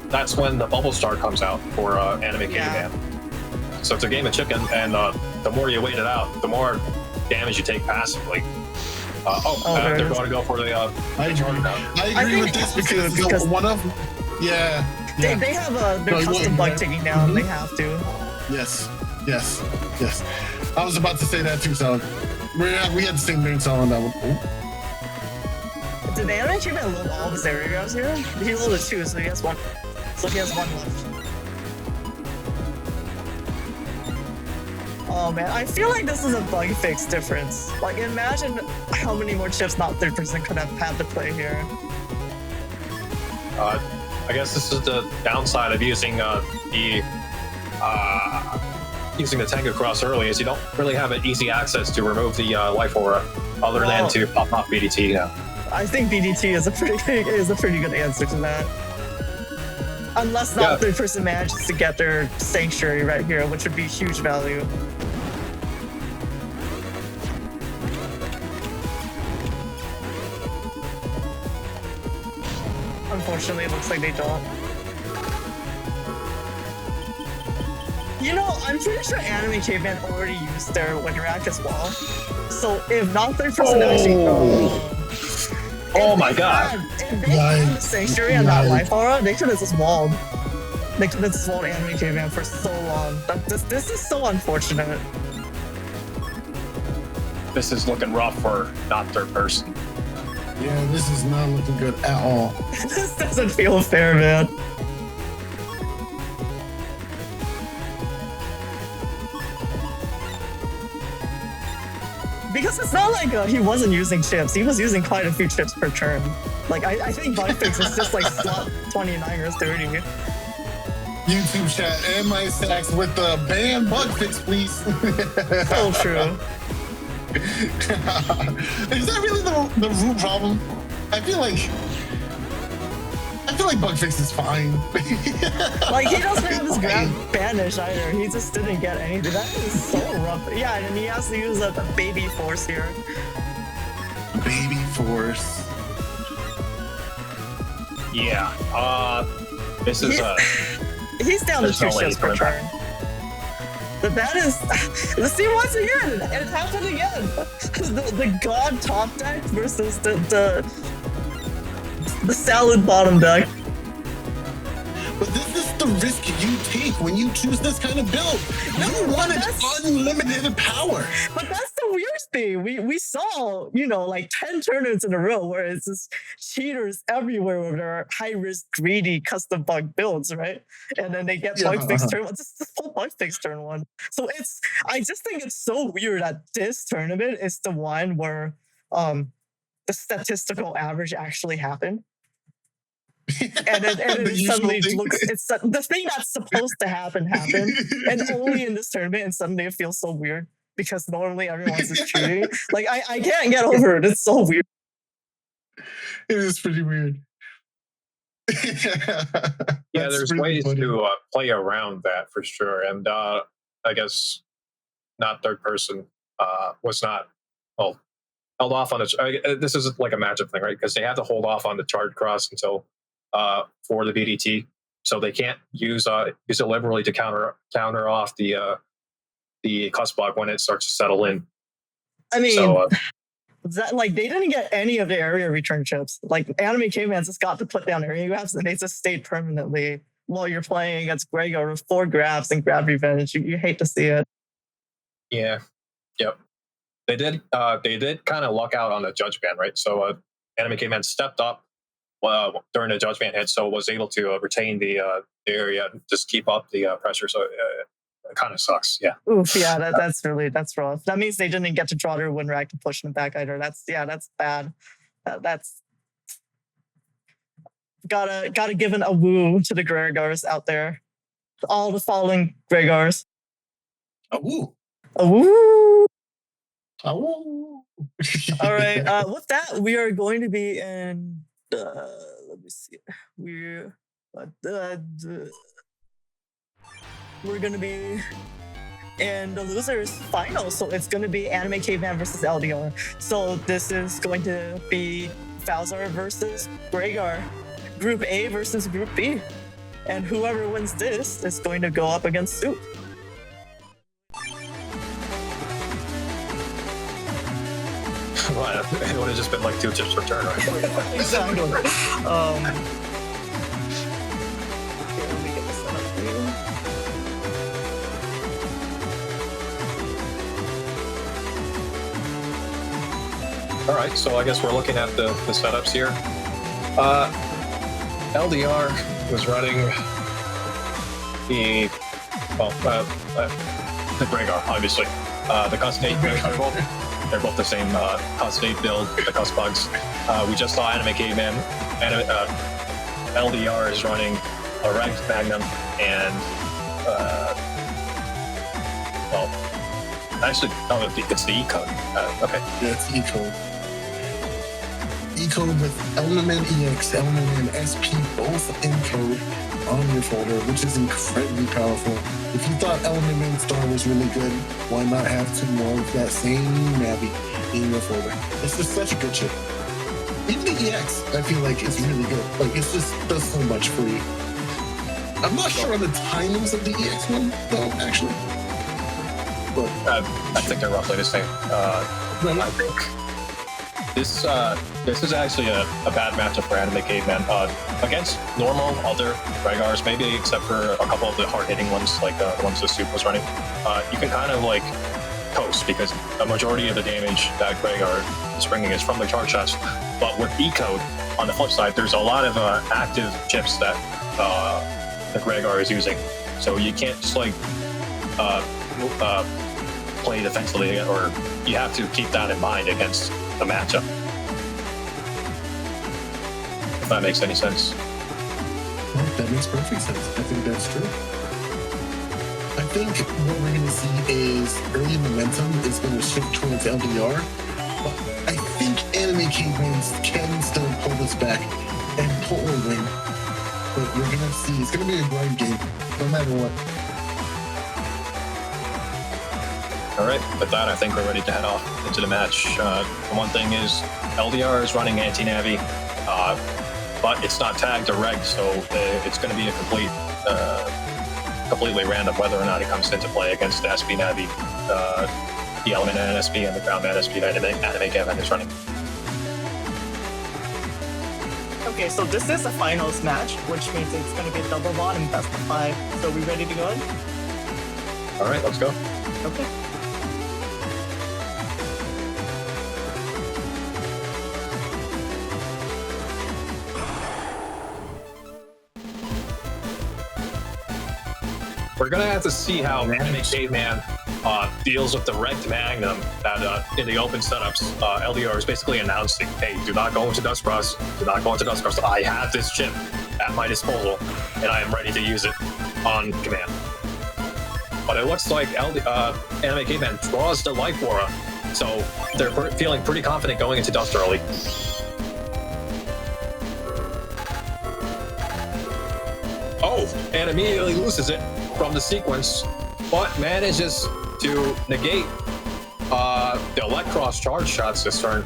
that's when the bubble star comes out for Anime Caveman. So it's a game of chicken, and the more you wait it out, the more damage you take passively. They're going to go for the. I agree with this because one of yeah. They have their custom bug taking down. They have to. Yes. I was about to say that too, so we had the same brain cell on that one. Oh. Did the Anime Caveman load all of his areas here? He loaded 2, so he has 1. So he has 1 left. Oh man, I feel like this is a bug fix difference. Like, imagine how many more chips not 3% could have had to play here. I guess this is the downside of using using the Tango Cross early, is you don't really have an easy access to remove the life aura, other than to pop off BDT. Yeah. I think BDT is a pretty good answer to that. Unless not 3% manages to get their sanctuary right here, which would be huge value. Unfortunately, it looks like they don't. You know, I'm pretty sure Anime Caveman already used their win rack as well. So if not 3% actually... Oh my god. If they had the sanctuary and that life aura, they could have just walled. They could have just walled Anime Caveman for so long. This is so unfortunate. This is looking rough for not third person. Yeah, this is not looking good at all. This doesn't feel fair, man. Because it's not like he wasn't using chips. He was using quite a few chips per turn. Like, I think Bugfix is just like slot 29 or 30. YouTube chat, AndMySax with the ban Bugfix, please. So true. Is that really the root problem? I feel like Bugfix is fine. Like, he doesn't have his grab banish either. He just didn't get anything. That is so rough. Yeah, and he has to use a baby force here. Baby force. Yeah. This is he's down to 2 ships per turn. But that is, let's see once again. It happened again. The God top deck versus the salad bottom deck. But this is the risk you take when you choose this kind of build. You wanted unlimited power. But that's the weird thing. We saw, you know, like 10 tournaments in a row where it's just cheaters everywhere with their high-risk, greedy, custom bug builds, right? And then they get bug fix turn 1. Just full bug fix turn 1. So I just think it's so weird that this tournament is the one where the statistical average actually happened. And it suddenly looks, it's the thing that's supposed to happen happened, and only in this tournament, and suddenly it feels so weird because normally everyone's just cheating. Like, I can't get over it. It's so weird. It is pretty weird. Yeah, there's ways to play around that for sure, and I guess not third person was not held off on it. This is like a matchup thing, right? Because they have to hold off on the charge cross until for the BDT, so they can't use it liberally to counter off the clutch block when it starts to settle in. I mean, that, like, they didn't get any of the area return chips. Like, Anime Caveman just got to put down area grabs, and they just stayed permanently while you're playing against Grego with 4 grabs and grab revenge. You hate to see it. Yeah. Yep. They did kind of luck out on the judge ban, right? So Anime Caveman stepped up during the judge ban hit, so was able to retain the area, just keep up the pressure. So it kind of sucks. Yeah. Oof. Yeah. That's rough. That means they didn't get to draw their win rack to push them back either. That's bad. That's gotta give a woo to the Gregors out there. All the fallen Gregors. A woo. A woo. A woo. All right. With that, we are going to be in. Let me see. We're gonna be in the losers final. So it's going to be Anime Caveman versus LDR. So this is going to be Falzar versus Rhaegar, Group A versus Group B. And whoever wins this is going to go up against Soup. Well, it would have just been like 2 chips per turn, right? Exactly. Here, let me get this set up for you. All right, so I guess we're looking at the setups here. LDR was running the Rhaegar, obviously. The custom they're both the same custom build, the custom bugs. We just saw Anime Caveman. LDR is running a Rex Magnum and well, actually, no, it's the E-code. Okay. Yeah, it's E-code. E-code with Element EX, Element and SP both in code on your folder, which is incredibly powerful. If you thought Element and Star was really good, why not have 2 more of that same Navi in your folder? It's just such a good chip. Even the EX, I feel like, is really good. Like, it just does so much for you. I'm not sure on the timings of the EX one, though, actually. But I think they're roughly the same. Right. I think this is actually a bad matchup for Anime Caveman. Against normal other Rhaegars, maybe except for a couple of the hard-hitting ones, like the ones the Soup was running, you can kind of like coast because a majority of the damage that Rhaegar is bringing is from the charge shots. But with E-code, on the flip side, there's a lot of active chips that the Rhaegar is using. So you can't just like play defensively, or you have to keep that in mind against the matchup. If that makes any sense. Well, that makes perfect sense. I think that's true. I think what we're going to see is early momentum is going to shift towards LDR, but I think Anime Caveman can still pull this back and pull a win. But we're going to see, it's going to be a grind game, no matter what. All right, with that, I think we're ready to head off into the match. The one thing is LDR is running anti-Navi, but it's not tagged or regged, so it's going to be a completely random whether or not it comes into play against the SP Navi, the Element NSP, and the Ground NSP that Anime Caveman is running. Okay, so this is a finals match, which means it's going to be a double bot and best of 5. So we ready to go in? All right, let's go. Okay. We're gonna have to see how Anime Caveman deals with the Wrecked Magnum that in the open setups, LDR is basically announcing, hey, do not go into SoulXCross, do not go into SoulXCross. I have this chip at my disposal, and I am ready to use it on command. But it looks like Anime Caveman draws the Life Aura, so they're feeling pretty confident going into Dust early. Oh, and immediately loses it from the sequence, but manages to negate the SoulXCross charge shots this turn.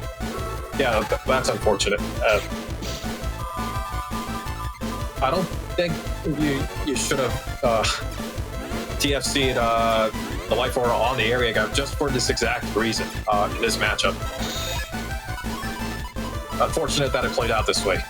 Yeah, that's unfortunate. I don't think you should have TFC'd the Life Aura on the area guard just for this exact reason in this matchup. Unfortunate that it played out this way.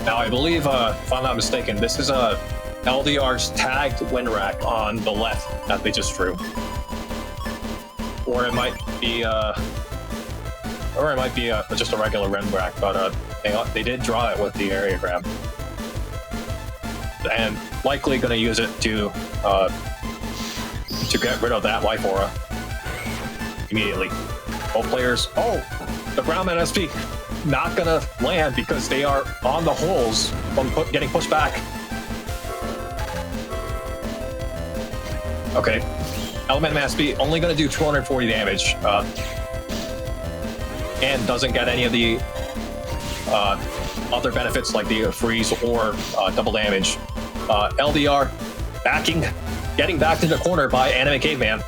Now, I believe, if I'm not mistaken, this is LDR's tagged win rack on the left that they just drew. Or it might be just a regular win rack, but they did draw it with the areagram. And likely going to use it to get rid of that Life Aura immediately. Both players, the Ground NSP. Not gonna land because they are on the holes from getting pushed back. Okay, Element MSP only gonna do 240 damage, and doesn't get any of the other benefits like the freeze or double damage. LDR getting back to the corner by Anime Caveman.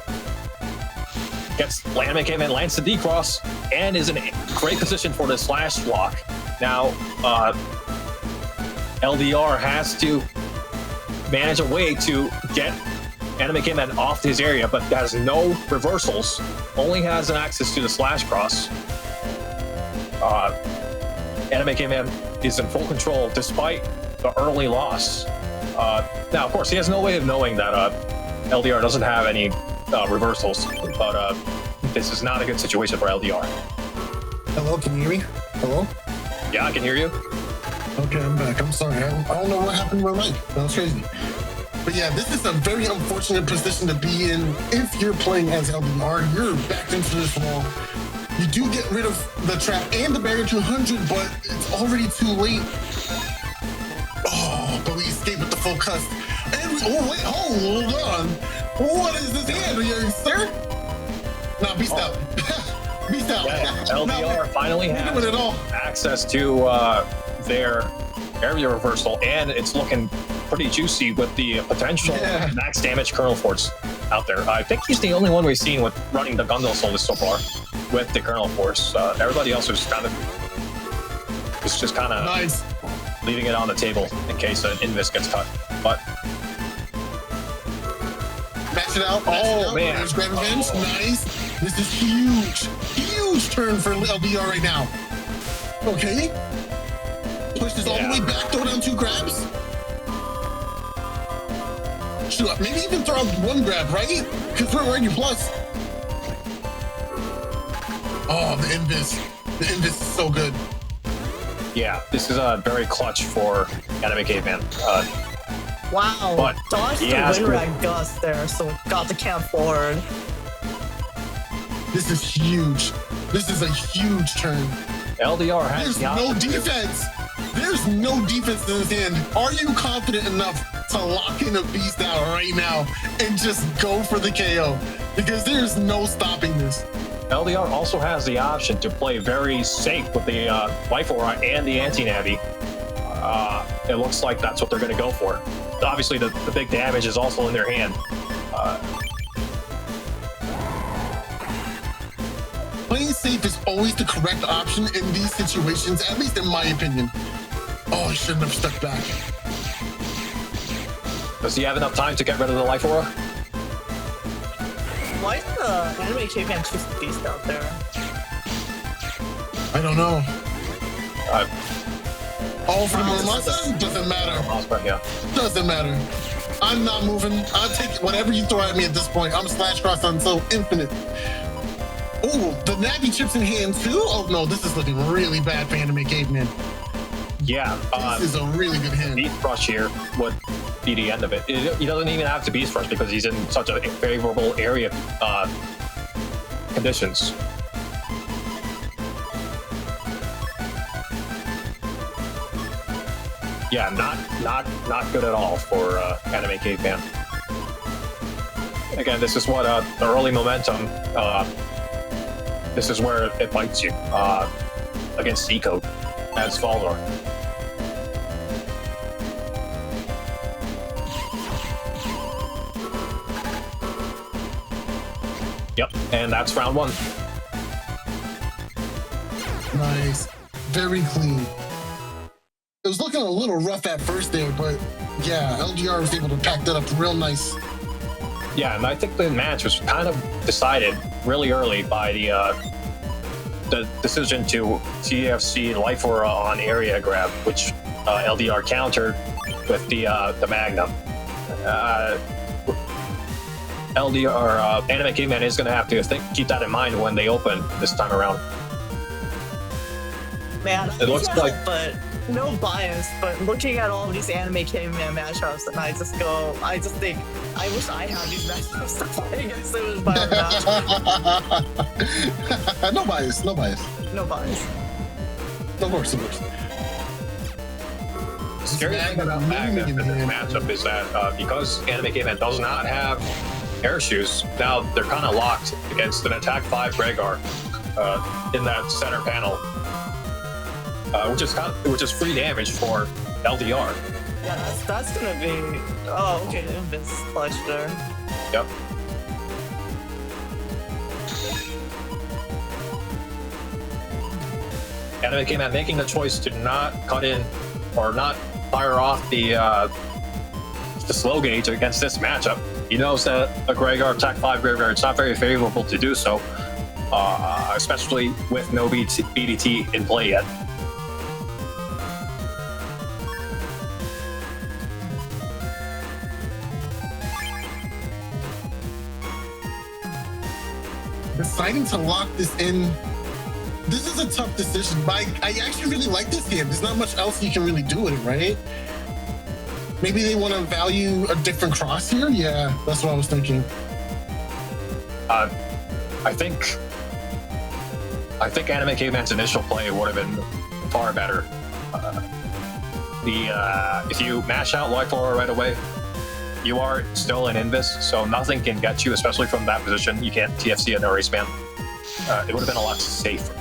Anime Caveman lands the D-Cross and is in a great position for the slash block. Now, LDR has to manage a way to get Anime Caveman off his area, but has no reversals, only has an access to the slash cross. Anime Caveman is in full control despite the early loss. Now, of course, he has no way of knowing that LDR doesn't have any reversals, but this is not a good situation for LDR. Hello, can you hear me? Hello? Yeah, I can hear you. Okay, I'm back. I'm sorry. I don't know what happened to my mic. That was crazy. But yeah, this is a very unfortunate position to be in. If you're playing as LDR, you're backed into this wall. You do get rid of the trap and the barrier to 100, but it's already too late. Oh, but we escape with the full cust. And hold on. What is this hand, sir? Nah, beast out. Beast out. Yeah, LDR finally has it all. access to their area reversal, and it's looking pretty juicy with the potential max damage Colonel Force out there. I think he's the only one we've seen with running the Gundam Soldiers so far with the Colonel Force. Everybody else is just kind of Nice. leaving it on the table in case an Invis gets cut. But Match it out. man. There's Grand Revenge. Nice. This is huge. Huge turn for LDR right now. Okay. Push this all the way back. Throw down 2 grabs. Shoot, maybe even throw out 1 grab, right? Because we're already plus. Oh, the Invis. The Invis is so good. yeah, this is very clutch for Anime Caveman. Wow. But Dodged the he has wind to- rag gust there, so got the camp forward. This is huge. This is a huge turn. LDR has There's the no option to- defense. There's no defense in this hand. Are you confident enough to lock in a beast out right now and just go for the KO? Because there's no stopping this. LDR also has the option to play very safe with the Life Aura and the Anti-Navi. It looks like that's what they're going to go for. Obviously, the big damage is also in their hand. Playing safe is always the correct option in these situations, at least in my opinion. Oh, I shouldn't have stepped back. Does he have enough time to get rid of the Life Aura? Why is the Anime Caveman choose the beast out there? I don't know. Uh, All for the Murmasa? Doesn't matter. yeah. Doesn't matter. I'm not moving. I'll take whatever you throw at me at this point. I'm SoulXCross until infinite. Oh, the Navi chips in hand too? Oh no, this is looking really bad for Anime Caveman. Yeah. This is a really good hand. Beast Rush here would be the end of it. He doesn't even have to Beast Rush because he's in such a favorable area conditions. Yeah, not good at all for Anime Caveman. Again, this is what the early momentum. This is where it bites you against Decode as Faldor. Yep, and that's round 1. Nice. Very clean. It was looking a little rough at first there, but yeah, LGR was able to pack that up real nice. Yeah, and I think the match was kind of decided really early by the decision to TFC Life Aura on area grab, which LDR countered with the Magnum. LDR Anime Caveman is going to have to keep that in mind when they open this time around. Man, It looks like- but no bias, but looking at all of these Anime Caveman matchups, and I just think, I wish I had these matchups to play against it by a match. No bias, no bias. No bias. Of course, of course. The scary thing about Magnum in this matchup is that because Anime Caveman does not have air shoes, now they're kind of locked against an attack 5 Rhaegar in that center panel. which is free damage for LDR. Yeah, that's gonna be. Oh, okay, Invis clutch there. Yep. Anime Caveman making the choice to not cut in or not fire off the slow gauge against this matchup. He knows that a Graveyard Attack 5 Graveyard, it's not very favorable to do so, especially with no BDT in play yet. Deciding to lock this in, this is a tough decision, but I actually really like this game. There's not much else you can really do with it, right? Maybe they want to value a different cross here? Yeah, that's what I was thinking. I think Anime Caveman's initial play would have been far better. If you mash out Life Aura right away, you are still in Invis, so nothing can get you, especially from that position. You can't TFC an Erase Man. It would have been a lot safer.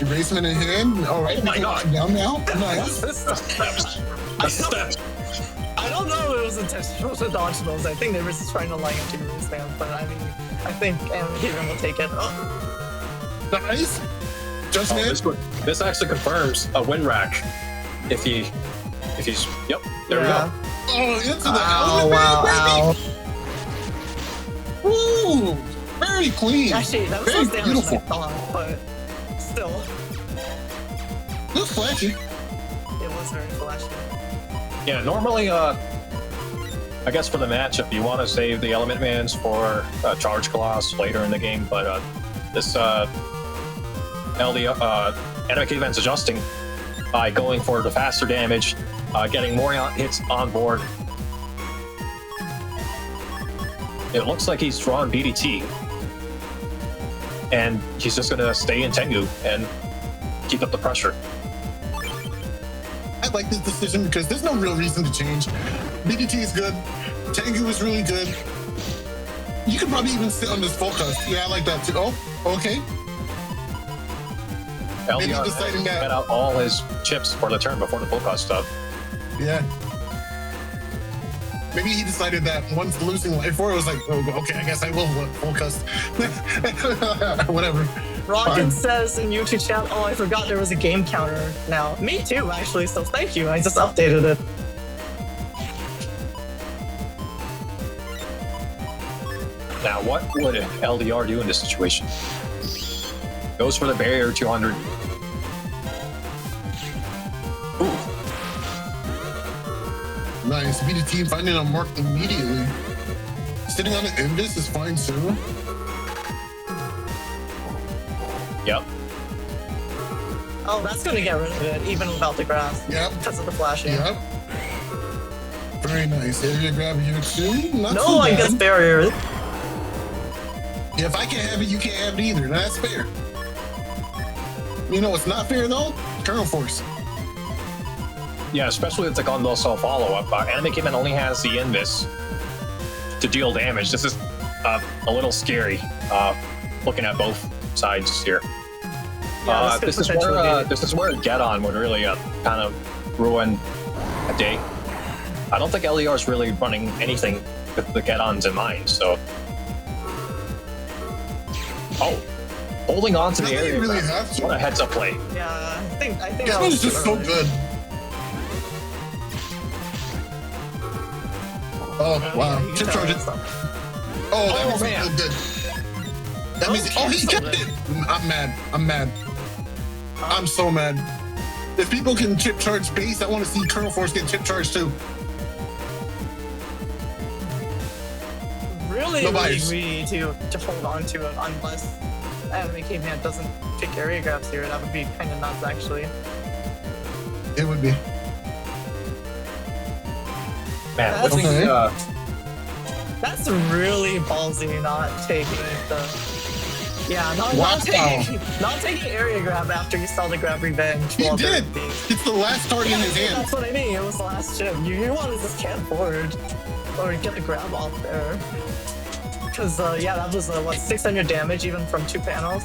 Erasement in hand. All right. Oh my God. Down now. Nice. I don't know if it was intentional to dodge those. I think they were just trying to line up to Rules Band, but I mean, I think Anime Caveman will take it. Oh. Nice. Just man. This actually confirms a win rack. If he's yep, there we go. Oh, into the Wow, Woo! Very clean. Actually, that was very less damage than I beautiful. thought, but still, It was flashy. it was very flashy. Yeah, normally, I guess for the matchup, you want to save the Element Mans for Charge Colossus later in the game, but this Anime Caveman's adjusting by going for the faster damage, getting more hits on board. It looks like he's drawn BDT, and he's just going to stay in Tengu and keep up the pressure. I like this decision because there's no real reason to change. BDT is good. Tengu is really good. You could probably even sit on this focus. Yeah, I like that too. Oh, okay. Maybe LDR deciding that. got out all his chips for the turn before the full cost stuff. Yeah. Maybe he decided that once losing life for it was like, oh, okay, I guess I will focus. Whatever. Rocket Fine. says in YouTube chat, oh, I forgot there was a game counter now. Me too, actually, so thank you. I just updated it. Now, what would LDR do in this situation? Goes for the barrier 200. Nice. BDT finding a mark immediately. Sitting on an Invis is fine too. Yep. Oh, that's gonna get rid of it, even without the grass. Yep. Because of the flashing. Yep. Very nice. Area grab here too. Not No, too I bad. guess barrier. Yeah, if I can't have it, you can't have it either. That's fair. You know what's not fair though? Kernel Force. Yeah, especially with the Gondol Cell follow-up. Anime Caveman only has the Invis to deal damage. This is a little scary, looking at both sides here. Yeah, This is where Get-On would really kind of ruin a day. I don't think LER is really running anything with the Get-Ons in mind, so... Oh, holding on to the Doesn't area. really have to. What a heads-up play. Yeah, I think This that one was is just so early. good. Oh, wow. Yeah, you can Chip tell charge it. it's up. Oh, that Oh, was man. real good. That means, oh, he kept it. I'm mad. I'm mad. I'm so mad. If people can chip charge base, I want to see Kernel Force get chip charged too. Really, No really bias. greedy to hold on to it unless Anime Caveman doesn't pick area grabs here. That would be kind of nuts, actually. It would be. Man, That's- looking, Okay. That's really ballsy not taking the Yeah, not taking area grab after you saw the grab revenge. He while did. they're being- It's the last target in his hand. That's what I mean. It was the last chip. You want to just camp forward or get the grab off there. Because yeah, that was what 600 damage even from 2 panels.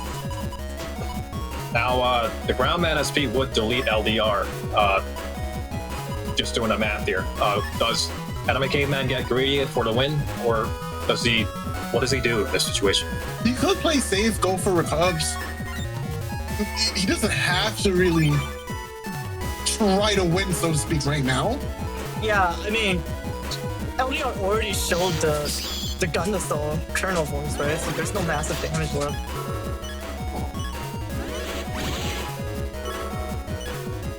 Now, the ground man SP would delete LDR. Just doing the math here. Does Anime Caveman get greedy for the win, or does he? What does he do in this situation? He could play safe, go for recubs. He doesn't have to really try to win, so to speak, right now. Yeah, I mean, LDR already showed the gun to soul kernel force, right? So there's no massive damage left.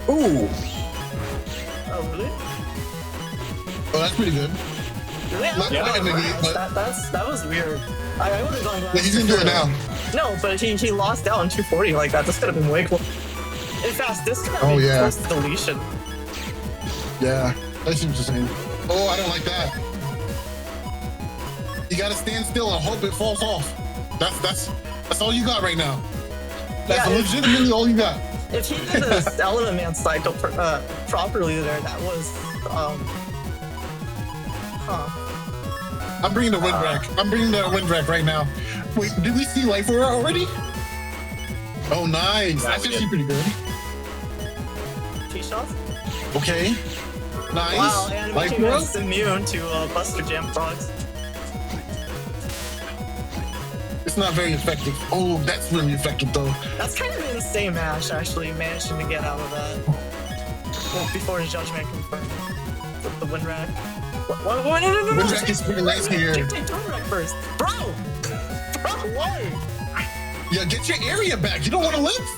Ooh. Oh, really? Oh, that's pretty good. Really? Not Yeah. quite in the game, but That was weird. I would have gone glass. he's gonna do it now. No, but he lost out on 240 like that. This could have been way cool. In fact, this could have Oh, been yeah. close to deletion. Yeah, that seems the same. Oh, I don't like that. You gotta stand still and hope it falls off. That's all you got right now. That's Yeah, legitimately all you got. If he did the element man cycle properly there, that was I'm bringing the wind rack. I'm bringing the wind rack right now. Wait, did we see Life Aura already? Oh, nice. Yeah, That's we actually pretty good. T-shots. Okay. Nice. Wow, and Life Mickey Aura? is immune to Buster Jam Frogs. It's not very effective. Oh, that's really effective though. That's kind of an insane match, actually, managing to get out of that. Well, before the judgment confirmed the wind rack. What? No. Wind rack is pretty nice here. Take the wind rack first. Bro, why? Yeah, get your area back. You don't want to live?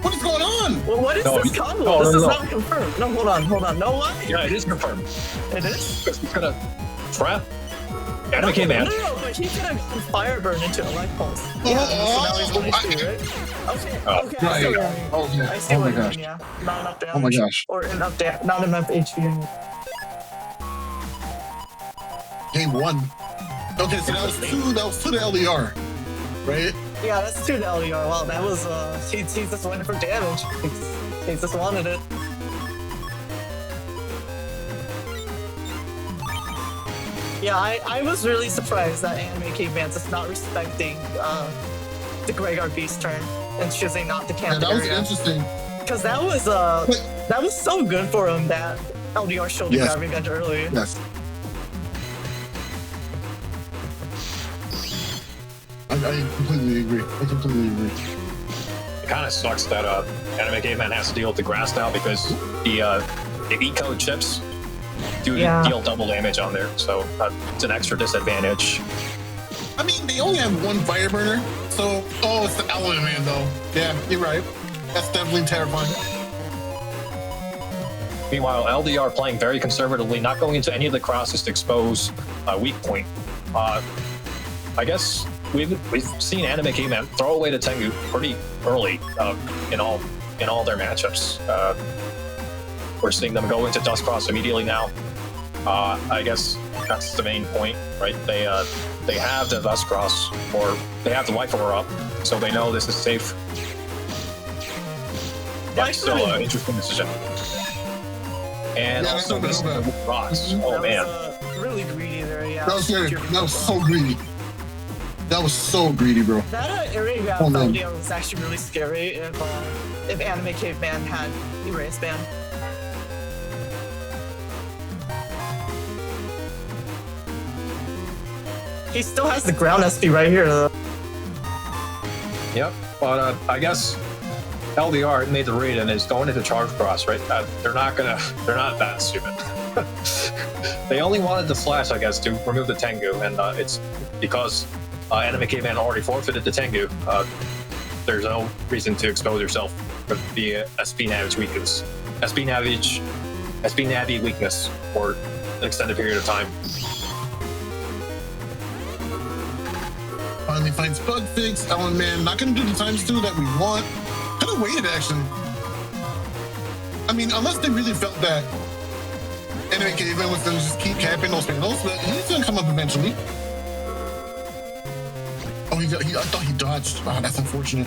What is going on? Well, what is No, this he- combo? no, This no, is no. not confirmed. No, hold on. No way. Yeah, it is confirmed. It is? Because he's gonna trap Anime Caveman. No, but he could have gone fire burn into a light pulse. Oh, Yeah, so now he's oh, minus 2, right? Okay, Oh, okay, I see what you mean. Oh, yeah. I see Oh what my you gosh. mean, yeah. Not enough damage. Oh my gosh. Or not enough HP. Game 1. Okay, so that was two to LDR, right? Yeah, that's 2 to LDR. Wow, that was, he just went for damage. He just wanted it. Yeah, I was really surprised that Anime Caveman is not respecting the Gregor Beast turn and choosing not to Yeah, camp that was area. interesting. Because that was so good for him that LDR showed Yes. the revenge early. Yes. I completely agree. It kind of sucks that Anime Caveman has to deal with the grass now because the eco chips do deal double damage on there, so it's an extra disadvantage. I mean, they only have one fire burner, so it's the element man though. Yeah, you're right. That's definitely terrifying. Meanwhile, LDR playing very conservatively, not going into any of the crosses to expose a weak point. I guess we've seen Anime Caveman throw away the Tengu pretty early in all their matchups. We're seeing them go into SoulXCross immediately now. I guess that's the main point, right? They have the SoulXCross, or they have the Life Aura up, so they know this is safe. But still, an interesting decision. And Yeah, also that's missing the rocks. Oh that man. was really greedy there, yeah. That was so greedy. That was so greedy, bro. That area grab Oh, man. LDR was actually really scary if Anime Caveman had Erase Band. He still has the ground SP right here, though. Yep, but I guess LDR made the read and is going into charge cross, right? They're not that stupid. They only wanted the flash, I guess, to remove the Tengu, and it's because Anime Caveman already forfeited the Tengu. There's no reason to expose yourself for the SP Navi weakness. SP Navi weakness for an extended period of time. Finally finds bug fix. Ellen man, not gonna do the ×2 that we want. Could have waited actually. I mean, unless they really felt that Anime Caveman was gonna just keep capping those panels, but he's gonna come up eventually. I thought he dodged. Oh, that's unfortunate.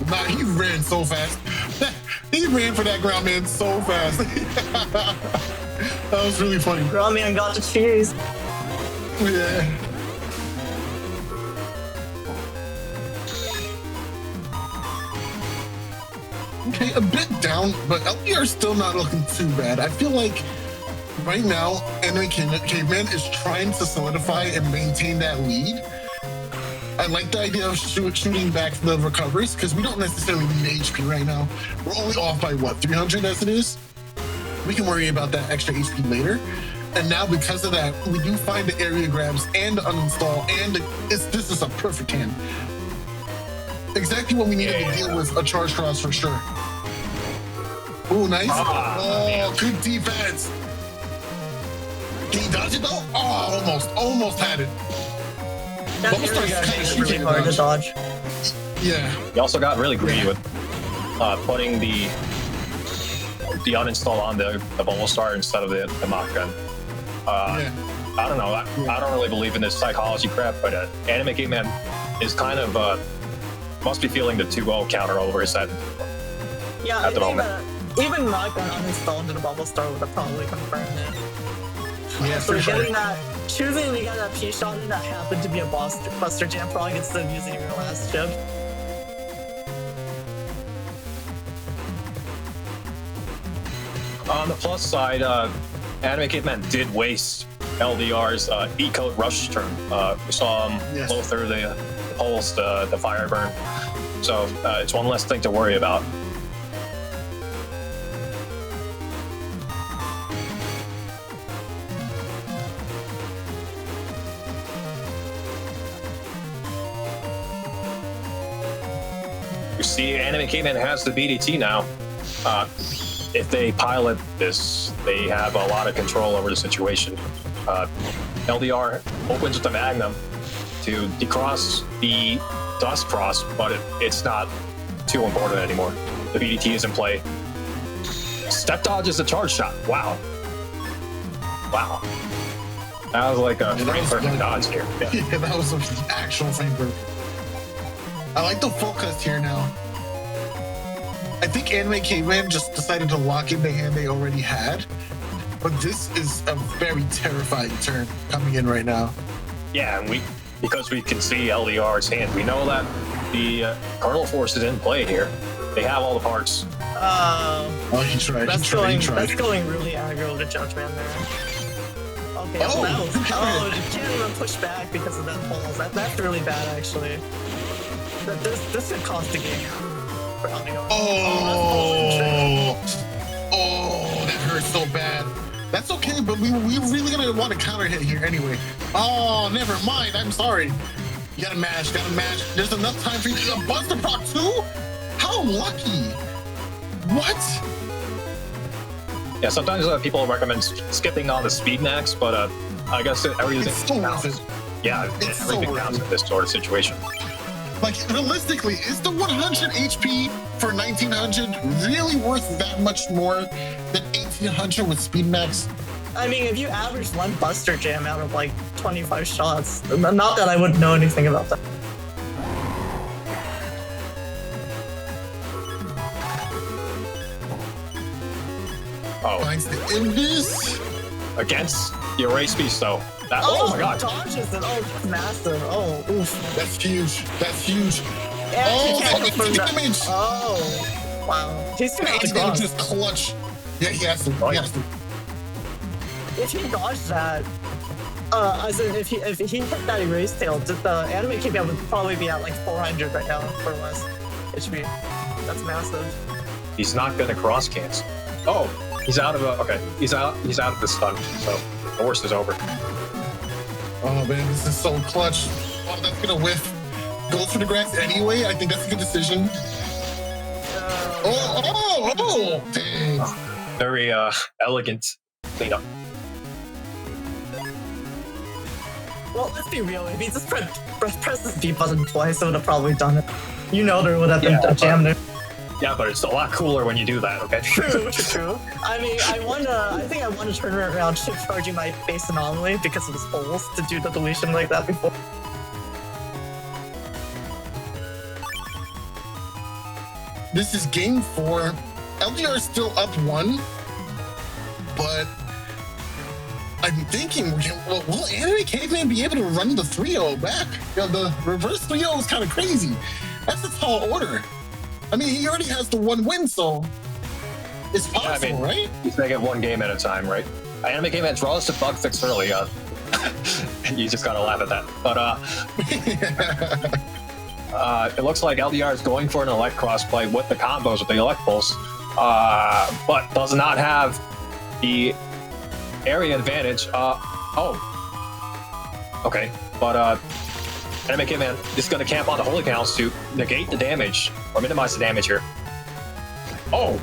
Nah, he ran so fast. He ran for that ground man so fast. That was really funny. Ground man got the cheese. Yeah. Okay, a bit down, but LDR is still not looking too bad. I feel like right now, Anime Caveman is trying to solidify and maintain that lead. I like the idea of shooting back the recovers because we don't necessarily need HP right now. We're only off by what, 300 as it is? We can worry about that extra HP later. And now because of that, we do find the area grabs and the uninstall, and this is a perfect hand. Exactly what we needed to deal with a charge cross for sure. Oh, nice. Oh, good defense. Can he dodge it though? Oh, almost had it. That area is really hard to dodge. Yeah. He also got really greedy with putting the uninstall on the bubble star instead of the mock gun. I don't know. I don't really believe in this psychology crap, but Anime Caveman is kind of must be feeling the 2-0 counter over his head. Yeah, at the moment. Even mock gun uninstalled in the bubble star would have probably confirmed it. Yeah, so for sure. getting that, choosing to get that P shot in that happened to be a buster jam probably instead of using your last chip. On the plus side, Anime Caveman did waste LDR's E-Code rush turn. We saw him blow through the poles, the fire burn. So it's one less thing to worry about. You see, Anime Caveman has the BDT now. If they pilot this, they have a lot of control over the situation. LDR opens with the Magnum to decross the dust cross, but it's not too important anymore. The BDT is in play. Step dodge is a charge shot. Wow. Wow. That was like a frame perfect dodge here. Yeah, that was an actual frame perfect. I like the focus here now. I think Anime Caveman just decided to lock in the hand they already had. But this is a very terrifying turn coming in right now. Yeah, and because we can see LDR's hand, we know that the kernel force is in play here. They have all the parts. Oh, he tried. That's going really aggro to Judgment there. Okay, you can't even push back because of that pulls. That's really bad, actually. This could cost the game. Oh, that hurts so bad. That's okay, but we really gonna want to counter hit here anyway. Oh, never mind. I'm sorry. You gotta mash. There's enough time for you to bust the proc too? How lucky? What? Yeah, sometimes people recommend skipping on the speed max, but I guess everything counts. Yeah, everything counts in this sort of situation. Like, realistically, is the 100 HP for 1900 really worth that much more than 1800 with speed max? I mean, if you average one buster jam out of like 25 shots, not that I would know anything about that. Oh. Finds the invis. Against the erase piece, though. Oh my god. Dodges it. Oh, that's massive. Oh, oof. That's huge. Yeah, oh, damage. Oh, wow. He's gonna have to just clutch. Yeah, he has to. If he dodged that, as in if he hit that erase tail, the anime caveman would probably be at like 400 right now or less HP. That's massive. He's not gonna cross cancel. Oh, he's out of he's out of the stun, so the worst is over. Oh man, this is so clutch. Oh, that's gonna whiff. Goes for the grass anyway. I think that's a good decision. Dang. Very elegant cleanup. Well, let's be real. If he just pressed this B button twice, it would have probably done it. You know there would have been a jam there. Yeah, but it's a lot cooler when you do that, okay? True. I mean, I think I want to turn around chip charging my base anomaly because of his holes to do the deletion like that before. this is game 4. LDR is still up 1, but I'm thinking, well, will Anime Caveman be able to run the 3-0 back? You know, the reverse 3-0 is kind of crazy. That's a tall order. I mean, he already has the 1 win, so it's possible, right? He's making 1 game at a time, right? Anime Caveman draws to bug fix early. You just gotta laugh at that. But it looks like LDR is going for an Elect Cross play with the combos with the Elect Pulse, but does not have the area advantage. Okay, but Anime Caveman is going to camp on the Holy Panels to negate the damage or minimize the damage here. Oh,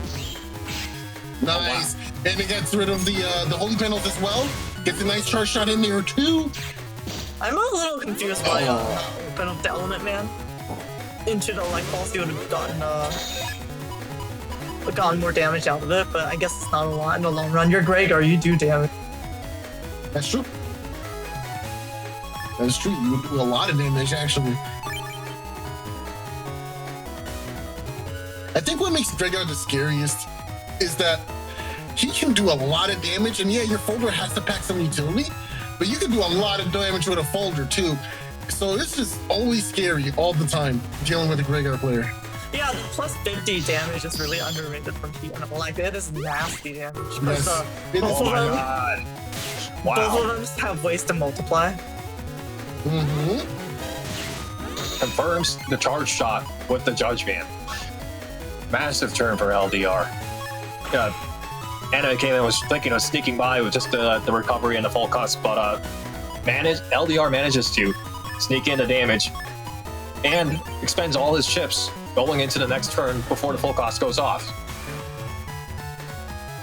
nice! Wow. And it gets rid of the Holy Panels as well. Gets a nice charge shot in there too. I'm a little confused by open up the Element Man into the Light Pulse. You would have gotten more damage out of it, but I guess it's not a lot in the long run. You're great, or you do damage. That's true. That's true. You would do a lot of damage, actually. I think what makes Gregor the scariest is that he can do a lot of damage, and yeah, your folder has to pack some utility, but you can do a lot of damage with a folder too. So it's just always scary all the time dealing with a Gregor player. Yeah, the plus 50 damage is really underrated from Thiago. Like, it is nasty damage. Yes. Oh my god. Wow. Both of them just have ways to multiply. Mm-hmm. Confirms the charge shot with the Judge Van. Massive turn for LDR. Yeah, Anime Caveman was thinking of sneaking by with just the recovery and the full cuts, but LDR manages to sneak in the damage and expends all his chips going into the next turn before the full cost goes off.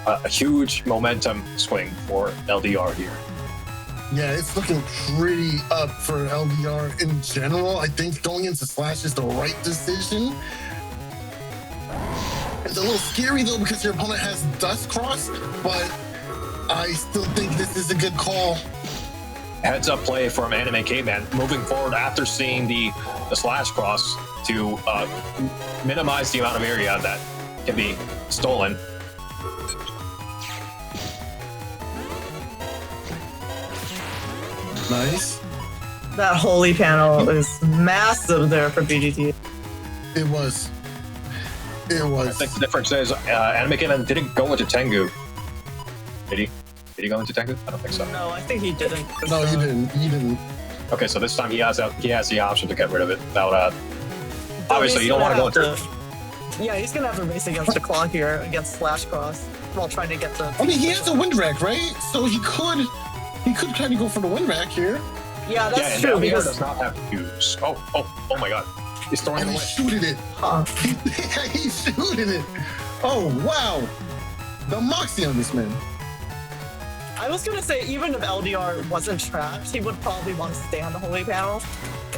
A huge momentum swing for LDR here. Yeah, it's looking pretty up for LDR in general. I think going into Slash is the right decision. It's a little scary though because your opponent has Dust Cross, but I still think this is a good call. Heads up play from Anime Caveman moving forward after seeing the Slash Cross to minimize the amount of area that can be stolen. Nice. That Holy Panel is massive there for BGT. It was. It was. I think the difference is Anime Caveman didn't go into Tengu. Did he? Did he go into Tengu? I don't think so. No, I think he didn't. No, he didn't. He didn't. Okay, so this time he has the option to get rid of it without. Obviously, you don't want to go into. Yeah, he's gonna have to race against the clock here against Slash Cross while trying to get the. I mean, he has a wind rack, right? So he could kind of go for the wind rack here. Yeah, that's true. because does not have to use. Oh my God! He's throwing it away. He's shooting it. Huh. He's shooting it. Oh wow! The moxie on this man. I was gonna say, even if LDR wasn't trapped, he would probably want to stay on the Holy Panel,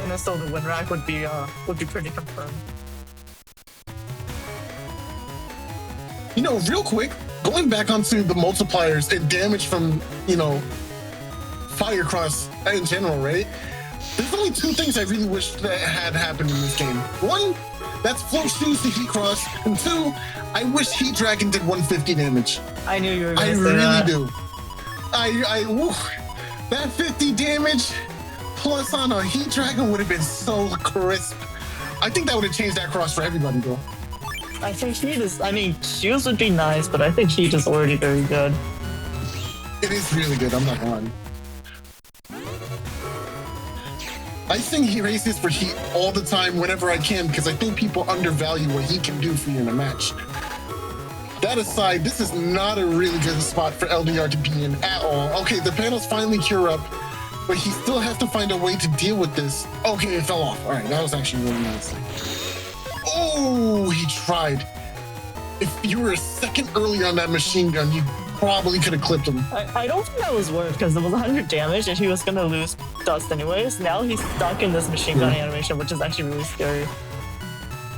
and so the win rack would be pretty confirmed. You know, real quick, going back onto the multipliers and damage from, Fire Cross in general, right? There's only 2 things I really wish that had happened in this game. 1, that's Float Shoes to Heat Cross, and 2, I wish Heat Dragon did 150 damage. I knew you were gonna say that. I really do. That 50 damage plus on a Heat Dragon would have been so crisp. I think that would have changed that cross for everybody, though. I think Shoes would be nice, but I think Heat is already very good. It is really good, I'm not gonna lie. I think he races for Heat all the time whenever I can because I think people undervalue what he can do for you in a match. That aside, this is not a really good spot for LDR to be in at all. Okay, the panels finally cure up, but he still has to find a way to deal with this. Okay, it fell off. All right, that was actually really nice. Oh, he tried. If you were a second earlier on that machine gun, you probably could have clipped him. I don't think that was worth because it was 100 damage and he was gonna lose dust anyways. Now he's stuck in this machine gun animation, which is actually really scary.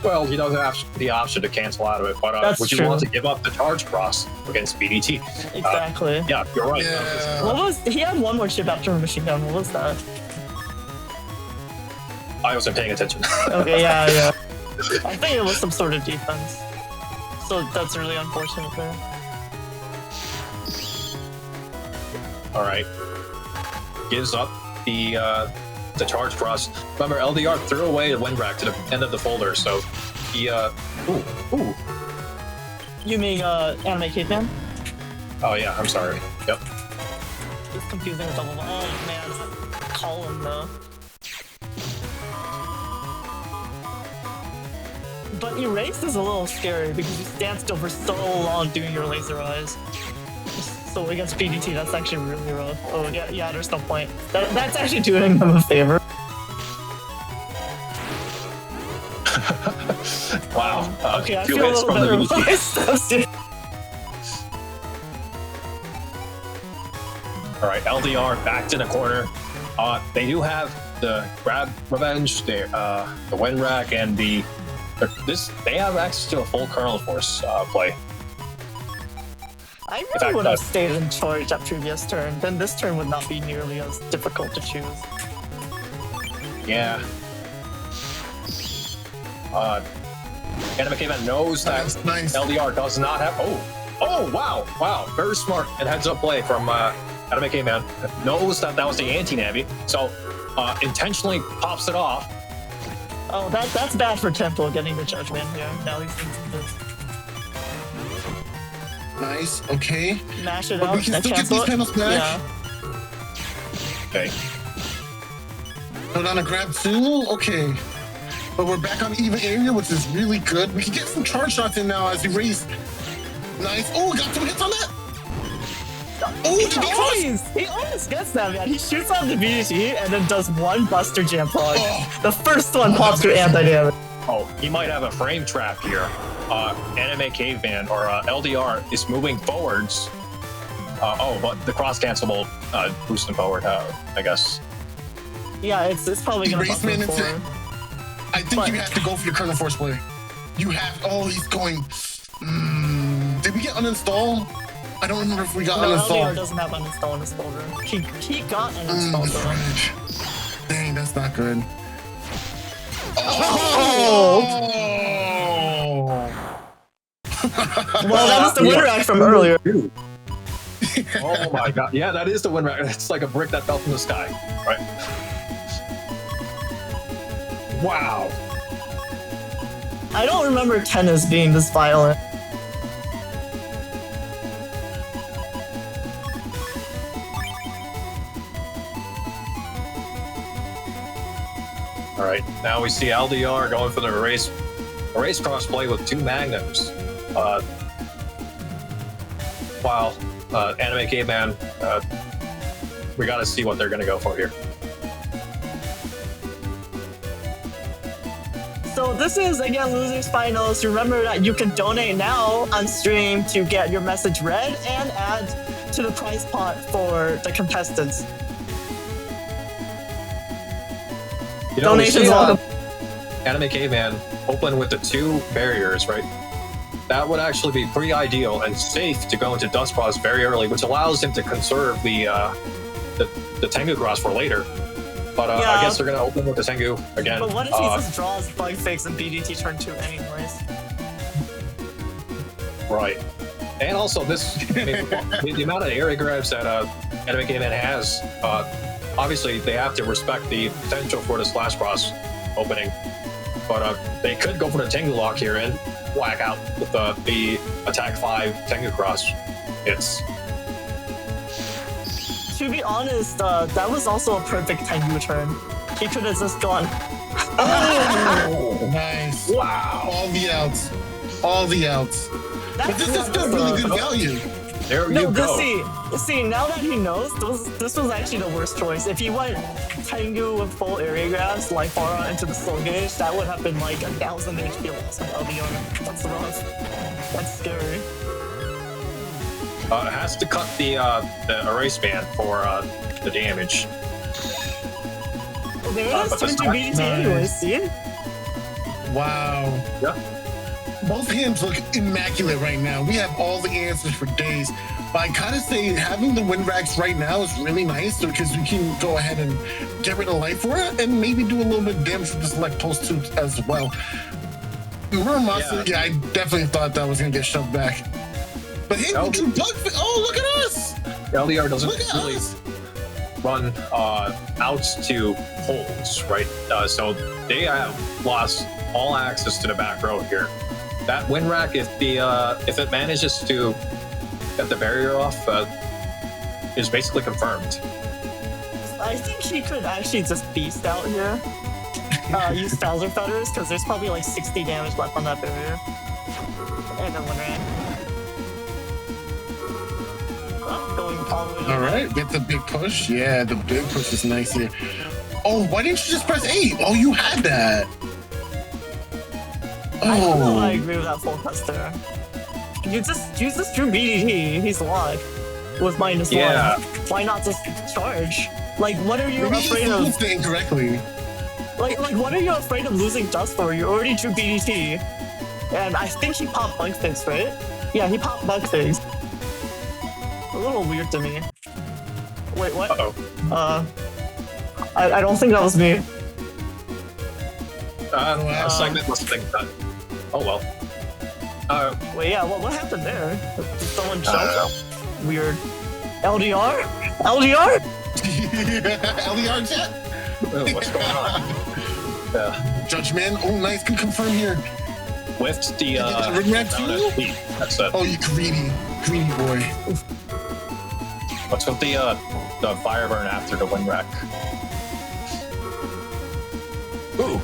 Well, he does have the option to cancel out of it, but would you want to give up the charge cross against BDT? Exactly. Yeah, you're right. Yeah. He had one more chip after a machine gun. What was that? I wasn't paying attention. Okay, yeah. I think it was some sort of defense. So that's really unfortunate there. All right. Gives up the charge cross. Remember, LDR threw away the wind rack to the end of the folder, so he ooh. You mean Anime Caveman? Oh yeah, I'm sorry. Yep. It's confusing with double. Oh man, it's column though. But erase is a little scary because you stand still for so long doing your laser eyes. So against PDT, that's actually really rough. Oh yeah, there's no point. That's actually doing them a favor. Wow. Okay, I two feel a hits little from the better about BDT. myself, dude. All right, LDR backed in a corner. They do have the grab revenge, the wind rack, and they have access to a full kernel force play. I In really fact, would have stayed in charge that previous turn. Then this turn would not be nearly as difficult to choose. Yeah. Anime Caveman knows that Nice. LDR does not have. Oh, wow, very smart and heads up play from Anime Caveman. Knows that was the anti-navi, so intentionally pops it off. Oh, that's bad for Tempo getting the judgment here. Now he's into this. Nice. Okay. Mash it But out. we can and still get cancel these it. panels back. Yeah. Okay. Put on a grab too. Okay. But we're back on even area, which is really good. We can get some charge shots in now as we raise. Nice. Oh, got some hits on that. Oh, He always gets that, man. He shoots out the BDT and then does one Buster Jam prog. Oh. The first one pops through anti-damage. Oh, he might have a frame trap here. Anime Caveman or LDR is moving forwards. But the cross cancel will boost him forward, I guess. Yeah, it's probably gonna Race bust him man into- forward. I think you have to go for your kernel force play. You have. Oh, he's going. Did we get uninstall? I don't remember if we got No, uninstall. LDR doesn't have uninstall in his folder. He got uninstalled though. Dang, that's not good. Oh! Well, that was the win rack from earlier. Oh my god. Yeah, that is the wind rack. It's like a brick that fell from the sky. Right. Wow. I don't remember tennis being this violent. All right, now we see LDR going for the erase cross play with two magnums. While Anime Caveman, we got to see what they're going to go for here. So this is, again, Losers Finals. Remember that you can donate now on stream to get your message read and add to the prize pot for the contestants. You know, we Donations see, welcome. Anime Caveman open with the two barriers, right? That would actually be pretty ideal and safe to go into Dust Cross very early, which allows him to conserve the Tengu Cross for later. But Yeah. I guess they're going to open with the Tengu again. But what if he just draws bug fakes and BDT turn 2 anyways? Right. And also, this I mean, the amount of area grabs that Anime Caveman has, obviously they have to respect the potential for the slash cross opening. But they could go for the Tengu lock here and whack out with the attack 5 Tengu cross hits. To be honest, that was also a perfect Tengu turn. He could have just gone. Oh, nice. Wow. All the outs. All the outs. But this is still really good value. There No, you this, go. see, now that he knows, this was actually the worst choice. If he went Tengu with full area grabs, like Farah into the slow gauge, that would have been like 1,000 HP loss of LDR. That's rough. That's scary. It has to cut the erase band for the damage. There it is, but turn that's 2 not- BDT anyways, see? Wow. Yeah. Both hands look immaculate right now. We have all the answers for days. But I kind of say having the wind racks right now is really nice because we can go ahead and get rid of life for it and maybe do a little bit of damage with the select pulse too as well. Monster, yeah, I definitely thought that was gonna get shoved back. But hey, we do bug. Oh, look at us! LDR doesn't really run outs to holes, right? So they have lost all access to the back row here. That win rack, if it manages to get the barrier off, is basically confirmed. I think he could actually just beast out here. Use Thousand Feathers, because there's probably like 60 damage left on that barrier. And then win rack. All right, get the big push. Yeah, the big push is nice here. Oh, why didn't you just press 8? Oh, you had that. I don't know. I agree with that full custer. You just drew BDT. He's locked with -1. Why not just charge? Like, what are you afraid of? Incorrectly. Like, what are you afraid of losing dust for? You already drew BDT, and I think he popped bug fix, right? Yeah, he popped bug fix. A little weird to me. Wait, what? I don't think that was me. Segment must think that. Oh well. Wait, yeah, what happened there? Did someone jump? Weird. LDR? LDR? LDR chat? Oh, what's going on? Judgment. Oh, nice. Can confirm here. With the that's it. Oh, you greedy boy. What's with the fire burn after the win rack? Ooh.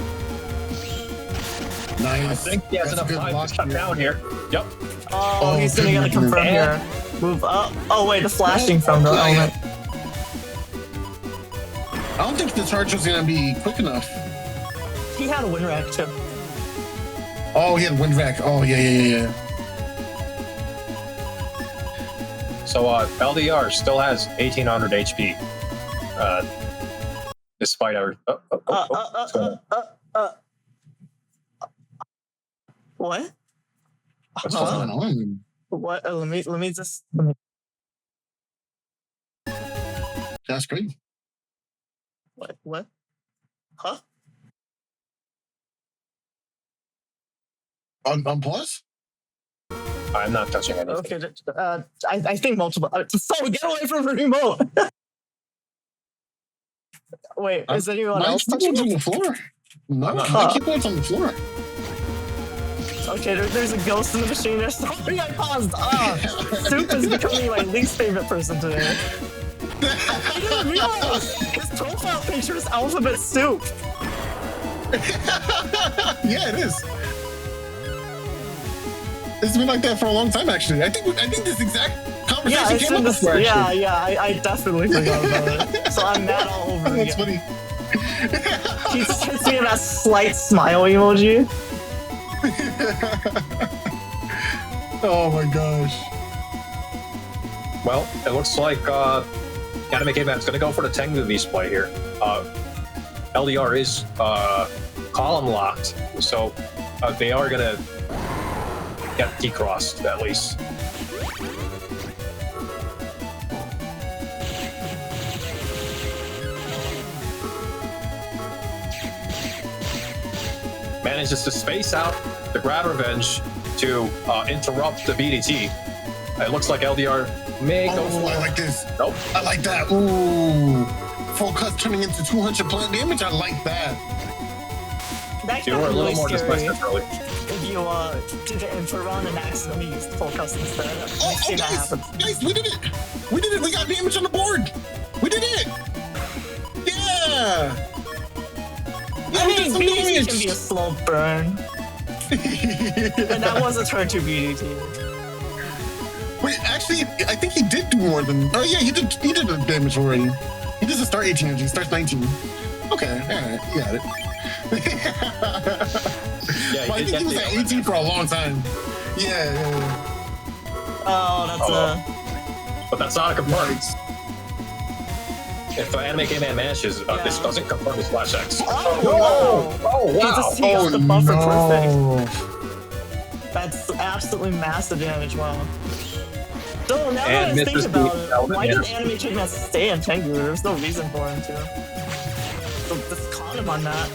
Nice. I think he has enough time to shut down here. Yep. Oh, he's gonna get a confirm here. Move up. Oh wait, the flashing from the element. I don't think the charge was gonna be quick enough. He had a win rack too. Oh, he had wind rack. Oh, yeah. So LDR still has 1800 HP. Despite our what? What's going on? What? Let me just. That's great. What? Huh? On pause? I'm not touching anything. Okay, I think multiple. So get away from the remote. Wait, is anyone else touching on the floor? No, my keyboard's on the floor. Okay, there's a ghost in the machine. Sorry, I paused. Soup is becoming my least favorite person today. I didn't realize his profile picture is Alphabet Soup. Yeah, it is. It's been like that for a long time, actually. I think this exact conversation came up before, actually. I definitely forgot about it. So I'm mad all over again. That's funny. He just hits me with that slight smile emoji. Oh my gosh. Well, it looks like Anime Caveman's going to go for the Tengu Beast play here. LDR is column locked, so they are going to get decrossed at least. Manages to space out the grab revenge to interrupt the BDT. It looks like LDR may go for I like this. Nope. I like that. Ooh. Full cut turning into 200 plant damage. I like that. That You were a little more decisive early. If you did the intro run and accidentally used full custom instead. Guys, we did it. We did it. We got damage on the board. We did it. Yeah. I mean, BDT can be a slow burn. And that was a turn 2 BDT. Wait, actually, I think he did do more than. Oh yeah, he did the damage already. He doesn't start 18 energy, he starts 19. Okay, alright, you got it. Yeah, well, I think he was at 18 for a long time. Yeah. Oh, that's But that's not a confirm. If Anime Caveman manages, this doesn't confirm his Flash X. Oh wow! He got the buffer perfect. That's absolutely massive damage, wow. So now that I think about it, why did Anime Caveman stay in Tengu? There's no reason for him to. So just caught him on that.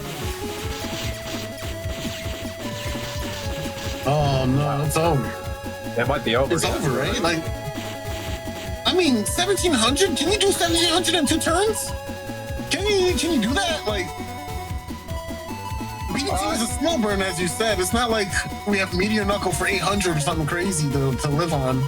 Oh no, it's over. It might be over. It's over, right? Like, I mean, 1700. Can you do 1700 in 2 turns? Can you do that? Like, BDT is a slow burn, as you said. It's not like we have Meteor Knuckle for 800 or something crazy to live on.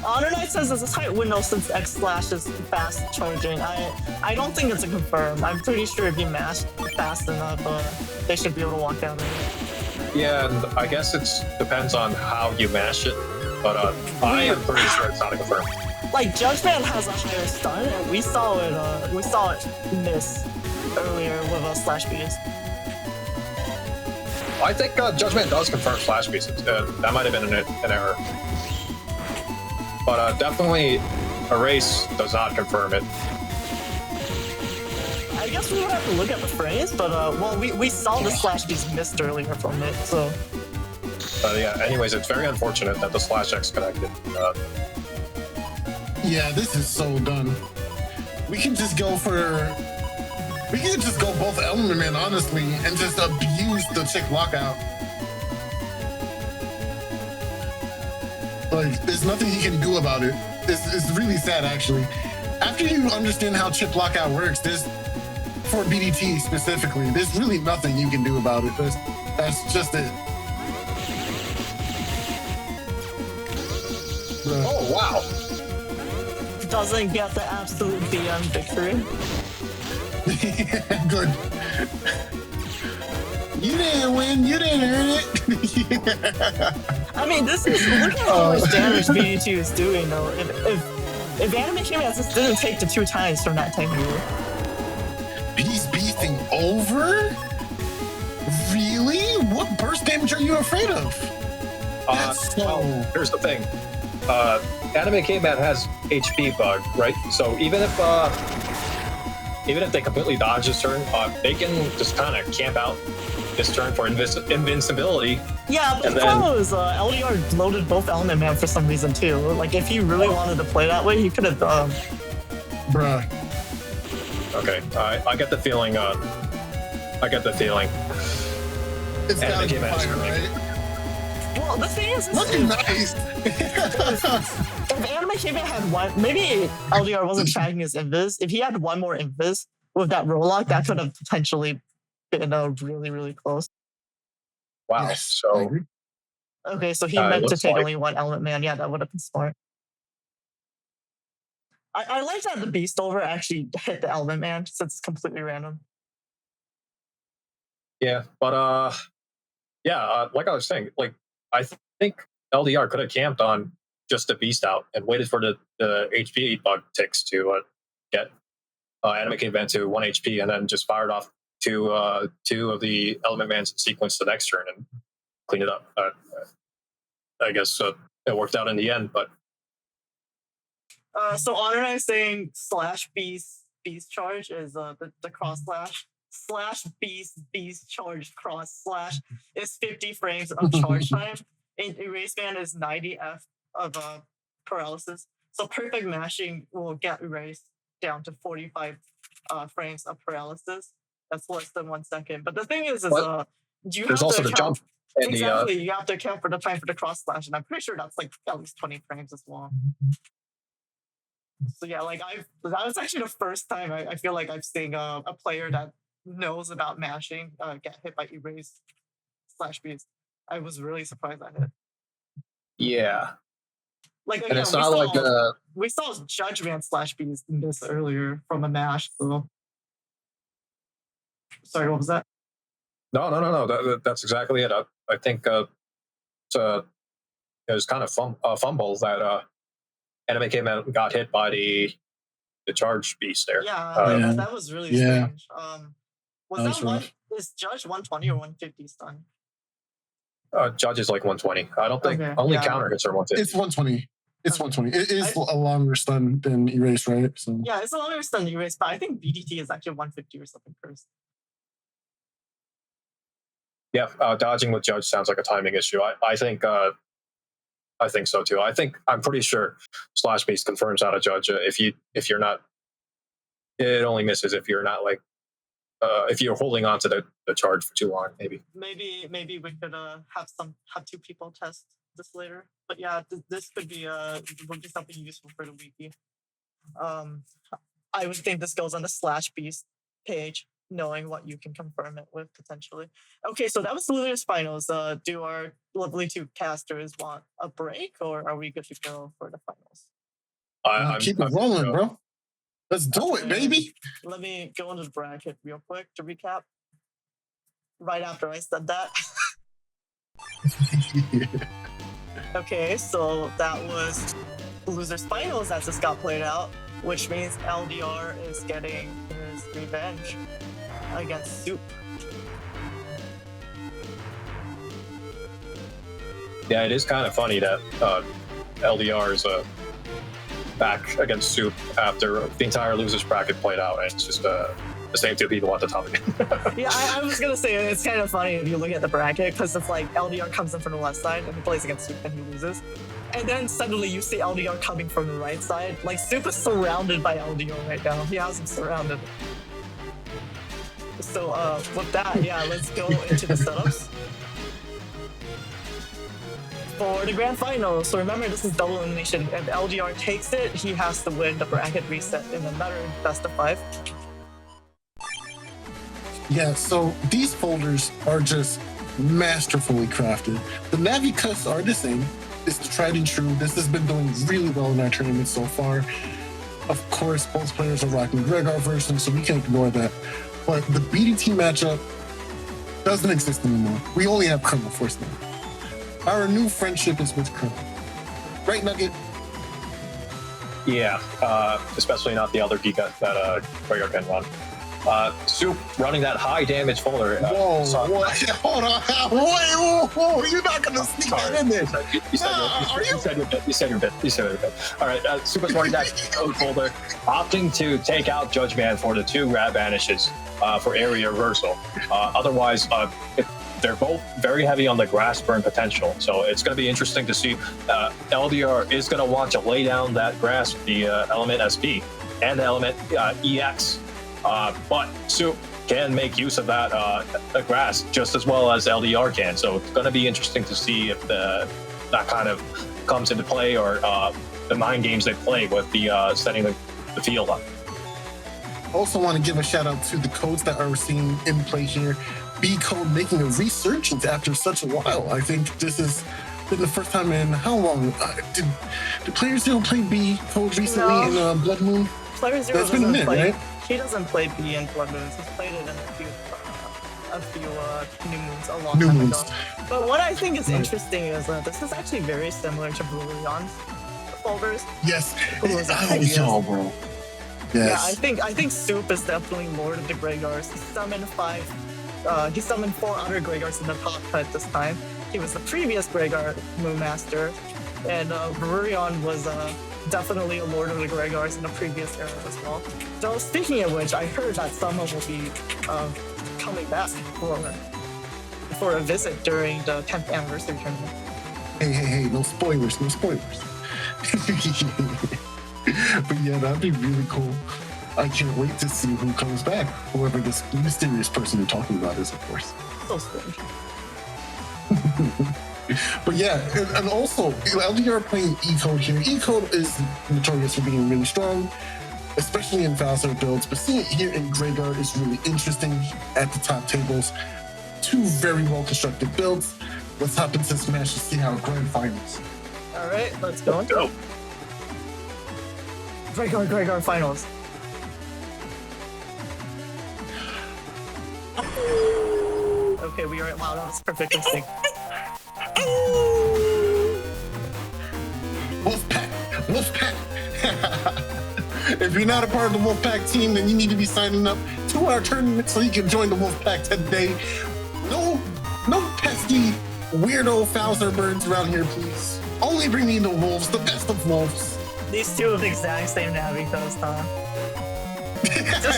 Honor Knight says there's a tight window since X Slash is fast charging. I don't think it's a confirm. I'm pretty sure if you mash fast enough, they should be able to walk down there. Yeah, and I guess it depends on how you mash it, but I am pretty sure it's not a confirm. Like Judgman has a higher stun, and we saw it miss earlier with a Slash Beast. I think Judgment does confirm Slash Beast. That might have been an error. But definitely Erase does not confirm it. I guess we would have to look at the phrase, but well, we saw the Slash Beast missed earlier from it, so. Yeah, anyways, it's very unfortunate that the Slash X connected. Yeah, this is so done. We can just go both Element Man, honestly, and just abuse the chick lockout. Like, there's nothing he can do about it. It's really sad, actually. After you understand how chip lockout works, for BDT specifically, there's really nothing you can do about it. That's just it. Oh, wow. Doesn't get the absolute BM victory. Good. You didn't win. You didn't earn it. Yeah. I mean, look at how much damage BD2 is doing, though. If Anime Caveman just didn't take the 2 times from that technique. He's beasting over? Really? What burst damage are you afraid of? Well, here's the thing. Anime Caveman has HP bug, right? So even if they completely dodge this turn, they can just kind of camp out this turn for invincibility. Yeah, but the problem is LDR loaded both Element Man for some reason too. Like if he really wanted to play that way, he could have Bruh. Okay, I get the feeling. It's gotta be fire, right? Well, the thing is, looking nice. If Anime Caveman had one, maybe LDR wasn't tracking his invis. If he had one more invis with that roll-lock, that could have potentially been really, really close. Wow. Yes, so okay, so he meant to take only one Element Man. Yeah, that would have been smart. I like that the Beast Over actually hit the Element Man since it's completely random. Yeah, but like I was saying, like I think LDR could have camped on just the Beast out and waited for the HP bug ticks to get Anime Caveman to 1 HP and then just fired off two of the Element Mans in sequence the next turn and clean it up. I guess it worked out in the end, but. So Honor and I saying slash beast charge is the cross slash beast charge cross slash is 50 frames of charge time. Erase man is 90 F of paralysis. So perfect mashing will get erased down to 45 frames of paralysis. That's less than 1 second. But the thing is you there's have also to the jump. Exactly, you have to account for the time for the cross slash, and I'm pretty sure that's like at least 20 frames as well. So yeah, like that was actually the first time I feel like I've seen a player that knows about mashing get hit by erase slash beast. I was really surprised at it. Yeah. Like and again, it's not we saw Judgment slash beast in this earlier from a mash. So sorry, what was that? No. That's exactly it. I think it was kind of a fumble that Anime Caveman got hit by the charge beast there. Yeah, that was really strange. Was that one? Is Judge 120 or 150 stun? Judge is like 120. I don't think only counter hits are 150. It's 120. It's 120. It is a longer stun than erase, right? So yeah, it's a longer stun than erase, but I think BDT is actually 150 or something first. Yeah, dodging with Judge sounds like a timing issue. I think so too. I'm pretty sure slash beast confirms out of Judge if you're not. It only misses if you're not like if you're holding on to the charge for too long, maybe. Maybe we could have two people test this later. But yeah, this could be something useful for the wiki. I would think this goes on the /beast page, knowing what you can confirm it with potentially. Okay, so that was the losers finals. Do our lovely two casters want a break, or are we good to go for the finals? Keep it rolling, bro. Let's do it, baby. Let me go into the bracket real quick to recap. Right after I said that. Okay, so that was losers finals that just got played out, which means LDR is getting his revenge against Soup. Yeah, it is kind of funny that LDR is back against Soup after the entire losers bracket played out, and it's just the same two people at the top again. Yeah, I was gonna say it's kind of funny if you look at the bracket, because it's like LDR comes in from the left side and he plays against Soup and he loses. And then suddenly you see LDR coming from the right side. Like, Soup is surrounded by LDR right now. He has him surrounded. So with that, yeah, let's go into the setups for the grand final. So remember, this is double elimination. If LDR takes it, he has to win the bracket reset in another best of 5. Yeah, so these folders are just masterfully crafted. The Navi cuts are the same. It's tried and true. This has been doing really well in our tournament so far. Of course, both players are rocking Gregor versions, so we can't ignore that. But the BDT matchup doesn't exist anymore. We only have Colonel Force now. Our new friendship is with Colonel. Right, Nugget? Yeah, especially not the other Pika that Gregor can run. Soup running that high damage folder. Whoa, what? Hold on. Wait, whoa, you're not going to sneak that in there. You said your bit. All right, Soup is running that code folder, opting to take out Judge Man for the 2 grab banishes for area reversal. Otherwise, they're both very heavy on the grass burn potential, so it's going to be interesting to see. LDR is going to want to lay down that grass, the element SP and the element EX. But Soup can make use of that grass just as well as LDR can. So it's going to be interesting to see if that kind of comes into play, or the mind games they play with the setting the field up. Also want to give a shout out to the codes that are seen in play here. B code making a resurgence after such a while. I think this has been the first time in how long? Did Player Zero play B code recently in Blood Moon? Player Zero That's been a minute, right? He doesn't play B in Blood Moons. He's played it in a few New Moons a long time ago. But what I think is interesting is this is actually very similar to Brilliant's folders. Yes, bro. Yes. Yeah, I think Soup is definitely Lord of the Gregars. He summoned 4 other Gregars in the top cut this time. He was the previous Gregar Moon Master, and Brurion was definitely a Lord of the Gregars in the previous era as well. So speaking of which, I heard that someone will be coming back for a visit during the 10th anniversary tournament. Hey, no spoilers. But yeah, that'd be really cool. I can't wait to see who comes back. Whoever this mysterious person you're talking about is, of course. So strange. But yeah, and also, LDR playing E-Code here. E-Code is notorious for being really strong, especially in Valsar builds, but seeing it here in Graveyard is really interesting at the top tables. 2 very well-constructed builds. Let's hop into this match to see how grand finals. All right, let's go. Graveyard finals. Okay, we are wow, that was perfect instinct. Wolfpack. If you're not a part of the Wolfpack team, then you need to be signing up to our tournament so you can join the Wolfpack today. No pesky weirdo Fowler birds around here, please. Only bring me the wolves, the best of wolves. These 2 have the exact same Navi coast, huh?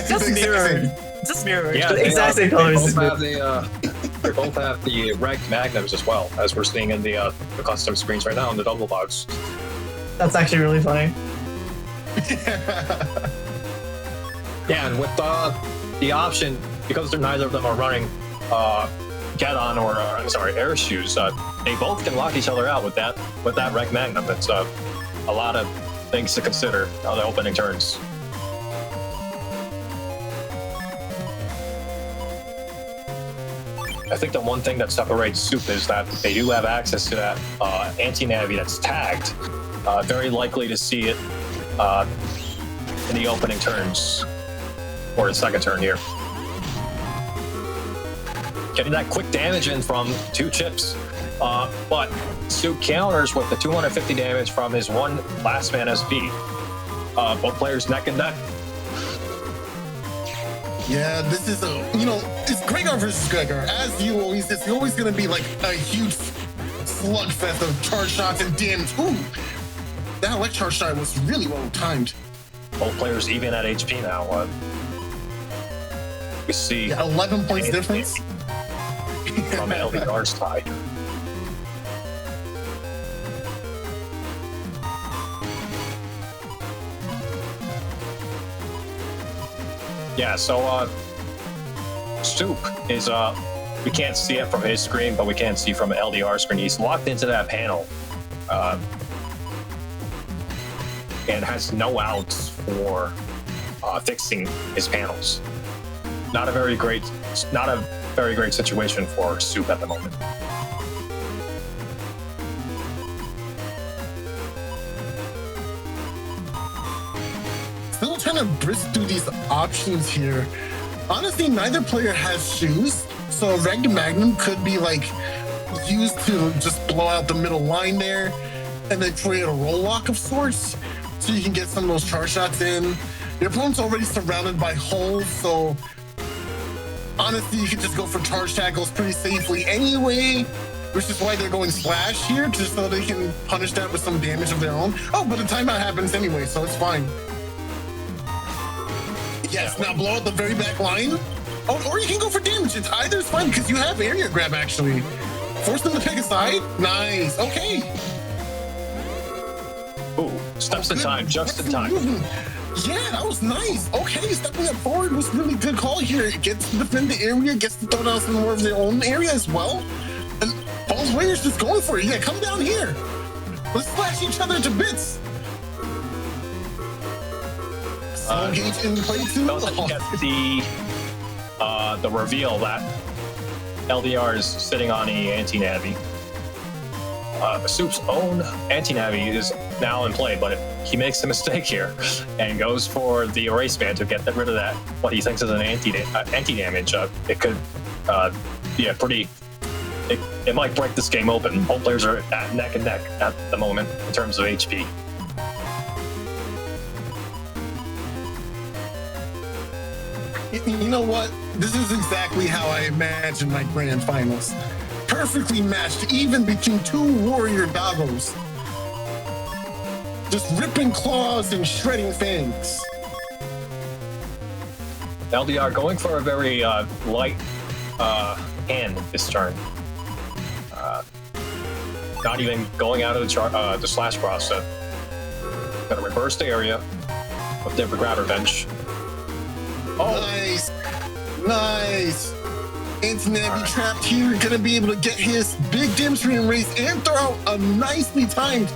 just mirrored. Just mirrored. Yeah, the exact same colors. They both have the reg magnums as well, as we're seeing in the custom screens right now in the double box. That's actually really funny. Yeah, and with the option because they're neither of them are running get-on or air shoes, they both can lock each other out with that Reg Magnum. It's a lot of things to consider on the opening turns. I think the one thing that separates Soup is that they do have access to that anti-navi that's tagged. Very likely to see it in the opening turns or the second turn here. Getting that quick damage in from 2 chips, but Soup counters with the 250 damage from his one last man SP. Both players neck and neck. Yeah, this is it's Gregor versus Gregor. As you always, it's always going to be like a huge slugfest of charge shots and damage. Ooh, that elect charge shot was really well timed. Both players even at HP now. We see 11 points difference from LDR's side. Yeah, so Soup is we can't see it from his screen, but we can see from LDR screen. He's locked into that panel and has no outs for fixing his panels. Not a very great situation for Soup at the moment. Still trying to brisk through these options here. Honestly, neither player has shoes, so a Reg Magnum could be like used to just blow out the middle line there and then create a roll lock of sorts so you can get some of those charge shots in. Your opponent's already surrounded by holes, so honestly, you could just go for charge tackles pretty safely anyway, which is why they're going Slash here, just so they can punish that with some damage of their own. Oh, but the timeout happens anyway, so it's fine. Yes, now blow out the very back line. Oh, or you can go for damage. It's either is fine because you have area grab, actually. Force them to pick a side. Nice. Okay. Ooh, steps in time, just in time. Yeah, that was nice. Okay, stepping up forward was really good call here. It gets to defend the area, gets to throw down some more of their own area as well. And both players just going for it. Yeah, come down here. Let's slash each other to bits. Gauge in play too. Get the reveal that LDR is sitting on the anti-navi. Soup's own anti-navi is now in play, but if he makes a mistake here and goes for the erase band to get rid of that, what he thinks is an anti-damage, it could be a pretty... It might break this game open. Both players are at neck and neck at the moment in terms of HP. You know what? This is exactly how I imagine my grand finals. Perfectly matched, even between 2 warrior doggos. Just ripping claws and shredding fangs. LDR going for a very light hand this turn. Not even going out of the slash cross. Gonna reverse the area with the grabber bench. Oh, nice, nice. Anti-navi trapped here, gonna be able to get his big damage erase and throw out a nicely timed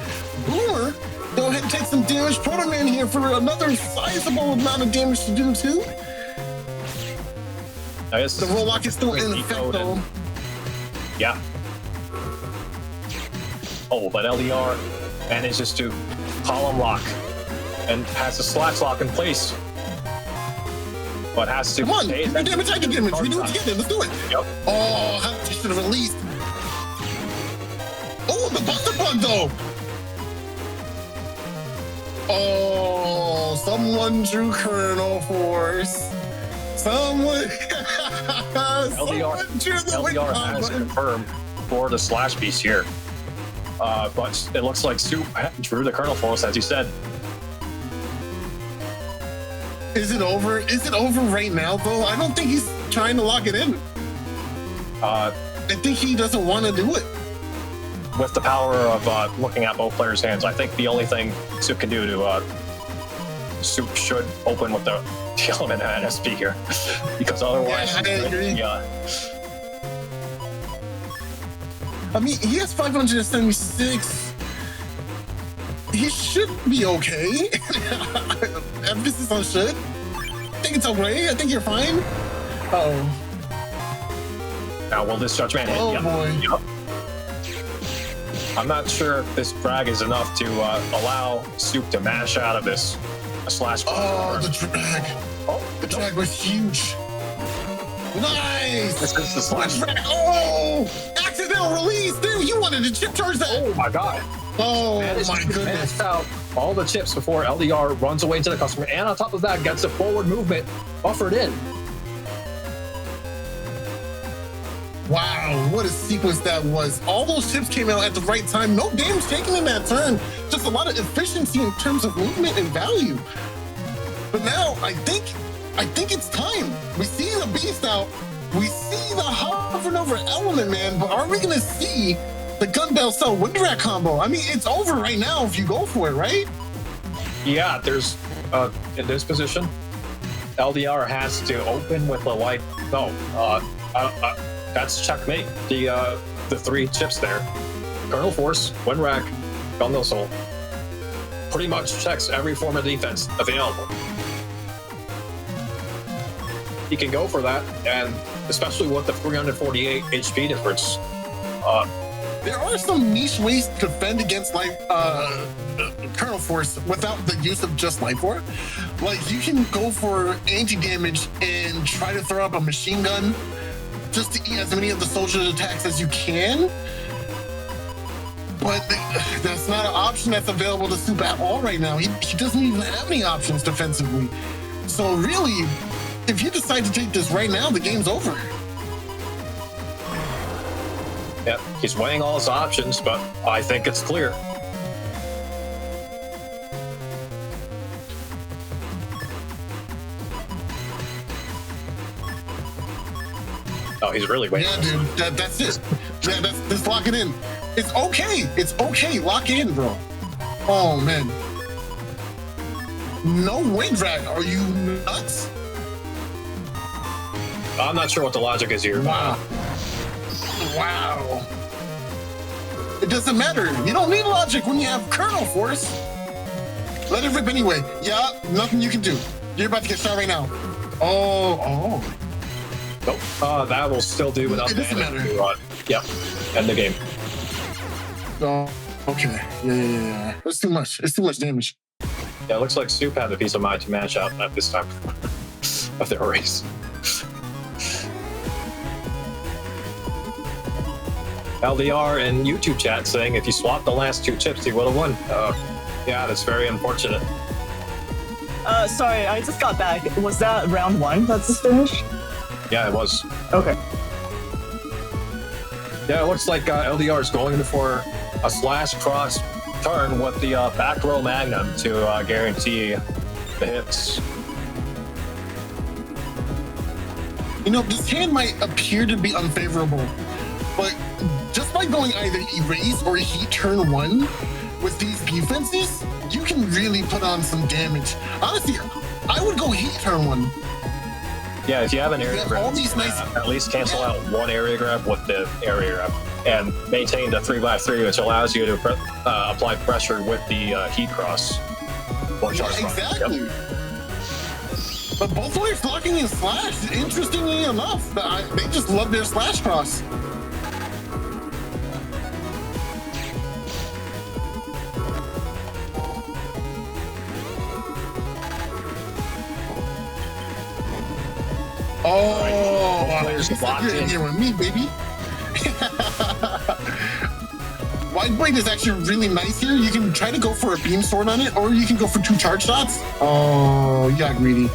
boomer. Go ahead and take some damage. Proto Man here for another sizable amount of damage to do too. I guess the roll lock is still in effect though. Yeah. Oh, but LDR manages to column lock and has the slash lock in place. But has to... Come on, give me damage, I can damage. We do it together, let's do it. Yep. Oh, how much should have released? Oh, the buster bug though. Oh, someone drew Colonel Force. Someone drew the LDR has confirmed for the slash piece here. But it looks like Soup drew the Colonel Force, as you said. Is it over? Is it over right now, though? I don't think he's trying to lock it in. I think he doesn't want to do it. With the power of looking at both players' hands, I think the only thing Soup can do to Soup should open with the element at SP here, because otherwise, Yeah, I agree. yeah. I mean, he has 576. He should be okay. Emphasis on should. I think it's okay. I think you're fine. Oh. Now, will this judgment hit? Oh Yep. boy. Yep. I'm not sure if this drag is enough to allow Soup to mash out of this slash. Oh, the drag. Oh, The drag was huge. Nice. This is the slash. Oh, accidental release. Dude, you wanted to chip charge that. Oh my god. Oh Managed my to goodness. mash out all the chips before LDR runs away to the customer, and on top of that, gets the forward movement buffered in. Wow, what a sequence that was. All those chips came out at the right time. No damage taken in that turn. Just a lot of efficiency in terms of movement and value. But now I think it's time. We see the beast out. We see the hovering over element, man. But are we gonna see the gun bell cell wind rat combo? I mean, it's over right now if you go for it, right? Yeah, there's in this position, LDR has to open with a light. No, that's checkmate. The three chips there, Colonel Force, Wind Rack, Gun Missile, pretty much checks every form of defense available. He can go for that, and especially with the 348 HP difference. There are some niche ways to defend against Colonel Force without the use of just Light Force. Like, you can go for anti-damage and try to throw up a machine gun just to eat as many of the soldiers' attacks as you can. But that's not an option that's available to Soup at all right now. He doesn't even have any options defensively. So really, if you decide to take this right now, the game's over. Yep, he's weighing all his options, but I think it's clear. Oh, he's really waiting. Yeah, dude, that's it. Just lock it in. It's okay. It's okay. Lock it in, bro. Oh, man. No wind drag. Are you nuts? I'm not sure what the logic is here. Wow. Wow. It doesn't matter. You don't need logic when you have Colonel Force. Let it rip anyway. Yeah, nothing you can do. You're about to get shot right now. Oh. Nope. That will still do enough It doesn't damage matter. to, yep, end the game. Oh, okay. Yeah. It's too much. It's too much damage. Yeah, it looks like Soup had the peace of mind to match out at this time of their race. LDR in YouTube chat saying if you swapped the last two chips, you would have won. Yeah, that's very unfortunate. Sorry, I just got back. Was that round one that's just finished? Yeah, it was. Okay. Yeah, it looks like LDR is going for a /cross turn with the back row magnum to guarantee the hits. You know, this hand might appear to be unfavorable, but just by going either erase or heat turn one with these defenses, you can really put on some damage. Honestly, I would go heat turn one. Yeah, if you have an area grab, all these nice, at least cancel out one area grab with the area grab and maintain the 3x3, which allows you to apply pressure with the heat cross. Or charge yeah, bar. exactly. Yep. But both players blocking and slash, interestingly enough, they just love their slash cross. Oh, Both players locked you're in in. here with me, baby. Wide blade is actually really nice here. You can try to go for a beam sword on it, or you can go for 2 charge shots. Oh, you got greedy.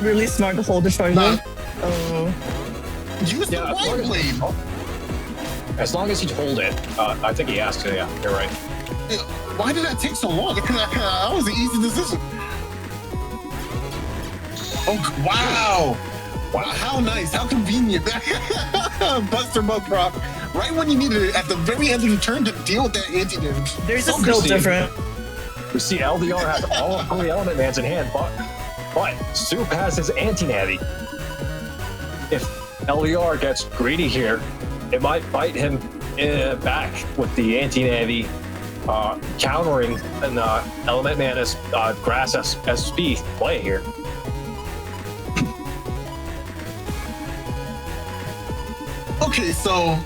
Really smart to hold the charger. Nah. Oh. Use the wide blade. As long as you hold it, I think he has to. Yeah, you're right. Why did that take so long? That was an easy decision. Oh, wow. Wow, how nice, how convenient. Buster Bug Prop. Right when you needed it, at the very end of the turn to deal with that anti-damage. There's So a skill good. different. You see, LDR has all 3 Element Mans in hand, but Soup has his anti-navy. If LDR gets greedy here, it might bite him back with the anti-navy countering an Element Man as Grass SP play here. Okay, so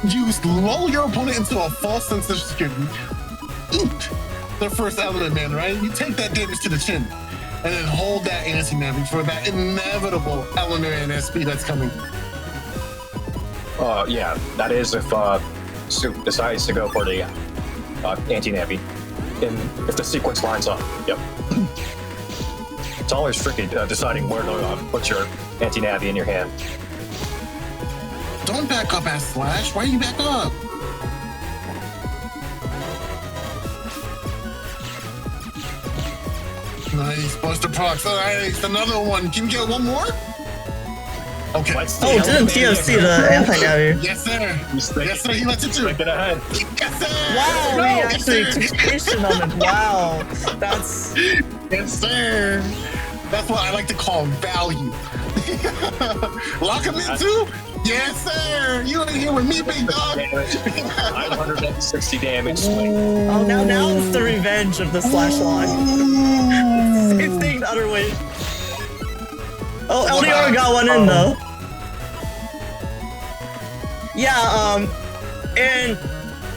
you lull your opponent into a false sense of security. Eat their first Element Man, right? You take that damage to the chin, and then hold that anti-navy for that inevitable Element Man SP that's coming. Yeah, that is if Soup decides to go for the anti-navy, and if the sequence lines up. Yep. It's always tricky deciding where to put your anti-navy in your hand. Don't back up at Slash. Why you back up? Nice, Buster Procs. All right, another one. Can you get one more? Okay. Oh, didn't TFC the anti-navy? Yes, sir. Yes, sir. He lets it through. Get ahead. Yes, sir. Wow, No, he yes, actually sir. took patient on it. Wow, that's Yes, sir. That's what I like to call value. Lock him in too? Yes, sir. You ain't here with me, big dog. 960 damage. oh now it's the revenge of the slash lock. It's taking the other way. Oh, LDR got one in though. Yeah,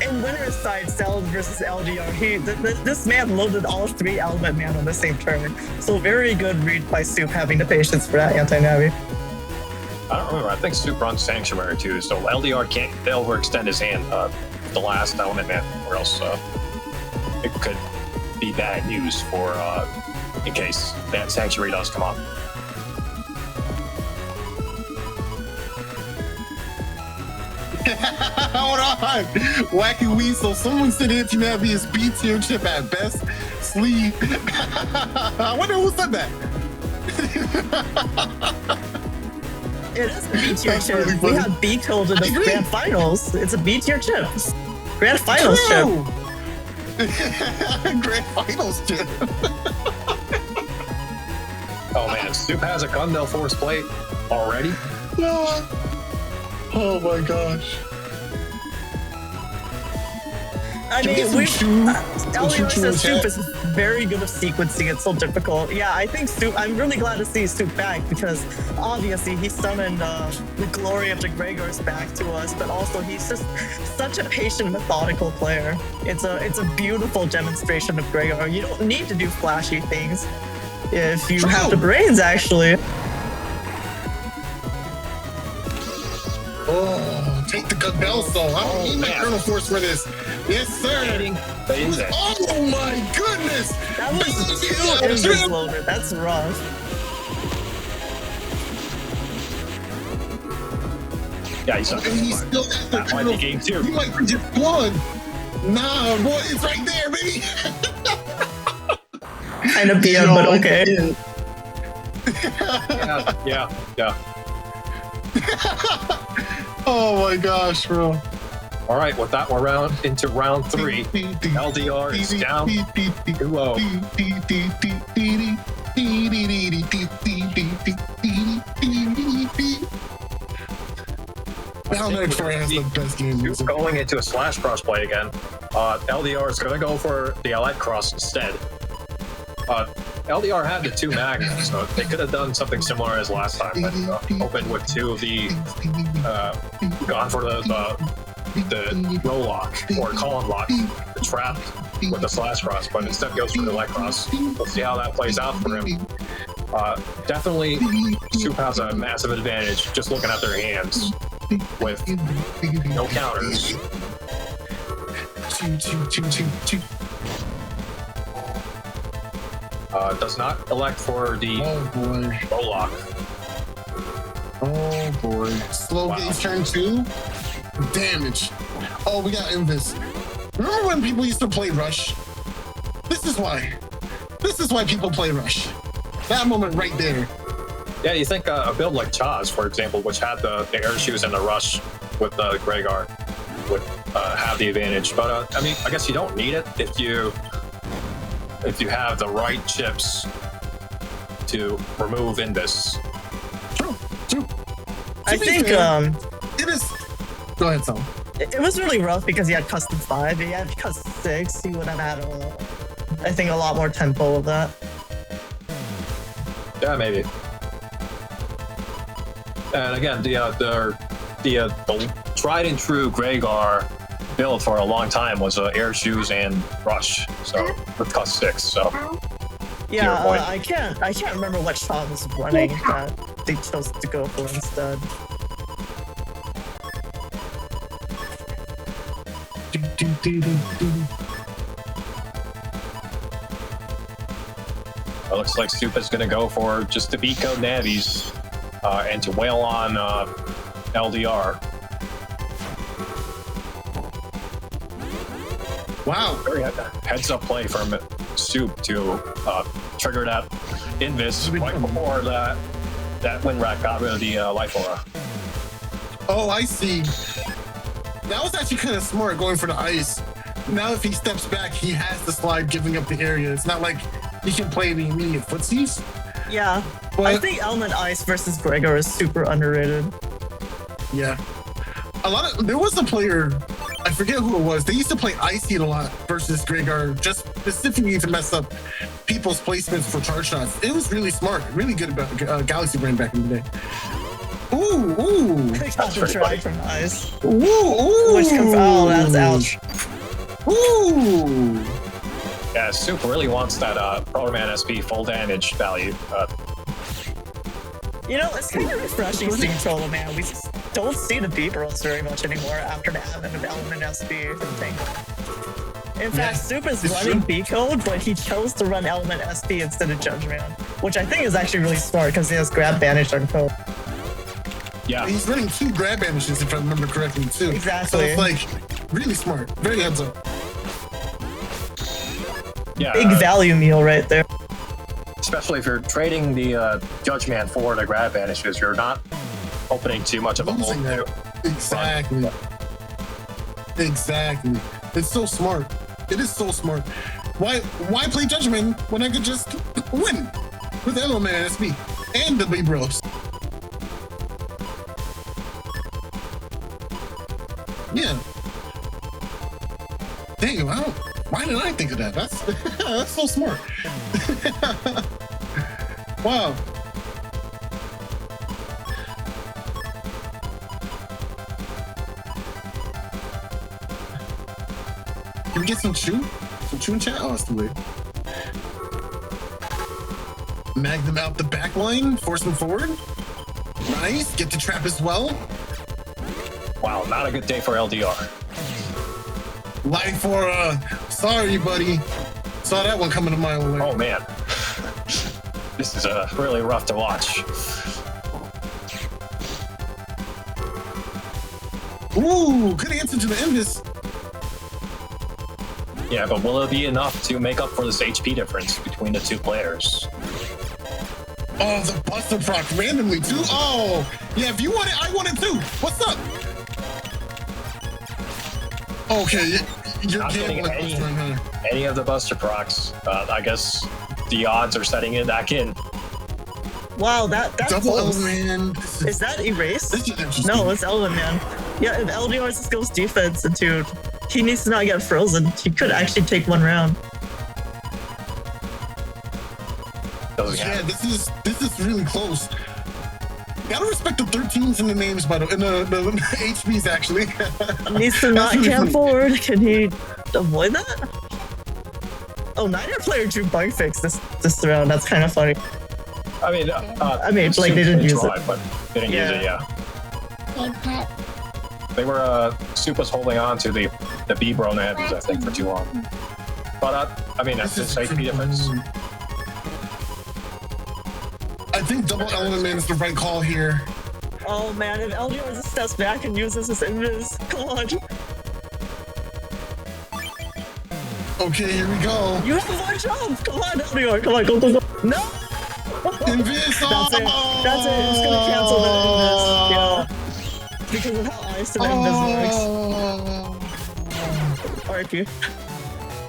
in winner's side, Cell versus LDR, this man loaded all 3 Element Man on the same turn. So very good read by Soup having the patience for that anti-navy. I don't remember. I think Soup runs Sanctuary too, so LDR can't overextend his hand the last Element Man, or else it could be bad news for in case that Sanctuary does come up. Hold on. Wacky Weasel. Someone said anti-navy is B tier chip at best. Sleeve. I wonder who said that. It is a B tier That's chip. really We funny. have B killed in the I agree. grand finals. It's a B tier chip. Grand finals chip. True. Grand finals chip. Oh man, Soup has a Gundel Force plate already. Oh my gosh. I Can we mean, get some shoe- LDR shoe says chat? Soup is very good with sequencing. It's so difficult. Yeah, I think Soup. I'm really glad to see Soup back because obviously he summoned the glory of the Gregors back to us, but also he's just such a patient, methodical player. It's a beautiful demonstration of Gregor. You don't need to do flashy things if you have the brains, actually. Oh, take the Gundel Soul. I don't need my man. Colonel Force for this. Yes, sir. Oh my goodness. That was 2 invis loader. That's rough. Yeah, he's And he's still at the that might be game 2. He might be just one. Nah, boy, it's right there, baby. Kind of BM, but okay. Yeah. Oh my gosh, bro. All right, with that, we're into round 3. LDR is down 2-0. Down for has the best game. He's going into a slash cross play again. LDR is going to go for the Elite Cross instead. LDR had the 2 magnets, so they could have done something similar as last time, but opened with 2 of the gone for the roll lock or column lock, the trap with the slash cross, but instead goes for the Elite Cross. We'll see how that plays out for him. Definitely, Soup has a massive advantage just looking at their hands with no counters. Does not elect for the roll lock. Oh boy. Slow Wow. gaze turn 2. Damage. Oh, we got Invis. Remember when people used to play Rush? This is why. This is why people play Rush. That moment right there. Yeah, you think a build like Chaz, for example, which had the air shoes and the rush with the Gregar, would have the advantage. But I mean, I guess you don't need it if you have the right chips to remove Invis. True. I think it is. Go ahead, Tom. it was really rough because he had custom 5. If he had custom 6, he would have had I think a lot more tempo of that. Yeah, maybe. And again, the tried and true Gregar build for a long time was air shoes and rush. So with cost 6. So Yeah, point. I can't remember what shot was running that they chose to go for instead. it looks like Soup is going to go for just the beat code navies and to wail on LDR. Wow. Very heads up play from Soup to trigger that Invis right before that wind rack got rid of the life aura. Oh, I see. That was actually kind of smart going for the ice. Now if he steps back, he has to slide giving up the area. It's not like he can play the immediate footsies. Yeah, But I think Element Ice versus Gregor is super underrated. yeah. There was a player, I forget who it was. They used to play Ice Heat a lot versus Gregar, just specifically to mess up people's placements for charge shots. It was really smart, really good about Galaxy Brain back in the day. Ooh. Got the try from Ice. Ooh. Which oh, that's ouch. Ooh. Yeah, Soup really wants that Protoman SP full damage value. You know, it's kind of refreshing seeing Troll Man. We just don't see the beat rolls very much anymore after the advent of Element SB thing. In fact, Soup is running B code, but he chose to run Element SB instead of Judgment, which I think is actually really smart because he has grab banish on code. Yeah, He's running 2 grab banishes, if I remember correctly, too. Exactly. So it's like really smart. Very heads up. yeah. Big value meal right there. Especially if you're trading the Judgment for the grab banishes, you're not opening too much of a hole. Losing that. Exactly. Exactly. It's so smart. It is so smart. Why play Judgment when I could just win with Element SB and the Big Bros? Yeah. Dang, why did I think of that? That's so smart. Wow. Can we get some chew? Some chew in chat? Oh, that's the way. Mag them out the back line, force them forward. Nice. Get the trap as well. Wow, not a good day for LDR. Life for sorry, buddy. Saw that one coming a mile away. Oh man, this is really rough to watch. Ooh, good answer to the Invis. Yeah, but will it be enough to make up for this HP difference between the two players? Oh, the Buster Proc randomly too. Oh, yeah. If you want it, I want it too. What's up? Okay, you're Not getting gambling. any of the Buster Procs. I guess the odds are setting it back in. Wow, that's Double close. Element. Is that erased? This is interesting. No, it's Element Man. Yeah, if LDR just goes defense into, he needs to not get frozen. He could actually take one round. Doesn't Yeah, happen. this is really close. Gotta respect the 13s in the names, by the in the HBs actually. Needs to not really camp funny. forward. Can he avoid that? Oh, neither player drew bug fix this round. That's kind of funny. I mean, like, they didn't use try, it. but they didn't use it. Yeah, Hey, pet. they were. Soup was holding on to the B-Bro navies, I think, for too long. But I mean, that's This just is HP difference. I think double element is the right call here. Oh man, if LDR just steps back and uses his invis, come on. Okay, here we go. You have one jump. Come on, LDR. Come on, go. No. Invis. That's it. That's it. It's gonna cancel the invis. Yeah. Because of how ice and invis works. RIP.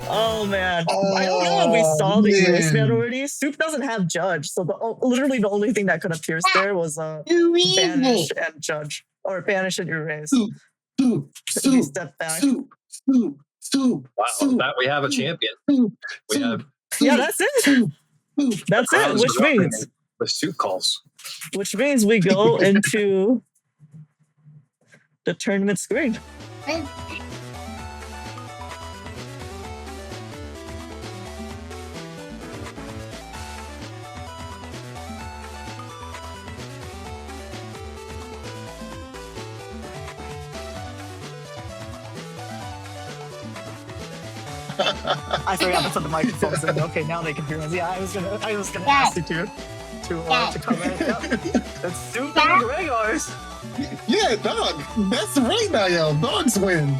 Oh man, I don't know if we saw the erase ban already. Soup doesn't have judge, so literally the only thing that could have pierced there was banish and judge, or banish and erase. Soup. Step back. Soup. Wow, that we have a champion. We have. Yeah, that's it. That's it. Which means the Soup calls. Which means we go into the tournament screen. I forgot to put the microphones in. Okay, now they can hear us. Yeah, I was gonna ask you to comment. Yep. That's Soup and Gregors. Yeah, dog. That's right now, yo. Dogs win.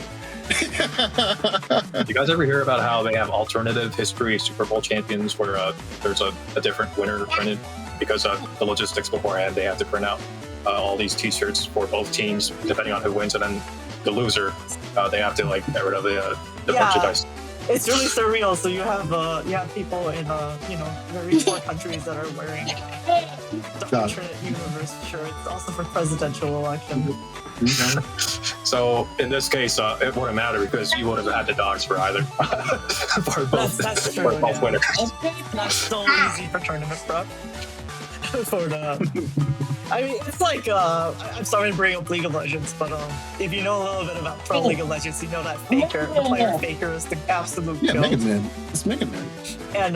You guys ever hear about how they have alternative history Super Bowl champions where there's a different winner printed because of the logistics beforehand? They have to print out all these T-shirts for both teams depending on who wins, and then the loser they have to like get rid of the merchandise. It's really surreal. So you have people in very poor countries that are wearing the alternate universe shirts, also for presidential election. So in this case, it wouldn't matter because you would have had the dogs for either. For both, that's true, for both winners. That's so easy for tournament prep. I mean, it's like I'm sorry to bring up League of Legends, but if you know a little bit about Pro League of Legends, you know that the player Faker is the absolute goat. Mega Man. It's Mega Man. And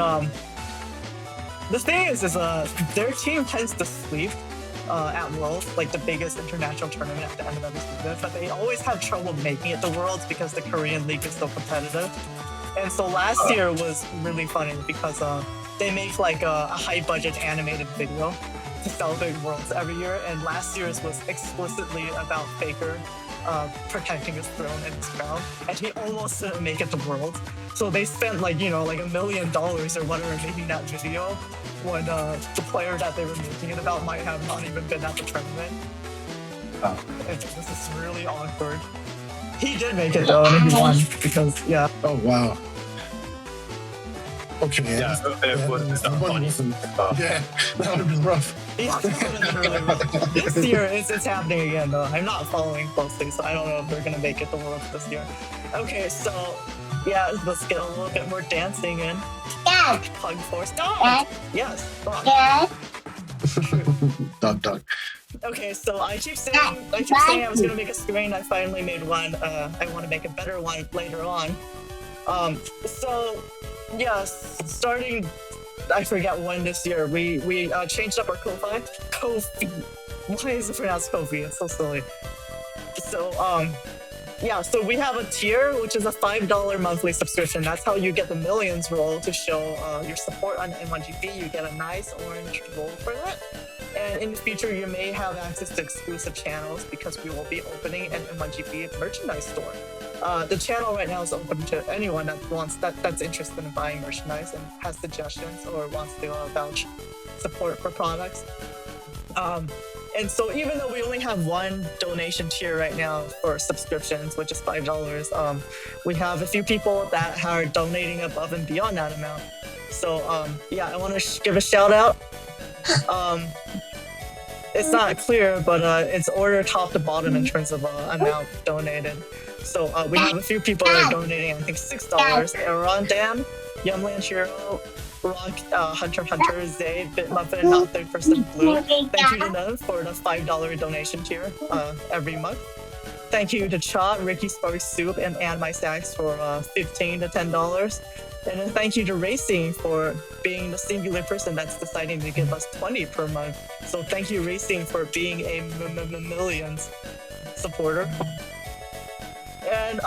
the thing is their team tends to sleep at Worlds, like the biggest international tournament at the end of every season, but they always have trouble making it to Worlds because the Korean League is so competitive. And so last year was really funny because they make like a high-budget animated video to celebrate Worlds every year, and last year's was explicitly about Faker protecting his throne and his crown, and he almost didn't make it to Worlds. So they spent like $1 million or whatever making that video when the player that they were making it about might have not even been at the tournament. And this is really awkward. He did make it though, and he won because Oh wow. Okay. Yeah, it was funny. Yeah, that would have been rough. Really rough. This year, it's happening again, though. I'm not following closely, so I don't know if they're going to make it to Worlds this year. Okay, so, let's get a little bit more dancing in. Dog. Hug Force. Dog! Yes, dog. Dog. Okay, so I keep saying I was going to make a screen. I finally made one. I want to make a better one later on. Starting, I forget when this year, we changed up our Ko-fi. Why is it pronounced Kofi? It's so silly. So, so we have a tier, which is a $5 monthly subscription. That's how you get the millions roll to show your support on N1GP. You get a nice orange roll for that. And in the future, you may have access to exclusive channels because we will be opening an N1GP merchandise store. The channel right now is open to anyone that's interested in buying merchandise and has suggestions or wants to vouch support for products. And so even though we only have one donation tier right now for subscriptions, which is $5, we have a few people that are donating above and beyond that amount. So I want to give a shout out. It's not clear, but it's order top to bottom in terms of amount donated. So we have a few people that are donating, I think $6. Aaron Dan, Yumland Shiro, Rock, Hunter, Zay, Bitmuffin, Not 3% Blue. Thank you to them for the $5 donation tier every month. Thank you to Cha, Ricky Sparks Soup, and AndMySax for $15 to $10. And then thank you to Racing for being the singular person that's deciding to give us $20 per month. So thank you, Racing, for being a millions supporter. And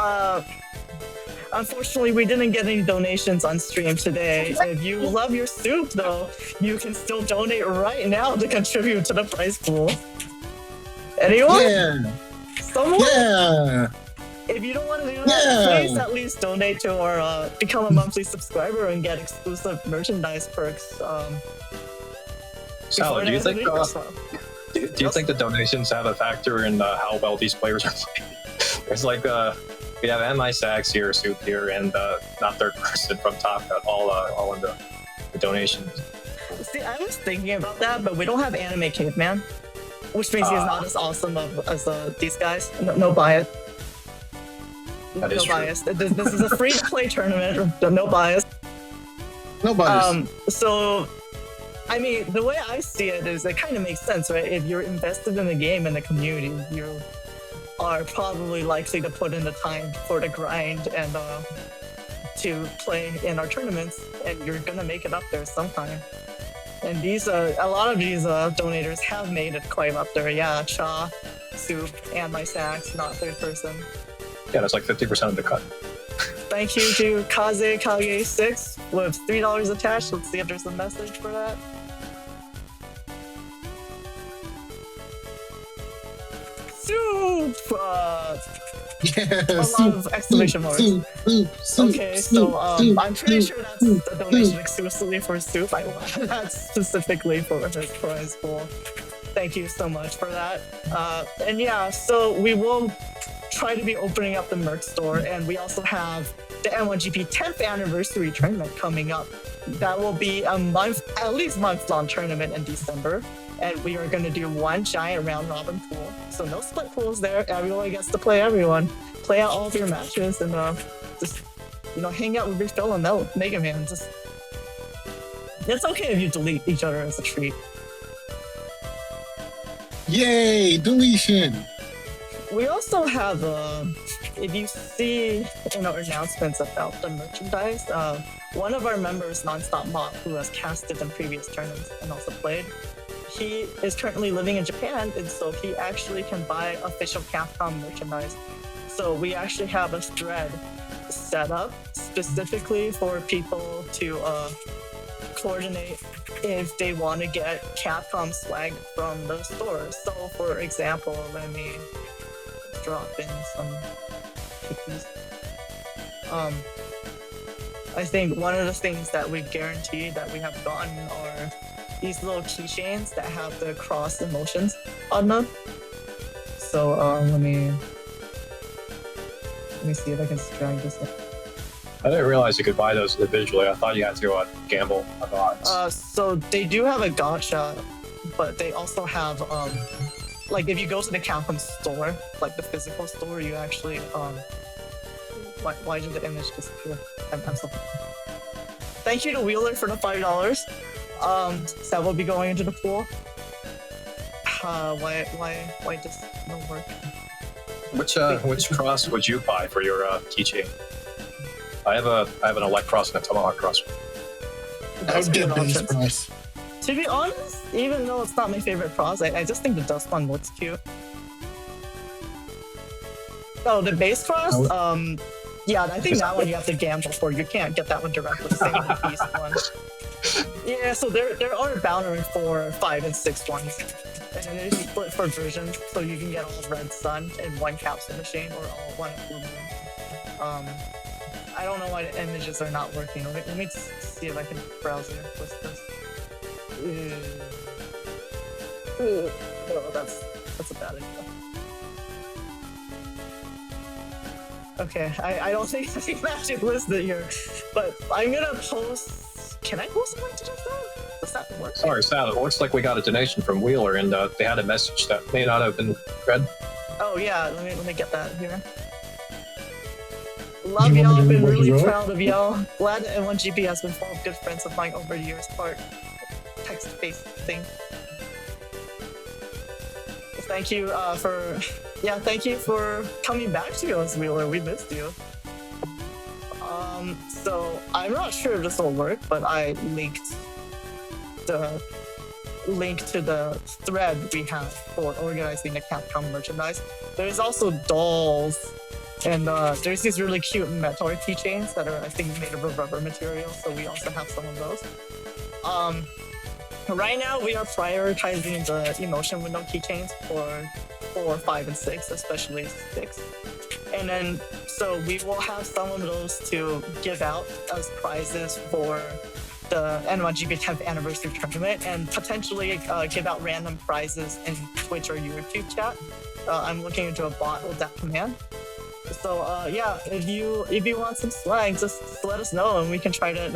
unfortunately, we didn't get any donations on stream today. If you love your soup, though, you can still donate right now to contribute to the prize pool. Anyone? Yeah. Someone? Yeah. If you don't want to do that, please at least donate to our become a monthly subscriber and get exclusive merchandise perks. Sal, do you think do you think the donations have a factor in how well these players are playing? There's like We have AndMySax here, Soup here, and not third person from Top Cut, all in the donations. See, I was thinking about that, but we don't have Anime Caveman, which means he's not as awesome as these guys. No bias. That is no bias. This is a free-to-play tournament. No bias. No bias. So, I mean, the way I see it is it kind of makes sense, right? If you're invested in the game and the community, you are probably likely to put in the time for the grind and to play in our tournaments, and you're gonna make it up there sometime. And these, a lot of these donators have made it quite up there. Yeah, Cha, Soup, AndMySax, not third person. Yeah, that's like 50% of the cut. Thank you to Kaze Kage 6 with $3 attached. Let's see if there's a message for that. Soup! Yeah, A lot of exclamation marks. Okay, so I'm pretty sure that's a donation exclusively for Soup. I want that specifically for his prize pool. Thank you so much for that. And yeah, so we will try to be opening up the merch store, and we also have the N1GP 10th anniversary tournament coming up. That will be a month, at least month-long tournament in December, and we are going to do one giant round robin pool. So no split pools there. Everyone gets to play everyone. Play out all of your matches and just hang out with your fellow Mega Man. Just it's okay if you delete each other as a treat. Yay, deletion. We also have, if you see in our announcements about the merchandise, one of our members, Nonstop Mop, who has casted in previous tournaments and also played, he is currently living in Japan, and so he actually can buy official Capcom merchandise. So we actually have a thread set up specifically for people to coordinate if they want to get Capcom swag from the store. So for example, let me drop in some cookies. I think one of the things that we guarantee that we have gotten are these little keychains that have the cross emotions on them. So let me see if I can drag this in. I didn't realize you could buy those individually. I thought you had to gamble on odds. So they do have a gacha, but they also have like if you go to the Capcom store, like the physical store, you actually why did the image disappear? I'm so. Thank you to Wheeler for the $5. That will be going into the pool. Why does no work? Which cross would you buy for your keychain? I have an Elect cross and a Tomahawk cross. I would get base cross. To be honest, even though it's not my favorite cross, I just think the dust one looks cute. Oh, the base cross? Yeah, I think that one you have to gamble for. You can't get that one directly. Same with the beast one. Yeah, so there are boundary 4, 5, and 6 ones. And then there's split for versions, so you can get all Red Sun in one capsule machine or all one Blue Moon. I don't know why the images are not working. Let me see if I can browse here. What's this? Oh, that's a bad idea. Okay, I don't think I can actually list it here, but I'm gonna post. Can I post a link to this? Does that work? Sorry, Sal. It looks like we got a donation from Wheeler, and they had a message that may not have been read. Oh yeah, let me get that here. Love y'all. I've been really proud of y'all. Glad that N1GP has been full of good friends of mine over the years. Part text-based thing. Thank you thank you for coming back to us, Wheeler. We missed you. So I'm not sure if this will work, but I linked the link to the thread we have for organizing the Capcom merchandise. There's also dolls, and there's these really cute Metroid keychains that are, I think, made of a rubber material, so we also have some of those. Right now, we are prioritizing the emotion window keychains for 4, 5, and 6, especially 6. And then, so we will have some of those to give out as prizes for the N1GP 10th anniversary tournament, and potentially give out random prizes in Twitch or YouTube chat. I'm looking into a bot with that command. So yeah, if you want some slang, just let us know and we can try to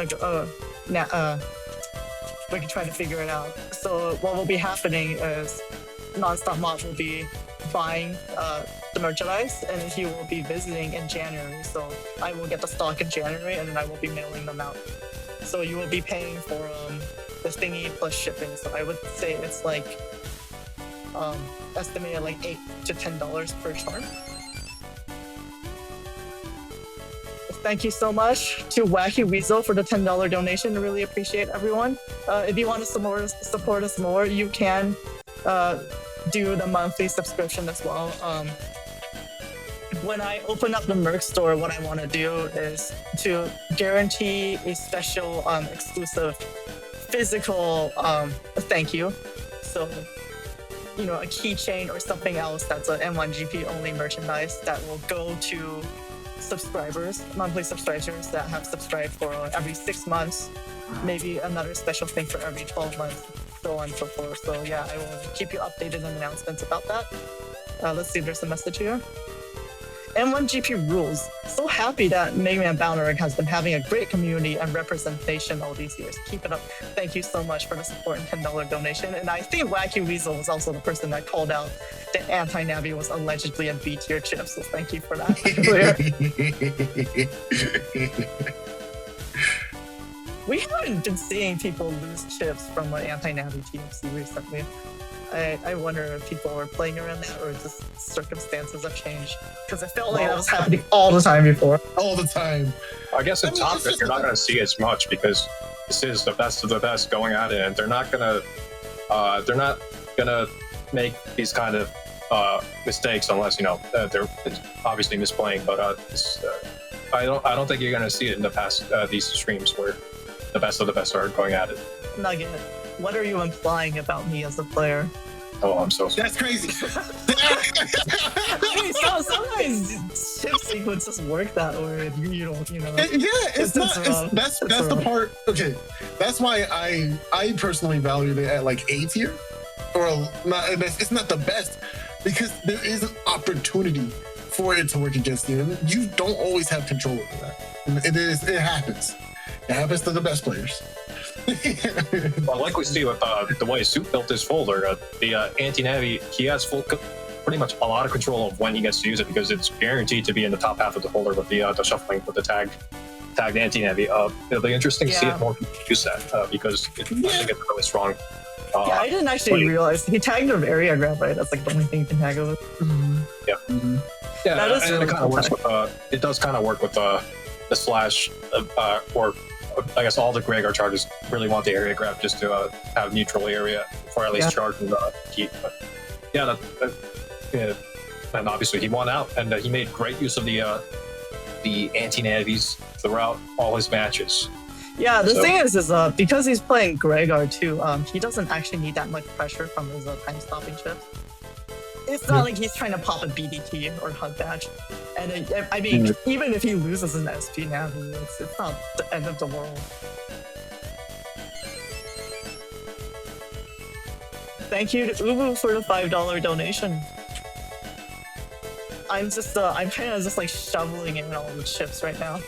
we can try to figure it out. So what will be happening is Nonstop Mob will be buying the merchandise and he will be visiting in January. So I will get the stock in January and then I will be mailing them out. So you will be paying for the thingy plus shipping. So I would say it's like estimated like $8 to $10 per charm. Thank you so much to Wacky Weasel for the $10 donation. I really appreciate everyone. If you want to support us more, you can do the monthly subscription as well. When I open up the merch store, what I want to do is to guarantee a special exclusive physical thank you. So, you know, a keychain or something else that's an N1GP only merchandise that will go to subscribers, monthly subscribers that have subscribed for every 6 months, maybe another special thing for every 12 months, so on and so forth. So yeah, I will keep you updated on announcements about that. Let's see if there's a message here. N1GP rules. So happy that Mega Man Boundary has been having a great community and representation all these years. Keep it up. Thank you so much for the support and $10 donation. And I think Wacky Weasel was also the person that called out that Anti-Navi was allegedly a B tier chip. So thank you for that. We haven't been seeing people lose chips from an Anti-Navi TFC recently. I wonder if people were playing around that or just circumstances have changed. Because I felt like that was happening all the time before. All the time. I guess in top deck you're not going to see as much because this is the best of the best going at it, and they're not gonna make these kind of mistakes unless they're obviously misplaying. But I don't think you're going to see it in the past these streams where the best of the best are going at it. Nugget, what are you implying about me as a player? Oh, I'm so sorry. That's crazy. I mean, sometimes chip sequences work that way. You don't, That's the part. Okay, that's why I personally valued it at like A tier, or not. It's not the best because there is an opportunity for it to work against you, and you don't always have control over that. And it happens. It happens to the best players. Well, like we see with the way Soup built his folder, the anti-navi, he has pretty much a lot of control of when he gets to use it because it's guaranteed to be in the top half of the folder with the shuffling with the tagged anti-navi. It'll be interesting to see if more people use that because I think it's really strong. I didn't actually realize he tagged an area grab, right? That's like the only thing you can tag it with. Mm-hmm. Yeah. Mm-hmm. Yeah, that is really cool. It does kind of work with the slash or I guess all the Gregor charges really want the area grab just to have neutral area for at least charging the heat. But yeah, and obviously he won out, and he made great use of the anti-navies throughout all his matches. Yeah, the thing is because he's playing Gregor too, he doesn't actually need that much pressure from his time-stopping chips. It's not like he's trying to pop a BDT or HUD badge. And I mean, even if he loses an SP now, it's not the end of the world. Thank you to Ubu for the $5 donation. I'm kind of just like shoveling in all the chips right now.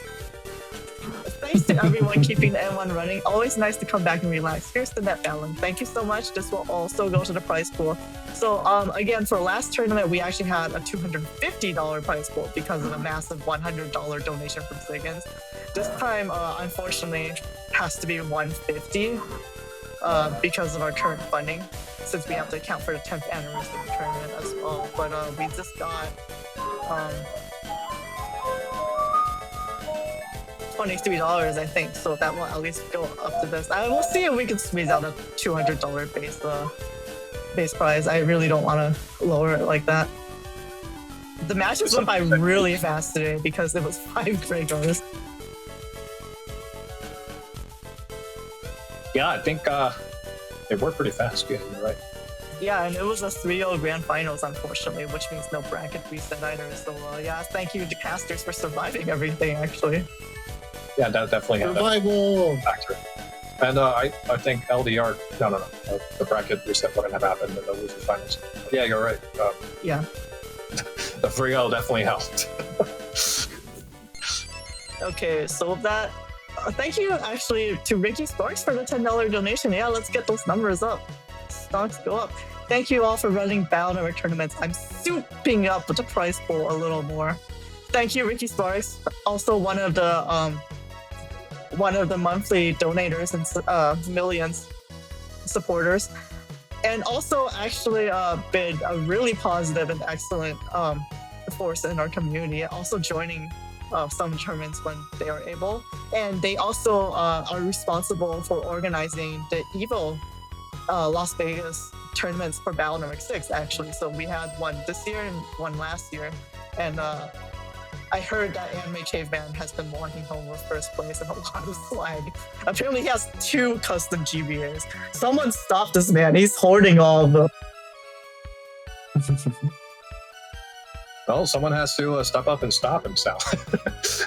Thanks to everyone keeping the N1 running. Always nice to come back and relax. Here's the net balance. Thank you so much. This will also go to the prize pool. So again, for last tournament, we actually had a $250 prize pool because of a massive $100 donation from Siggins. This time, unfortunately, has to be $150 because of our current funding, since we have to account for the 10th anniversary of the tournament as well. But we just got $23, I think, so that will at least go up to this. We'll see if we can squeeze out a $200 base prize. I really don't want to lower it like that. The matches went by really fast today because it was 5 Gregors. Yeah, I think it worked pretty fast. Yeah, you're right. Yeah, and it was a 3-0 grand finals, unfortunately, which means no bracket reset either. So yeah, thank you to casters for surviving everything, actually. Yeah, that definitely had survival factor. And I think LDR, no, the bracket reset wouldn't have happened in the losers finals. Yeah, you're right. Yeah. The 3-0 definitely helped. Okay, so that. Thank you actually to Ricky Sparks for the $10 donation. Yeah, let's get those numbers up. Stocks go up. Thank you all for running Battle tournaments. I'm souping up the prize pool a little more. Thank you, Ricky Sparks. Also one of the monthly donators and millions supporters, and also actually been a really positive and excellent force in our community. Also joining some tournaments when they are able, and they also are responsible for organizing the Evo Las Vegas tournaments for Battle Network 6 actually. So we had one this year and one last year, and I heard that Anime Caveman has been walking home with first place and a lot of swag. Apparently he has 2 custom GBAs. Someone stop this man, he's hoarding all of them. Well, someone has to step up and stop himself.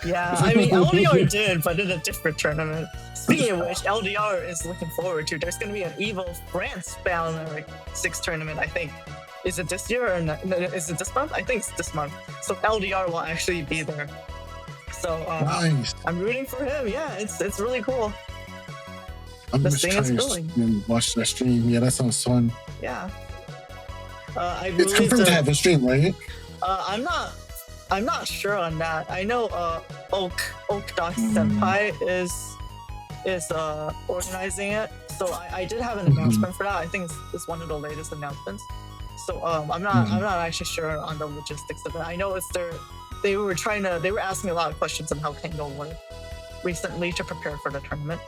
Yeah, I mean, LDR did, but in a different tournament. Speaking of which, LDR is looking forward to. There's going to be an Evo France Battle Network 6 tournament, I think. Is it this year or not? Is it this month? I think it's this month. So LDR will actually be there. So Nice. I'm rooting for him. Yeah, it's really cool. I'm The just thing is trying to going. and watch that stream. Yeah, that sounds fun. Yeah. I It's believe confirmed to have a stream, right? I'm not sure on that. I know Oak Doc Senpai is organizing it. So I did have an announcement for that. I think it's one of the latest announcements. So I'm not actually sure on the logistics of it. I know they were asking a lot of questions on how Tango worked recently to prepare for the tournament.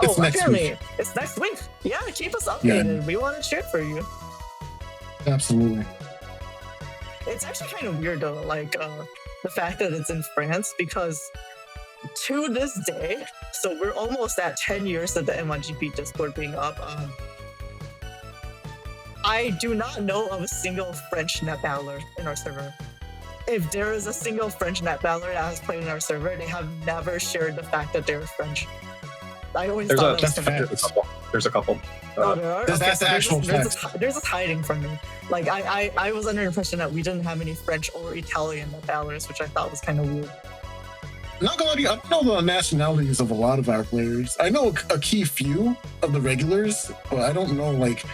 It's next apparently week. it's next week. Yeah, keep us updated. Yeah. We want to cheer for you. Absolutely. It's actually kind of weird though, like the fact that it's in France, because to this day, so we're almost at 10 years of the M1GP Discord being up. I do not know of a single French net battler in our server. If there is a single French net battler that has played in our server, they have never shared the fact that they're French. I always thought that was something. There's a couple. Oh, there are? That's the actual they're just hiding from me. Like I was under the impression that we didn't have any French or Italian net battlers, which I thought was kind of weird. Not gonna lie, I know the nationalities of a lot of our players. I know a key few of the regulars, but I don't know, like,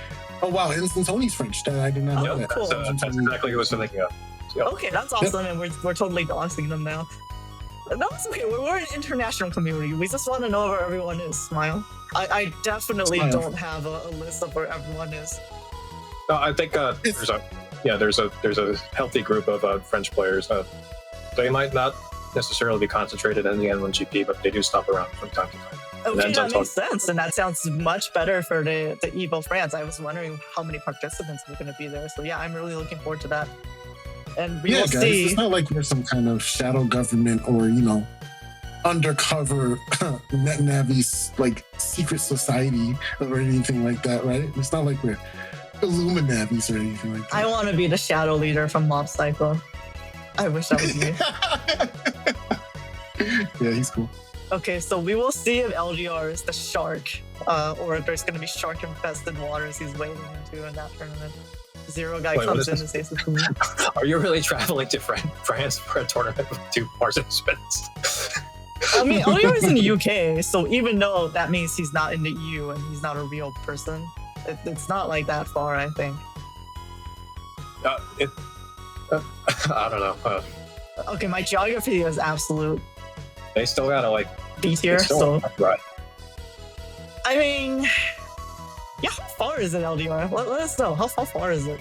oh wow, Instant Tony's French. I did not know Oh, that. cool. That's exactly what I was thinking of. Yep. Okay, that's awesome, and we're totally doxing them now. That's okay. We're an international community. We just want to know where everyone is. Smile. I definitely Smile. don't have a list of where everyone is. No, I think there's a healthy group of French players. They might not necessarily be concentrated in the N1GP, but they do stop around from time to time. Okay, that makes sense, and that sounds much better for the Evo France. I was wondering how many participants were going to be there. So yeah, I'm really looking forward to that. And we will guys, see. it's not like we're some kind of shadow government or, undercover net navi's like secret society or anything like that, right? It's not like we're Illuminavis or anything like that. I want to be the shadow leader from Mob Psycho. I wish that was me. Yeah, he's cool. Okay, so we will see if LGR is the shark, or if there's going to be shark-infested waters he's wading into in that tournament. Zero guy Wait, comes in and says to me. Are you really traveling to France for a tournament with 2 participants? I mean, LGR is in the UK, so even though that means he's not in the EU and he's not a real person, it's not like that far, I think. I don't know. Okay, my geography is absolute They still gotta B tier, so right. I mean, yeah. How far is it, LDR? Let us know. How far is it?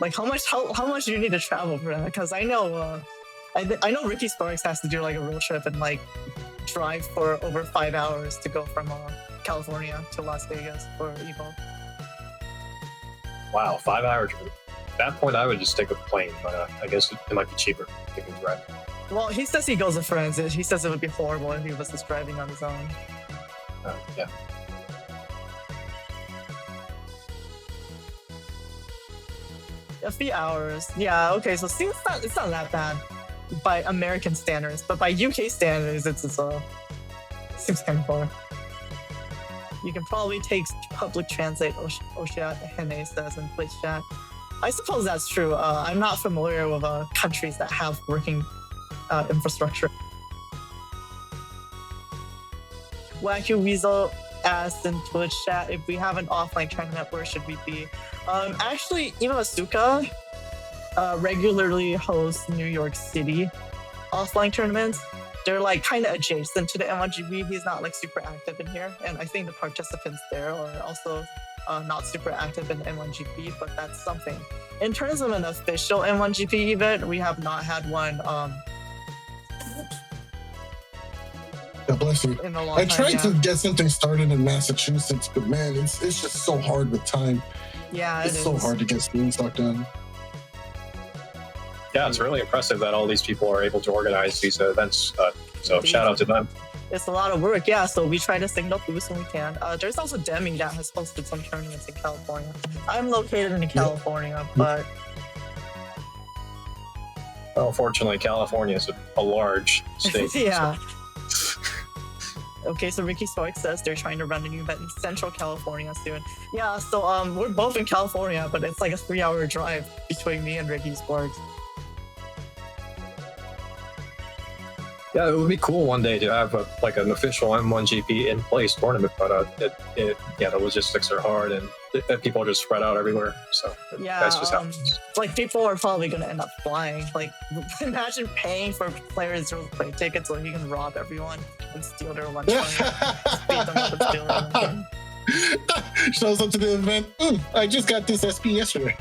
Like, how much do you need to travel for that? Because I know, I know Ricky Sparks has to do like a road trip and like drive for over 5 hours to go from California to Las Vegas for Evo. Wow, 5-hour trip. At that point, I would just take a plane, but I guess it might be cheaper if you can drive. Well, he says he goes with friends. He says it would be horrible if he was just driving on his own. Yeah. A few hours. Yeah, okay, so see, it's not that bad by American standards, but by UK standards, it's seems kind of far. You can probably take public transit, Oshat Hene says in Twitch chat. I suppose that's true. I'm not familiar with countries that have working infrastructure. Wacky Weasel asked in Twitch chat, if we have an offline tournament, where should we be? Actually, Asuka regularly hosts New York City offline tournaments. They're like kind of adjacent to the M1GP. He's not like super active in here, and I think the participants there are also not super active in M1GP, but that's something. In terms of an official M1GP event, we have not had one God bless you. in a long I time. tried to get something started in Massachusetts, but man, it's just so hard with time. Yeah, It's so hard to get student stock done. Yeah, it's really impressive that all these people are able to organize these events. So shout out to them. It's a lot of work, yeah. So we try to signal boost when we can. There's also Demi that has hosted some tournaments in California. I'm located in California, but Well, fortunately, California is a large state. yeah. Okay, so Ricky Stoic says they're trying to run a new event in Central California soon. Yeah, so we're both in California, but it's like a 3-hour drive between me and Ricky's works. Yeah, it would be cool one day to have an official M1GP in place tournament, but the logistics are hard and people are just spread out everywhere. So Yeah, that's just happens. like people are probably gonna end up flying. Like, imagine paying for players to play tickets so you can rob everyone and steal their lunch money. Beat them up and steal their lunch money. Shows up to the event. I just got this SP yesterday.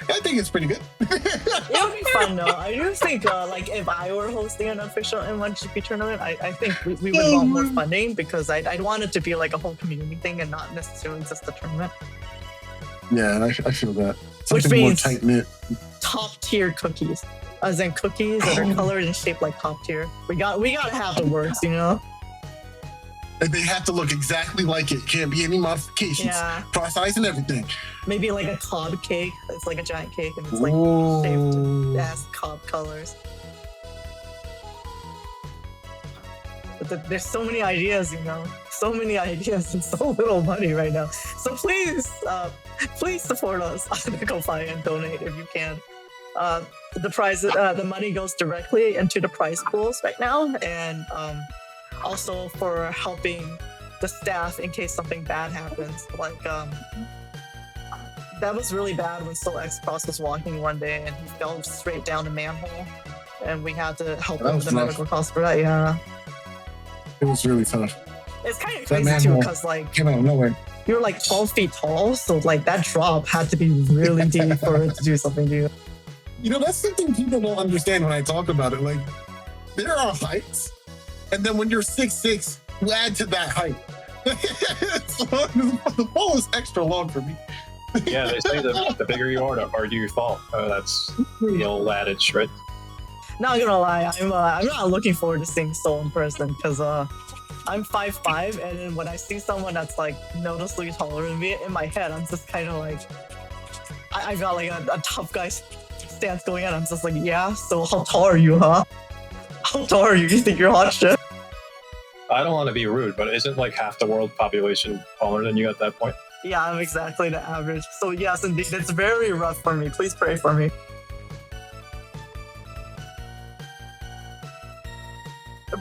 I think it's pretty good. It would be fun though. I do think like if I were hosting an official M1GP tournament, I think we would want more funding, because I'd want it to be like a whole community thing and not necessarily just a tournament. Yeah, I feel that. Which Something more means tight knit. top tier cookies, as in cookies that are colored and shaped like top tier. We gotta have the works, you know. And they have to look exactly like it. Can't be any modifications. Yeah. Cross eyes and everything. Maybe like a cob cake. It's like a giant cake and it's like Ooh. shaped as cob colors. But there's so many ideas, you know. So many ideas and so little money right now. So please support us on Ko-Fi and donate if you can. The money goes directly into the prize pools right now, and also for helping the staff in case something bad happens. Like that was really bad when SoulXCross was walking one day and he fell straight down a manhole, and we had to help him with the medical costs for that. Yeah, It was really tough. it's kind of That crazy too, manhole because like came out of nowhere. you're like 12 feet tall, so like that drop had to be really deep for it to do something to you. You know, that's something people don't understand when I talk about it. Like, there are heights, and then when you're 6'6", you add to that height. So, the pole is extra long for me. Yeah, they say the bigger you are, the harder you fall. That's the old adage, right? Not gonna lie, I'm not looking forward to seeing Soul in person, because I'm 5'5", and then when I see someone that's like noticeably taller than me, in my head I'm just kind of like, I got like a tough guy stance going on. I'm just like, yeah, so how tall are you, huh? How tall are you? You think you're hot shit? I don't want to be rude, but isn't like half the world population taller than you at that point? Yeah, I'm exactly the average. So yes, indeed, it's very rough for me. Please pray for me.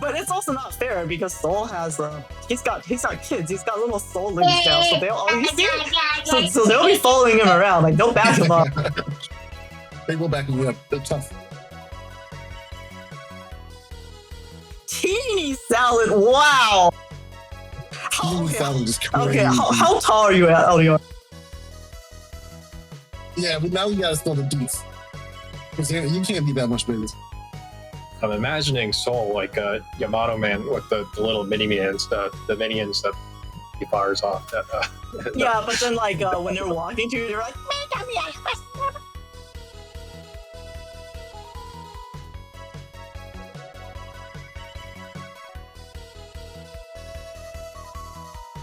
But it's also not fair, because Soul has he's got kids. He's got little Soul limbs now, so they'll always so they'll be following him around. Like, they'll back him up. They will back me up. They're tough. Teeny salad. Wow. Teeny salad is crazy. Okay, how tall are you at LDR? Yeah, but now you gotta spill the deets. Because you can't be that much bigger. I'm imagining Soul like Yamato Man with the little minions, the minions that he fires off. Yeah, but then like when they're walking to you, they're like,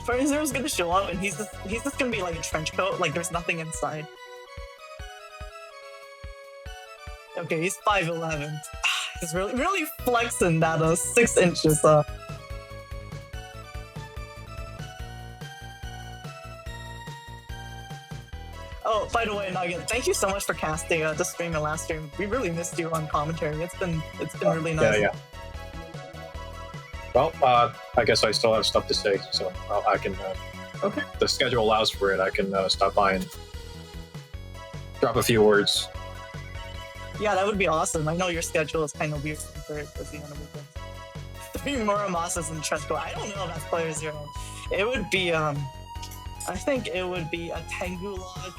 Furniture is gonna show up, and he's just gonna be like a trench coat, like there's nothing inside. Okay, he's 5'11". He's really flexing that 6 inches. Oh, by the way, Nugget, thank you so much for casting the stream and last stream. We really missed you on commentary. It's been really nice. Yeah. Well, I guess I still have stuff to say, so I can. Okay. The schedule allows for it. I can stop by and drop a few words. Yeah, that would be awesome. I know your schedule is kind of weird for busy on the weekends. 3 Muramasas and Trenchcoat. I don't know if that's player 0. It would be I think it would be a Tengu Log,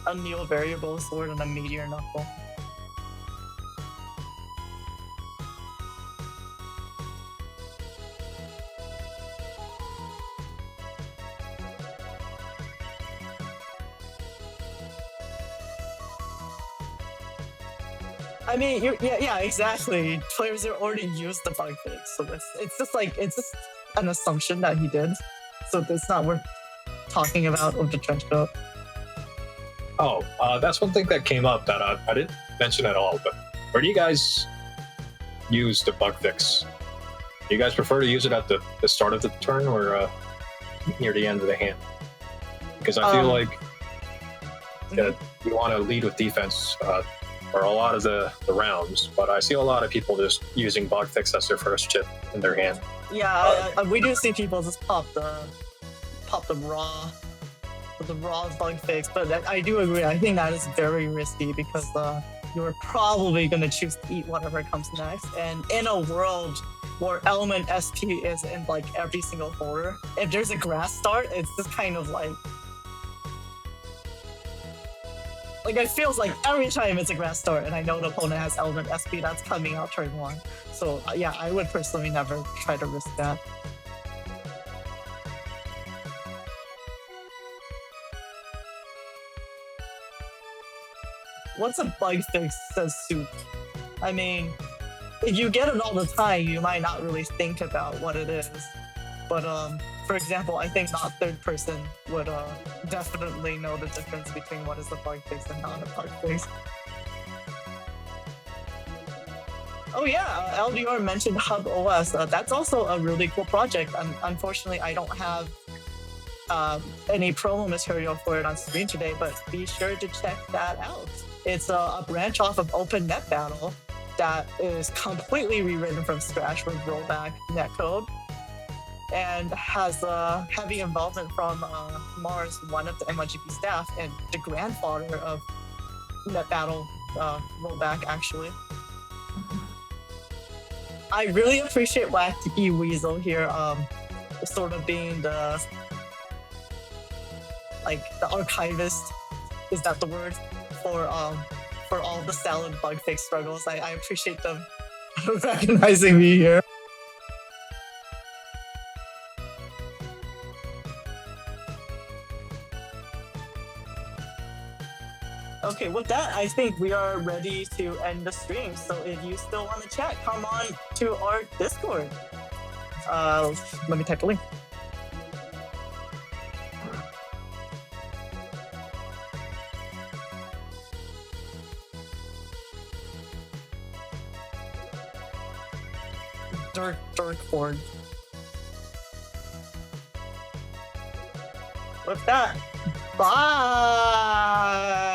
a Neo Variable Sword, and a Meteor Knuckle. I mean, yeah, exactly. Players are already used the bug fix, so it's just an assumption that he did. So it's not worth talking about of the trench coat. Oh, that's one thing that came up that I didn't mention at all. But where do you guys use the bug fix? Do you guys prefer to use it at the start of the turn or near the end of the hand? Because I feel like you want to lead with defense for a lot of the rounds, but I see a lot of people just using bug fix as their first chip in their hand. Yeah, we do see people just pop the raw bug fix, but I do agree. I think that is very risky because you're probably going to choose to eat whatever comes next. And in a world where element SP is in like every single folder, if there's a grass start, it's just kind of like it feels like every time it's a grass start and I know the opponent has element SP that's coming out turn 1. So yeah, I would personally never try to risk that. What's a bug fix, says Soup? I mean, if you get it all the time, you might not really think about what it is. But for example, I think not third person would definitely know the difference between what is a bug fix and not a bug fix. Oh yeah, LDR mentioned Hub OS. That's also a really cool project. Unfortunately, I don't have any promo material for it on screen today, but be sure to check that out. It's a branch off of Open Net Battle that is completely rewritten from scratch with rollback netcode and has heavy involvement from Mars, one of the MLGP staff, and the grandfather of Net Battle rollback, actually. I really appreciate Wacky Weasel here, sort of being the archivist, is that the word, for all the salad bug fix struggles. I appreciate them recognizing me here. Okay, with that, I think we are ready to end the stream. So if you still want to chat, come on to our Discord. Let me type the link. Dark Horde. With that, bye!